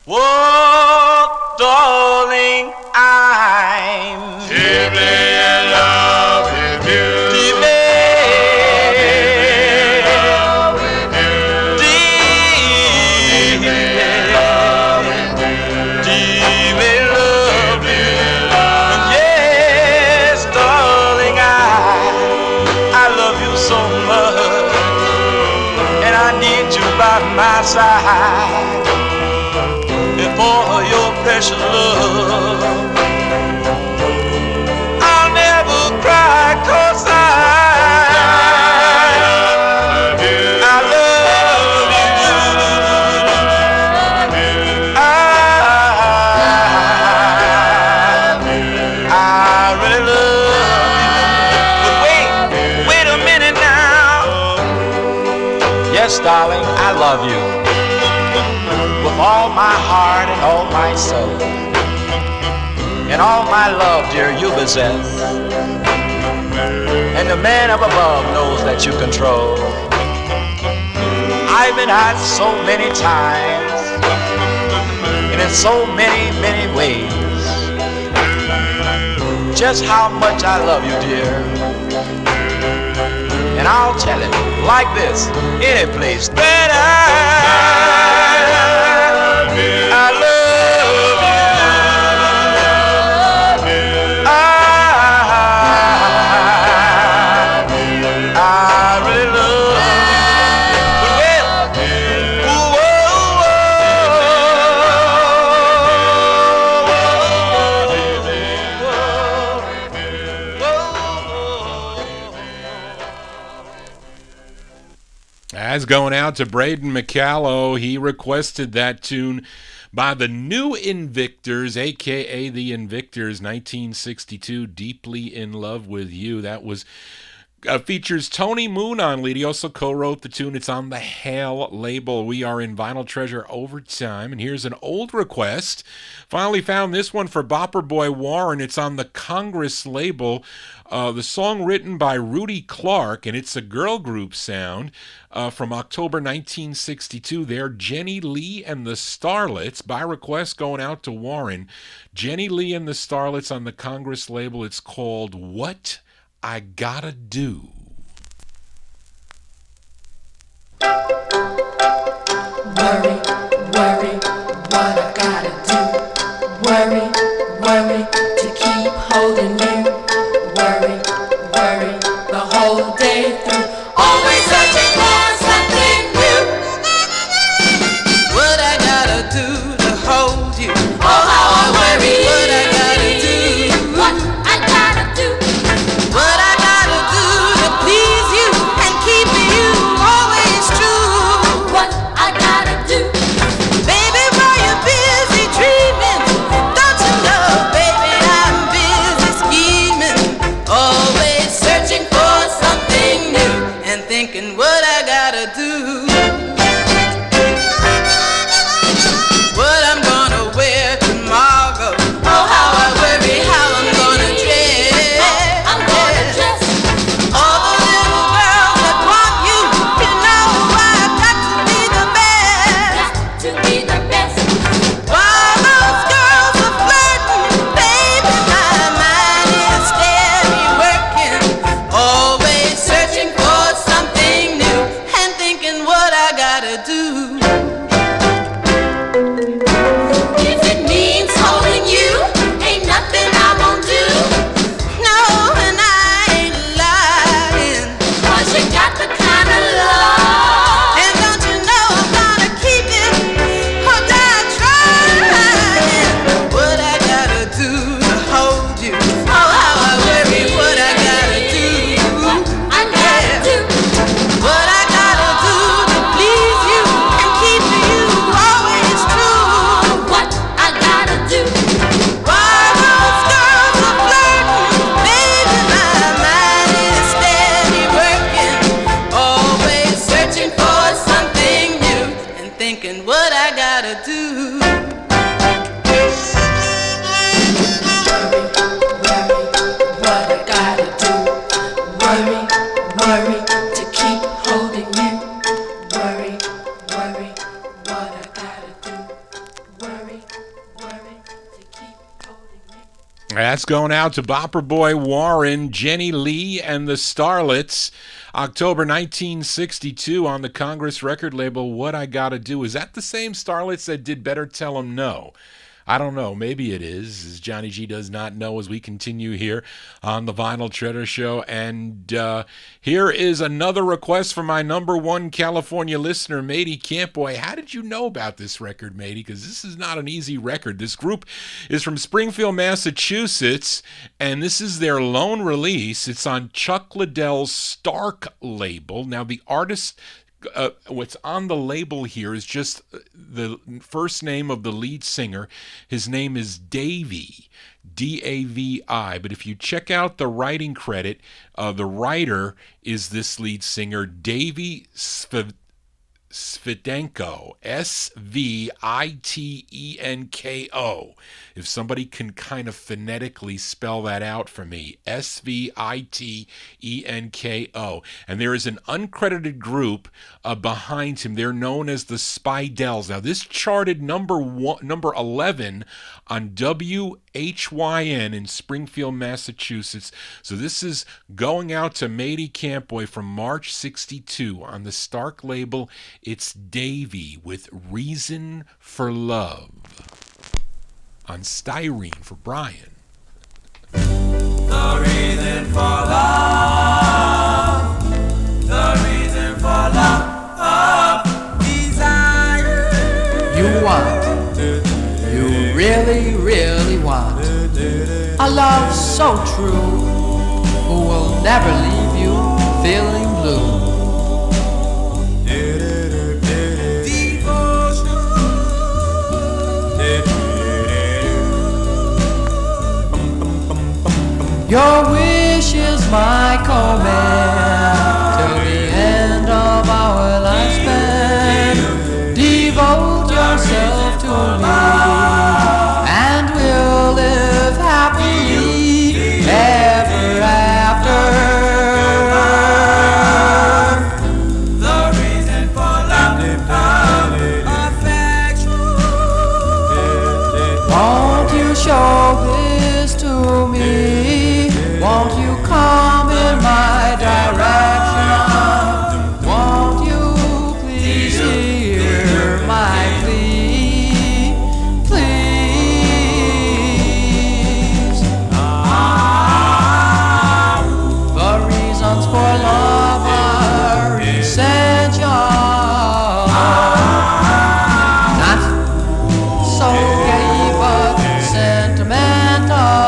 Whoa, darling, I'm deeply in love with you. Deeply so much, and I need you by my side. And for your precious love, I'll never cry, 'cause I love you. I really love you. But wait a minute now. Yes, darling, I love you. With all my heart and all my soul, and all my love, dear, you possess. And the man up above knows that you control. I've been asked so many times, and in so many, many ways, just how much I love you, dear. And I'll tell it like this, any place that I love you. I really love you. As going out to Braden McCallow, he requested that tune by the New Invictors, a.k.a. the Invictors, 1962, Deeply in Love with You. That was features Tony Moon on lead. He also co-wrote the tune. It's on the Hale label. We are in Vinyltreasure Overtime, and here's an old request. Finally found this one for Bopper Boy Warren. It's on the Congress label. The song written by Rudy Clark, and it's a girl group sound from October 1962. They're Jenny Lee and the Starlets. By request going out to Warren. Jenny Lee and the Starlets on the Congress label. It's called What I Gotta Do. Worry, worry, what I gotta do. Worry, worry, to keep holding you. Worry, worry, the whole day through. Always searching for something new. What I gotta do to hold you. Oh, how I worry. What I gotta do. What I gotta do. What I gotta do to please you and keep you always true. What I gotta do. Baby, while you're busy dreaming, don't you know, baby, I'm busy scheming. Always searching for something new and thinking what I gotta do. What I'm gonna wear tomorrow. Oh, how I worry how I'm gonna dress. I'm gonna dress. All the little girls that want you, you know I've got to be the best. Got to be the best. While those girls are flirting, baby, my mind is steady working. Always searching for something new and thinking what I gotta do. If it means holding you, ain't nothing I won't do. No, and I ain't lying. 'Cause you got the kind of love. And don't you know I'm gonna keep it or die trying. What I gotta do to hold you. Oh, how I worry what I gotta do. I gotta do. What I gotta do to please you and keep you always true. What I gotta do. While those girls are flirting, baby, my mind is steady working. Always searching for something new and thinking what I gotta do. Worry, worry, what I gotta do. Worry, worry, to keep holding you. Worry, worry, what I gotta do. Worry, worry, to keep holding you. That's going out to Bopper Boy Warren, Jenny Lee and the Starlets. October 1962 on the Congress record label, What I Gotta Do. Is that the same Starlets that did Better Tell 'Em No? I don't know. Maybe it is, as Johnny G does not know as we continue here on the Vinyl Treasure Show. And here is another request from my number one California listener, Matey Campboy. How did you know about this record, Matey? Because this is not an easy record. This group is from Springfield, Massachusetts, and this is their lone release. It's on Chuck Liddell's Stark label. Now, the artist... what's on the label here is just the first name of the lead singer. His name is Davy, D-A-V-I. But if you check out the writing credit, the writer is this lead singer, Davy Svidenko, S-V-I-T-E-N-K-O. If somebody can kind of phonetically spell that out for me, S-V-I-T-E-N-K-O. And there is an uncredited group behind him. They're known as the Spidells. Now, this charted number 11 on WHYN in Springfield, Massachusetts. So this is going out to Matey Campboy from March 62 on the Stark label. It's Davy with Reason for Love on Styrene for Brian. The reason for love, the reason for love, desire. You want, you really, really want a love so true, who will never leave you feeling blue. Your wish is my command till the end of our lifespan. Devote yourself to me, and we'll live happily ever after. The reason for love, affection. Won't you show this to me? Won't you come in my direction? Won't you please hear my plea? Please. The reasons for love are essential. Not so gay but sentimental.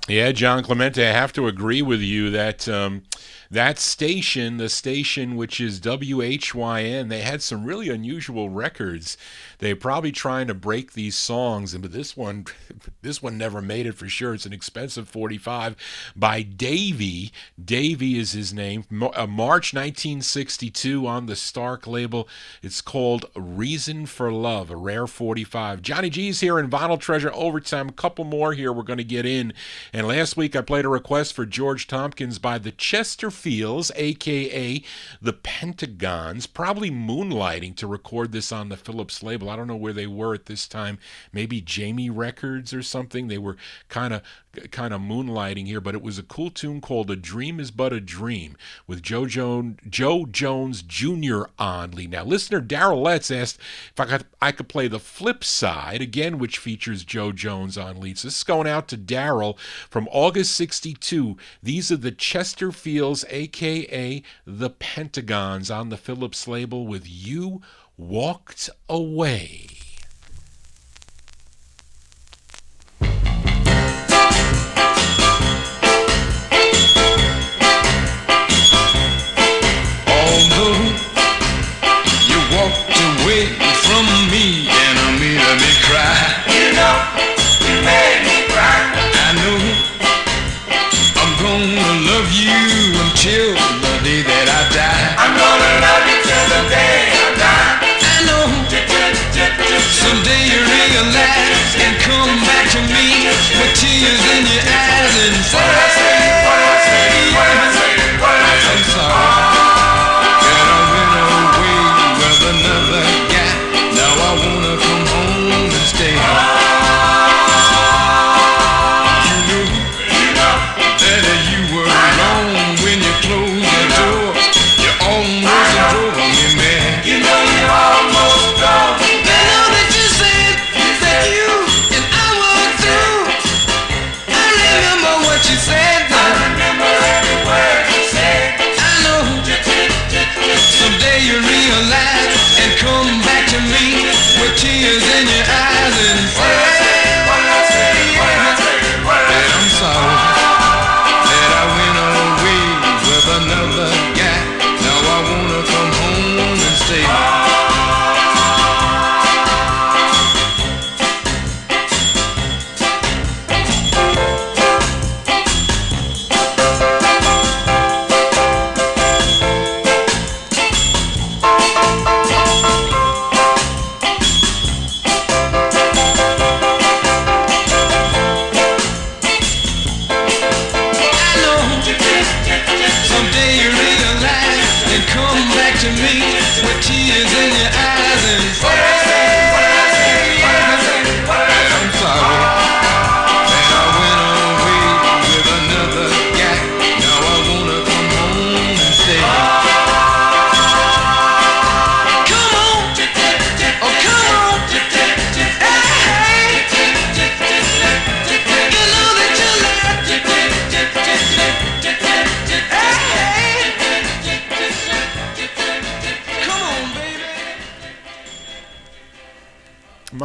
Yeah, John Clemente, I have to agree with you that that station, the station which is WHYN, they had some really unusual records. They're probably trying to break these songs, but this one never made it for sure. It's an expensive 45 by Davy. Davy is his name. March 1962 on the Stark label. It's called Reason for Love, a rare 45. Johnny G's here in Vinyl Treasure Overtime. A couple more here we're going to get in. And last week I played a request for George Tompkins by the Chesterfields, a.k.a. the Pentagons, probably moonlighting to record this on the Philips label. I don't know where they were at this time. Maybe Jamie Records or something. They were kind of moonlighting here, but it was a cool tune called A Dream Is But a Dream with Joe Jones Jr. on lead. Now, listener Daryl Letts asked if I could play the flip side, again, which features Joe Jones on lead. So this is going out to Daryl from August 62. These are the Chesterfields, a.k.a. the Pentagons, on the Philips label with You Walked Away.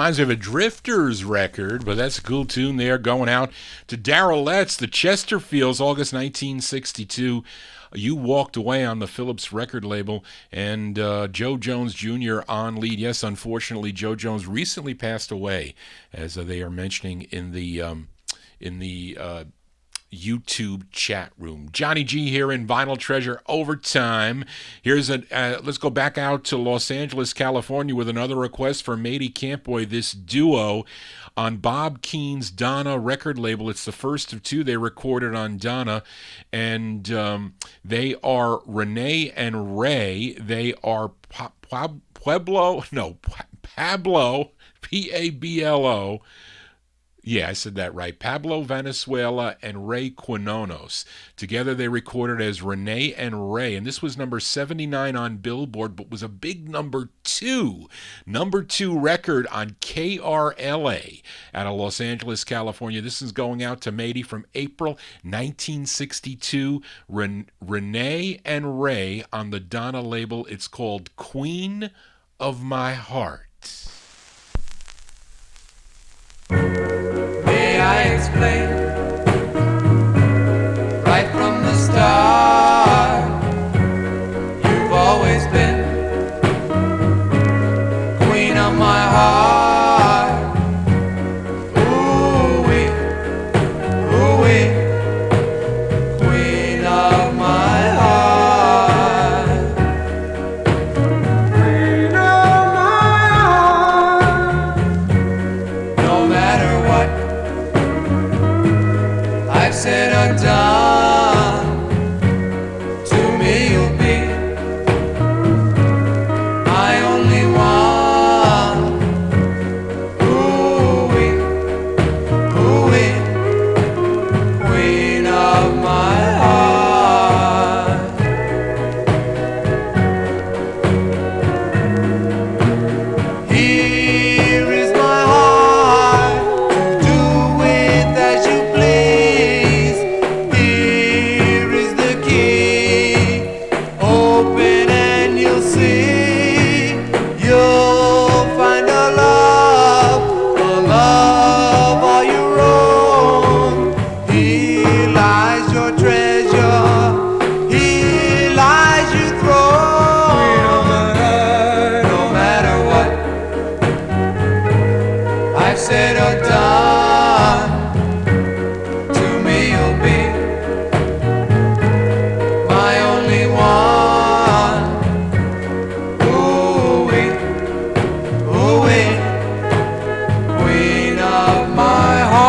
Reminds me of a Drifters record, but that's a cool tune there. Going out to Darrell Letts, the Chesterfields, August 1962. You Walked Away on the Phillips record label, and Joe Jones Jr. on lead. Yes, unfortunately, Joe Jones recently passed away, as they are mentioning in the YouTube chat room. Johnny G here in Vinyltreasure Overtime. Here's let's go back out to Los Angeles, California with another request for Matey Campboy, this duo on Bob Keene's Donna record label. It's the first of two they recorded on Donna, and they are Renee and Ray. They are Pablo, P-A-B-L-O. Yeah, I said that right. Pablo Valenzuela and Ray Quinones. Together they recorded as Renee and Ray, and this was number 79 on Billboard, but was a big number two record on KRLA out of Los Angeles, California. This is going out to Matey from April 1962. Renee and Ray on the Donna label. It's called Queen of My Heart. May I explain right from the start? You've always been queen of my heart. Ooh-wee, ooh-wee, queen of my heart. Queen of my heart. No matter what I've said or done, to me you'll be my only one. Ooh-wee, ooh-wee, queen of my heart. Here is my heart, do with as you please. Here is the key, open and you'll see. You'll find a love all your own. Here lies your treasure, here lies your throne. No matter what I've said or done, to me you'll be my only one. Ooh-wee, ooh-wee, queen of my heart.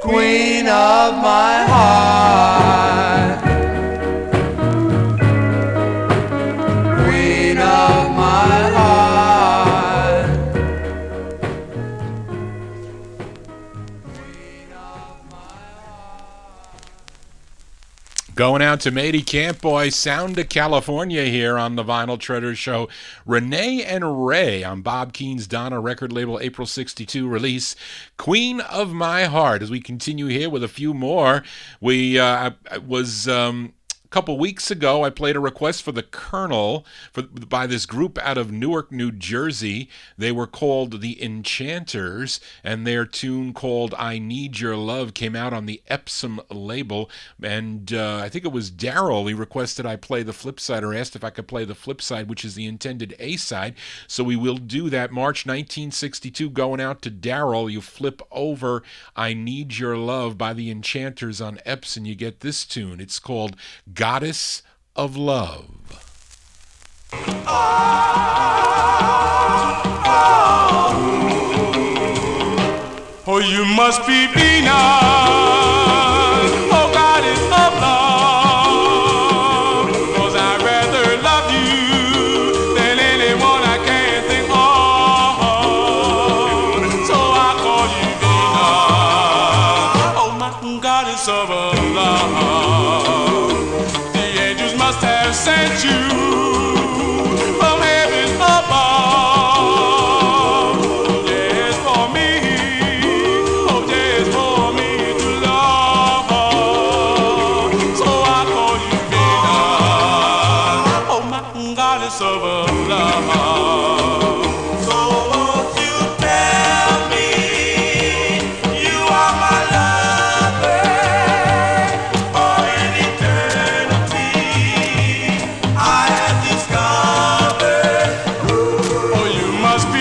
Queen of my heart. Queen of my heart. Going out to Matey Campboy, Sound of California here on the Vinyltreasure Show. Renee and Ray on Bob Keene's Donna record label, April 62 release. Queen of My Heart. As we continue here with a few more, a couple weeks ago, I played a request for the Colonel by this group out of Newark, New Jersey. They were called the Enchanters, and their tune called I Need Your Love came out on the Epsom label. And I think it was Darrell. He requested I play the flip side, or asked if I could play the flip side, which is the intended A side. So we will do that. March 1962, going out to Darrell. You flip over I Need Your Love by the Enchanters on Epsom. You get this tune. It's called Goddess of Love. Oh, you must be Venus, oh goddess of love, 'cause I'd rather love you than anyone I can think of. So I call you Venus, oh my goddess of love. The angels must have sent you from heaven above. Yes, for me, oh yes, for me to goddess of love. So won't you tell me you are my lover for an eternity? I have discovered. Oh, you must be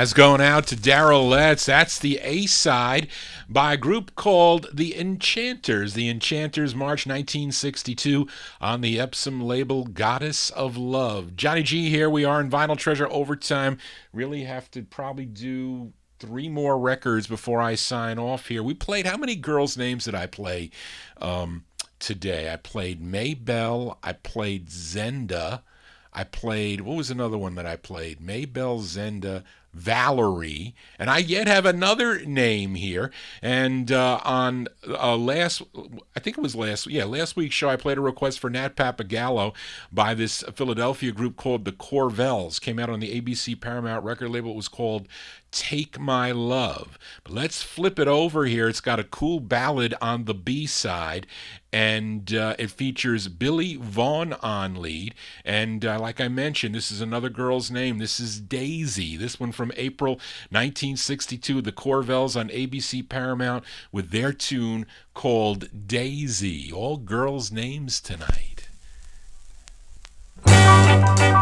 That's going out to Daryl Letts. That's the A-side by a group called The Enchanters. The Enchanters, March 1962, on the Epsom label Goddess of Love. Johnny G here. We are in Vinyltreasure Overtime. Really have to probably do 3 more records before I sign off here. We played, how many girls' names did I play today? I played Maybelle. I played Zenda. I played, what was another one that I played? Maybelle, Zenda, Valerie, and I yet have another name here. And on last week's show, I played a request for Nat Papagallo by this Philadelphia group called the Corvells. Came out on the ABC Paramount record label. It was called Take My Love. But let's flip it over here. It's got a cool ballad on the B-side, and it features Billy Vaughn on lead. And like I mentioned, this is another girl's name. This is Daisy. This one from April 1962. The Corvells on ABC Paramount with their tune called Daisy. All girls' names tonight. Daisy,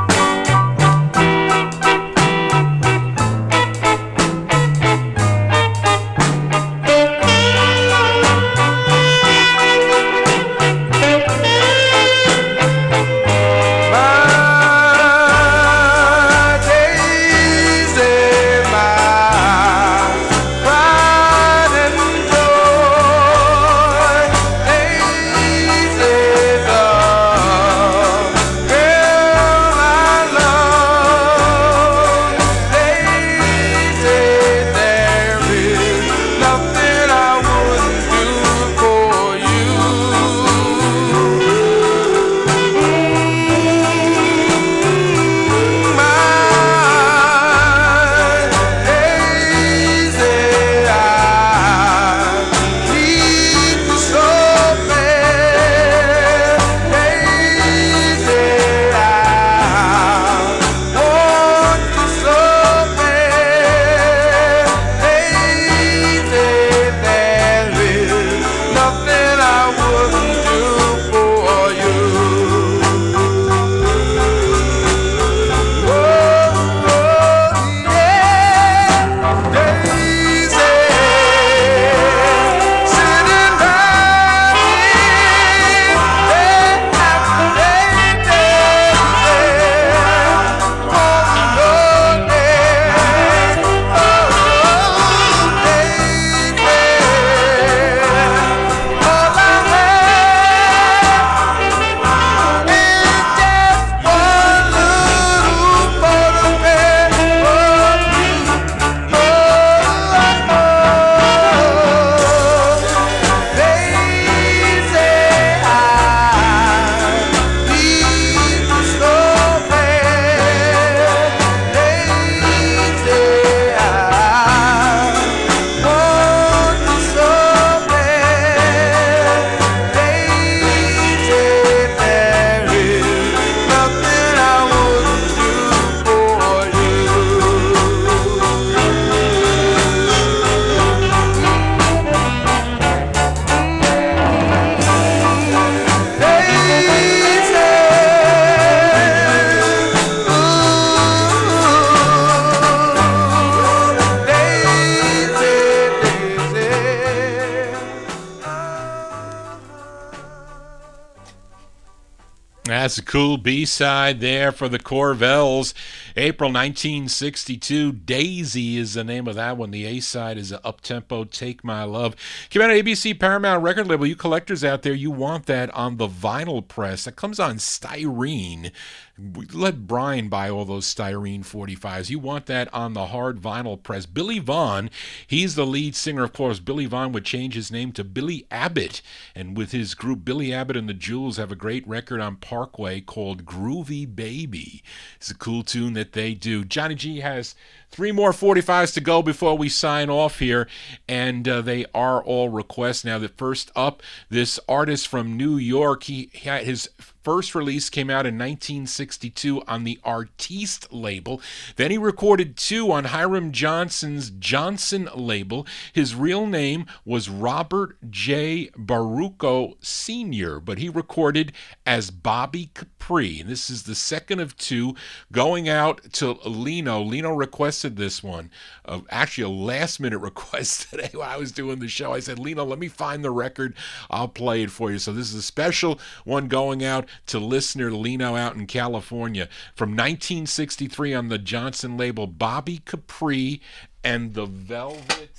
That's a cool B-side there for the Corvells. April 1962, Daisy is the name of that one. The A-side is an up-tempo Take My Love. Came out on ABC Paramount record label. You collectors out there, you want that on the vinyl press. That comes on styrene. Let Brian buy all those styrene 45s. You want that on the hard vinyl press. Billy Vaughn, he's the lead singer. Of course, Billy Vaughn would change his name to Billy Abbott. And with his group, Billy Abbott and the Jewels have a great record on Parkway called Groovy Baby. It's a cool tune that they do. Johnny G has 3 more 45s to go before we sign off here, and they are all requests. Now, the first up, this artist from New York, he had his first release came out in 1962 on the Artiste label. Then he recorded 2 on Hiram Johnson's Johnson label. His real name was Robert J. Baruco Sr., but he recorded as Bobby Capri. And this is the second of 2 going out to Lino. Lino requested this one. Actually, a last-minute request today when I was doing the show. I said, Lino, let me find the record. I'll play it for you. So this is a special one going out to listener Lino out in California. From 1963 on the Johnson label, Bobby Capri and the Velvet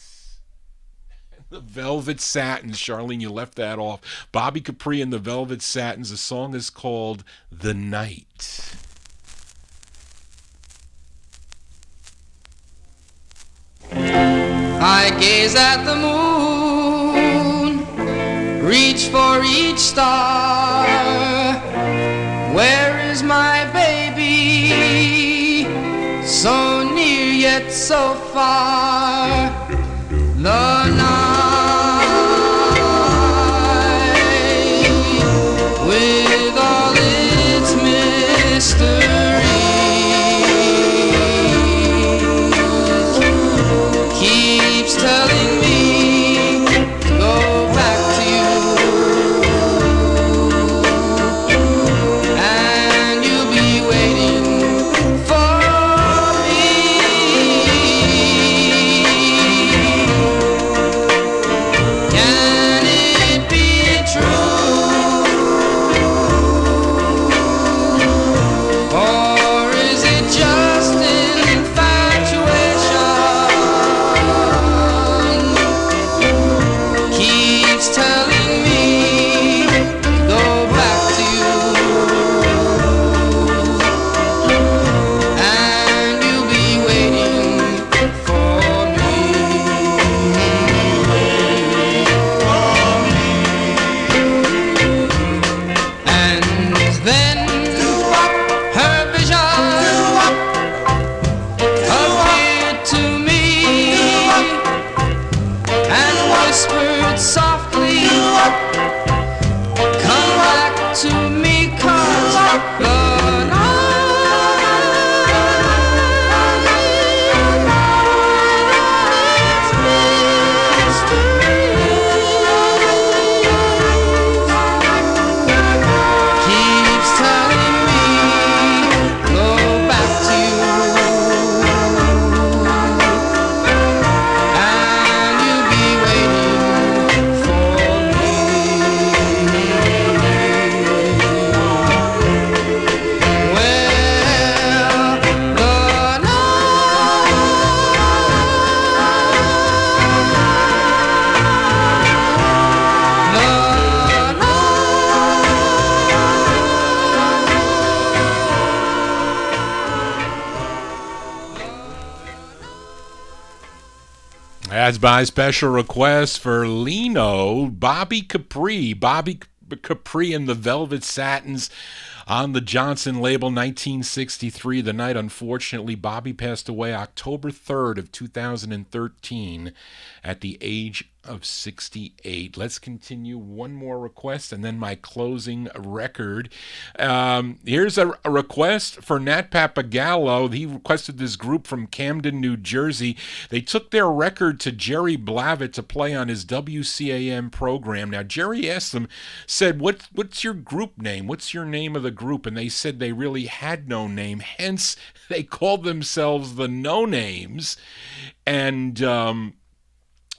Satins. Charlene, you left that off. Bobby Capri and the Velvet Satins. The song is called The Night. I gaze at the moon, reach for each star. Where is my baby? So near yet so far. The night with all its mystery keeps telling me to go back to you, and you'll be waiting for me. Can it be true, or is it just infatuation? Keeps telling me to go back to you, and you'll be waiting for me. And then her vision appeared to me and whispered softly, come back to me, 'cause the night's mysteries keeps telling me go back to you, and you'll be waiting for me. Well, the That's my special request for Lino, Bobby Capri. Bobby Capri and the Velvet Satins on the Johnson label, 1963. The night, unfortunately, Bobby passed away October 3rd of 2013 at the age of 68. Let's continue. One more request and then my closing record. Here's a request for Nat Papagallo. He requested this group from Camden, New Jersey. They took their record to Jerry Blavitt to play on his WCAM program. Now, Jerry asked them, said, what's your group name? What's your name of the group? And they said they really had no name. Hence, they called themselves the No Names. And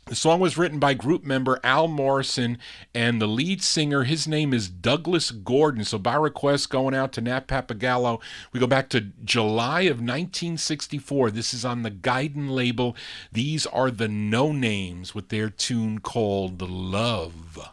The song was written by group member Al Morrison, and the lead singer, his name is Douglas Gordon. So by request, going out to Nat Papagallo, we go back to July of 1964. This is on the Guidon label. These are the No Names with their tune called Love.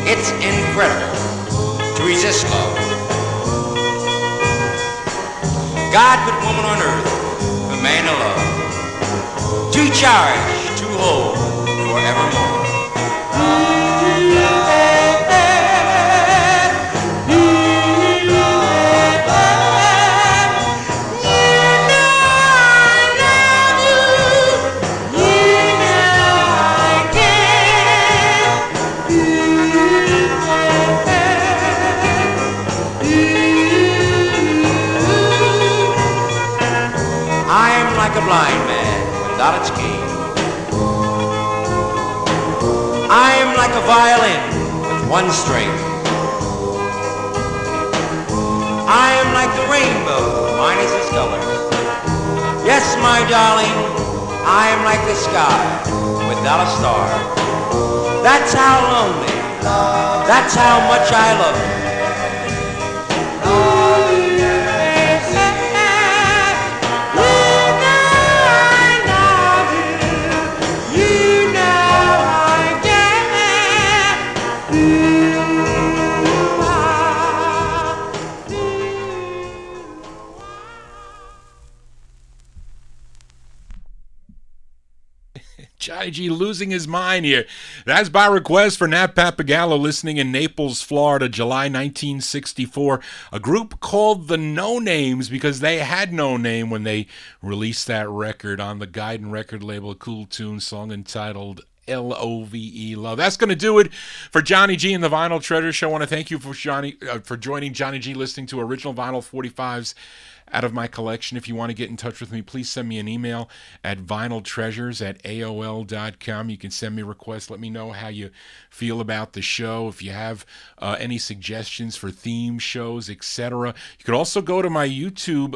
It's incredible to resist love. God put woman on earth for man to love, to cherish, to hold forevermore. A blind man without its key. I am like a violin with one string. I am like the rainbow minus its colors. Yes, my darling, I am like the sky without a star. That's how lonely, that's how much I love you. Johnny G losing his mind here. That's by request for Nat Papagallo, listening in Naples, Florida, July 1964. A group called the No Names because they had no name when they released that record on the Guidon record label, a cool tune song entitled Love. Love. That's going to do it for Johnny G and the Vinyl Treasure Show. I want to thank you for joining Johnny G, listening to original vinyl 45s out of my collection. If you want to get in touch with me, please send me an email at vinyltreasures@aol.com. You can send me requests. Let me know how you feel about the show. If you have any suggestions for theme shows, etc. You could also go to my YouTube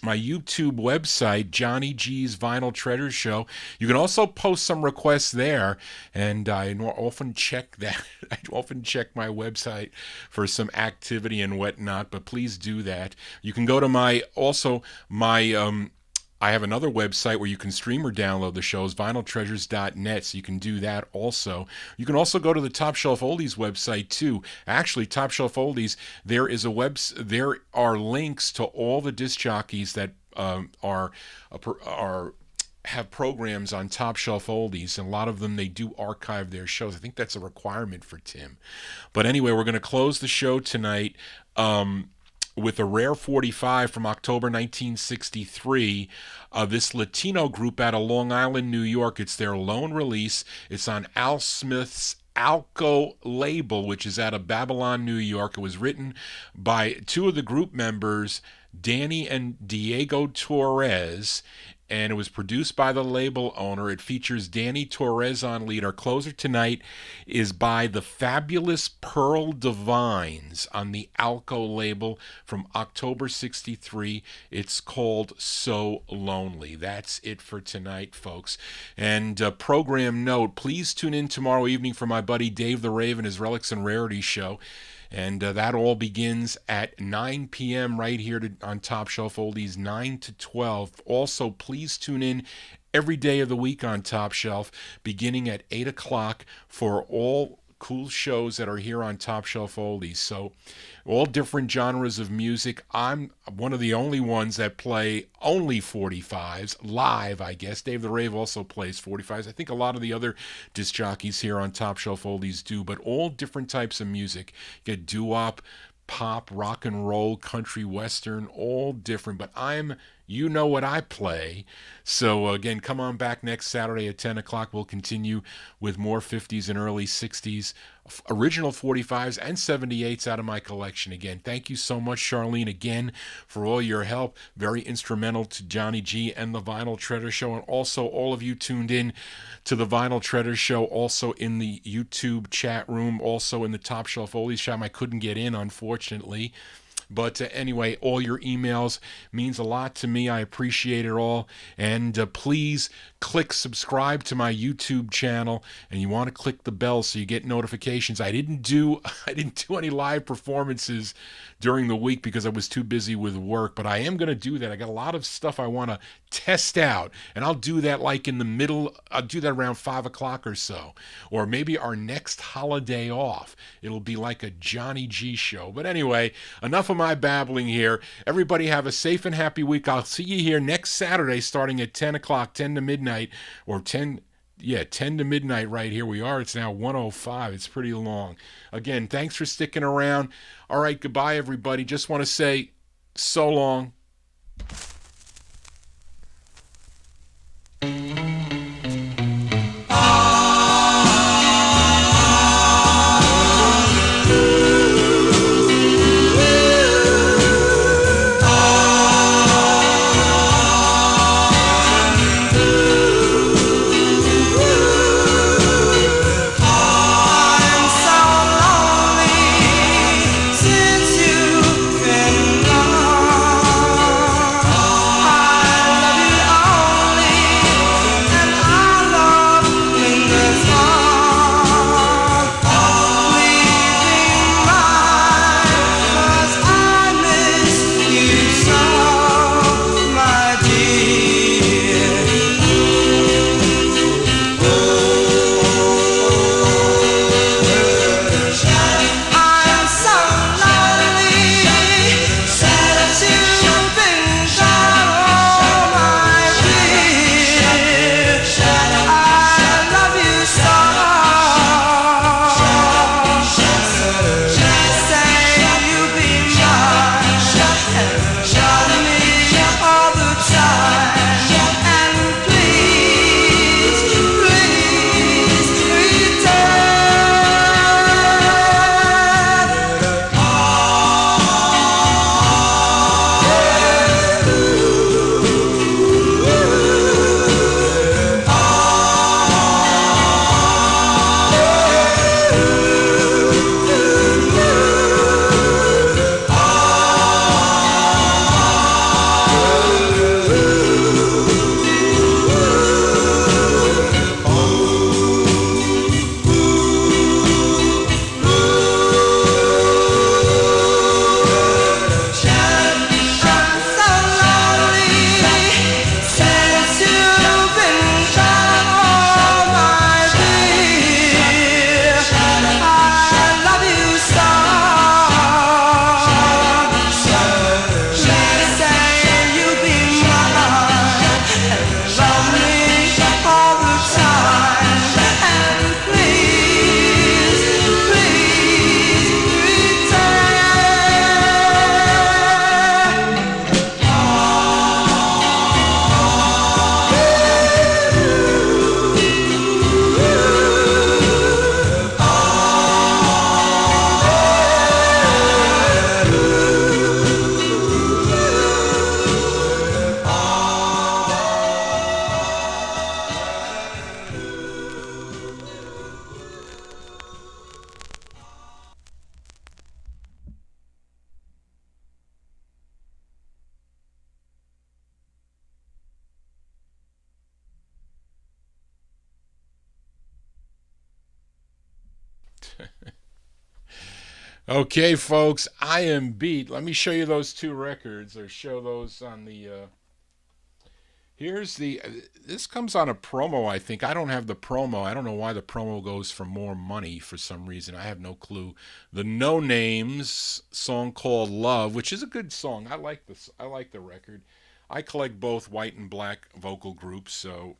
website, Johnny G's Vinyl Treasure Show. You can also post some requests there, and I often check that. I often check my website for some activity and whatnot, but please do that. You can go to my I have another website where you can stream or download the shows, vinyltreasures.net, so you can do that also. You can also go to the Top Shelf Oldies website too. Actually, Top Shelf Oldies, there are links to all the disc jockeys that have programs on Top Shelf Oldies, and a lot of them, they do archive their shows. I think that's a requirement for Tim. But anyway, we're going to close the show tonight with a rare 45 from October 1963. This Latino group out of Long Island, New York. It's their lone release. It's on Al Smith's Alco label, which is out of Babylon, New York. It was written by two of the group members, Danny and Diego Torres, and it was produced by the label owner. It features Danny Torres on lead. Our closer tonight is by the fabulous Pearl Divines on the Alco label from October 63. It's called So Lonely. That's it for tonight, folks. And program note, please tune in tomorrow evening for my buddy Dave the Raven, his Relics and Rarities show. And that all begins at 9 p.m. right here on Top Shelf Oldies, 9 to 12. Also, please tune in every day of the week on Top Shelf, beginning at 8 o'clock for all cool shows that are here on Top Shelf Oldies. So all different genres of music. I'm one of the only ones that play only 45s live, I guess. Dave the Rave also plays 45s. I think a lot of the other disc jockeys here on Top Shelf Oldies do, but all different types of music. You get doo-wop, pop, rock and roll, country, western, all different. But you know what I play. So again, come on back next Saturday at 10 o'clock. We'll continue with more 50s and early 60s, original 45s and 78s out of my collection. Again, thank you so much, Charlene, again, for all your help. Very instrumental to Johnny G and the Vinyltreasure Show, and also all of you tuned in to the Vinyltreasure Show, also in the YouTube chat room, also in the Top Shelf Oldies chat. I couldn't get in, unfortunately. But anyway, all your emails means a lot to me. I appreciate it all. And please click subscribe to my YouTube channel, and you want to click the bell so you get notifications. I didn't do any live performances during the week because I was too busy with work, but I am going to do that. I got a lot of stuff I want to test out, and I'll do that like in the middle. I'll do that around 5 o'clock or so, or maybe our next holiday off. It'll be like a Johnny G show. But anyway, enough of my babbling here. Everybody have a safe and happy week. I'll see you here next Saturday starting at 10 o'clock, 10 to midnight, or 10 to midnight right here. We are. It's now 1:05. It's pretty long. Again, thanks for sticking around. All right, goodbye, everybody. Just want to say so long. Okay, folks, I am beat. Let me show you those two records, or show those on the Here's the, this comes on a promo, I think. I don't have the promo. I don't know why the promo goes for more money for some reason. I have no clue. The No Names song called Love, which is a good song. I like this. I like the record. I collect both white and black vocal groups, so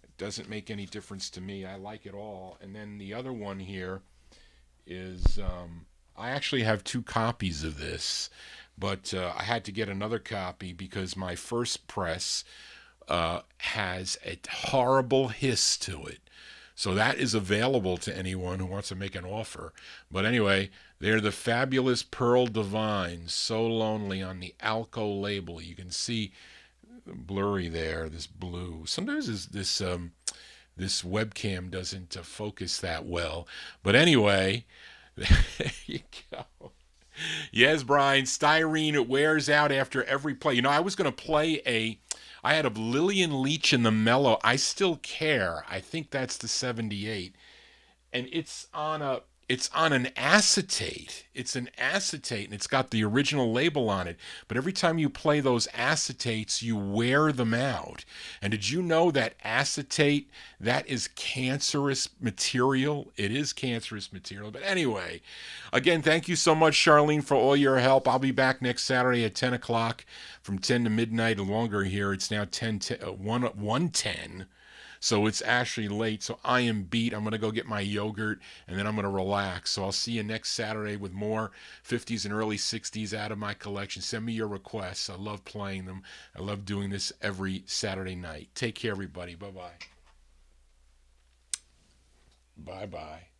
it doesn't make any difference to me. I like it all. And then the other one here is, I actually have 2 copies of this. But I had to get another copy because my first press has a horrible hiss to it. So that is available to anyone who wants to make an offer. But anyway, they're the fabulous Pearl Divines, So Lonely, on the Alco label. You can see blurry there, this blue. Sometimes this webcam doesn't focus that well. But anyway, there you go. Yes, Brian, styrene, it wears out after every play. You know, I was going to play I had a Lillian Leach in the Mellow, I Still Care. I think that's the 78. And it's on an acetate. It's an acetate, and it's got the original label on it. But every time you play those acetates, you wear them out. And did you know that acetate, that is cancerous material? It is cancerous material. But anyway, again, thank you so much, Charlene, for all your help. I'll be back next Saturday at 10 o'clock from 10 to midnight or longer here. It's now 1:10. So it's actually late, so I am beat. I'm going to go get my yogurt, and then I'm going to relax. So I'll see you next Saturday with more 50s and early 60s out of my collection. Send me your requests. I love playing them. I love doing this every Saturday night. Take care, everybody. Bye-bye. Bye-bye.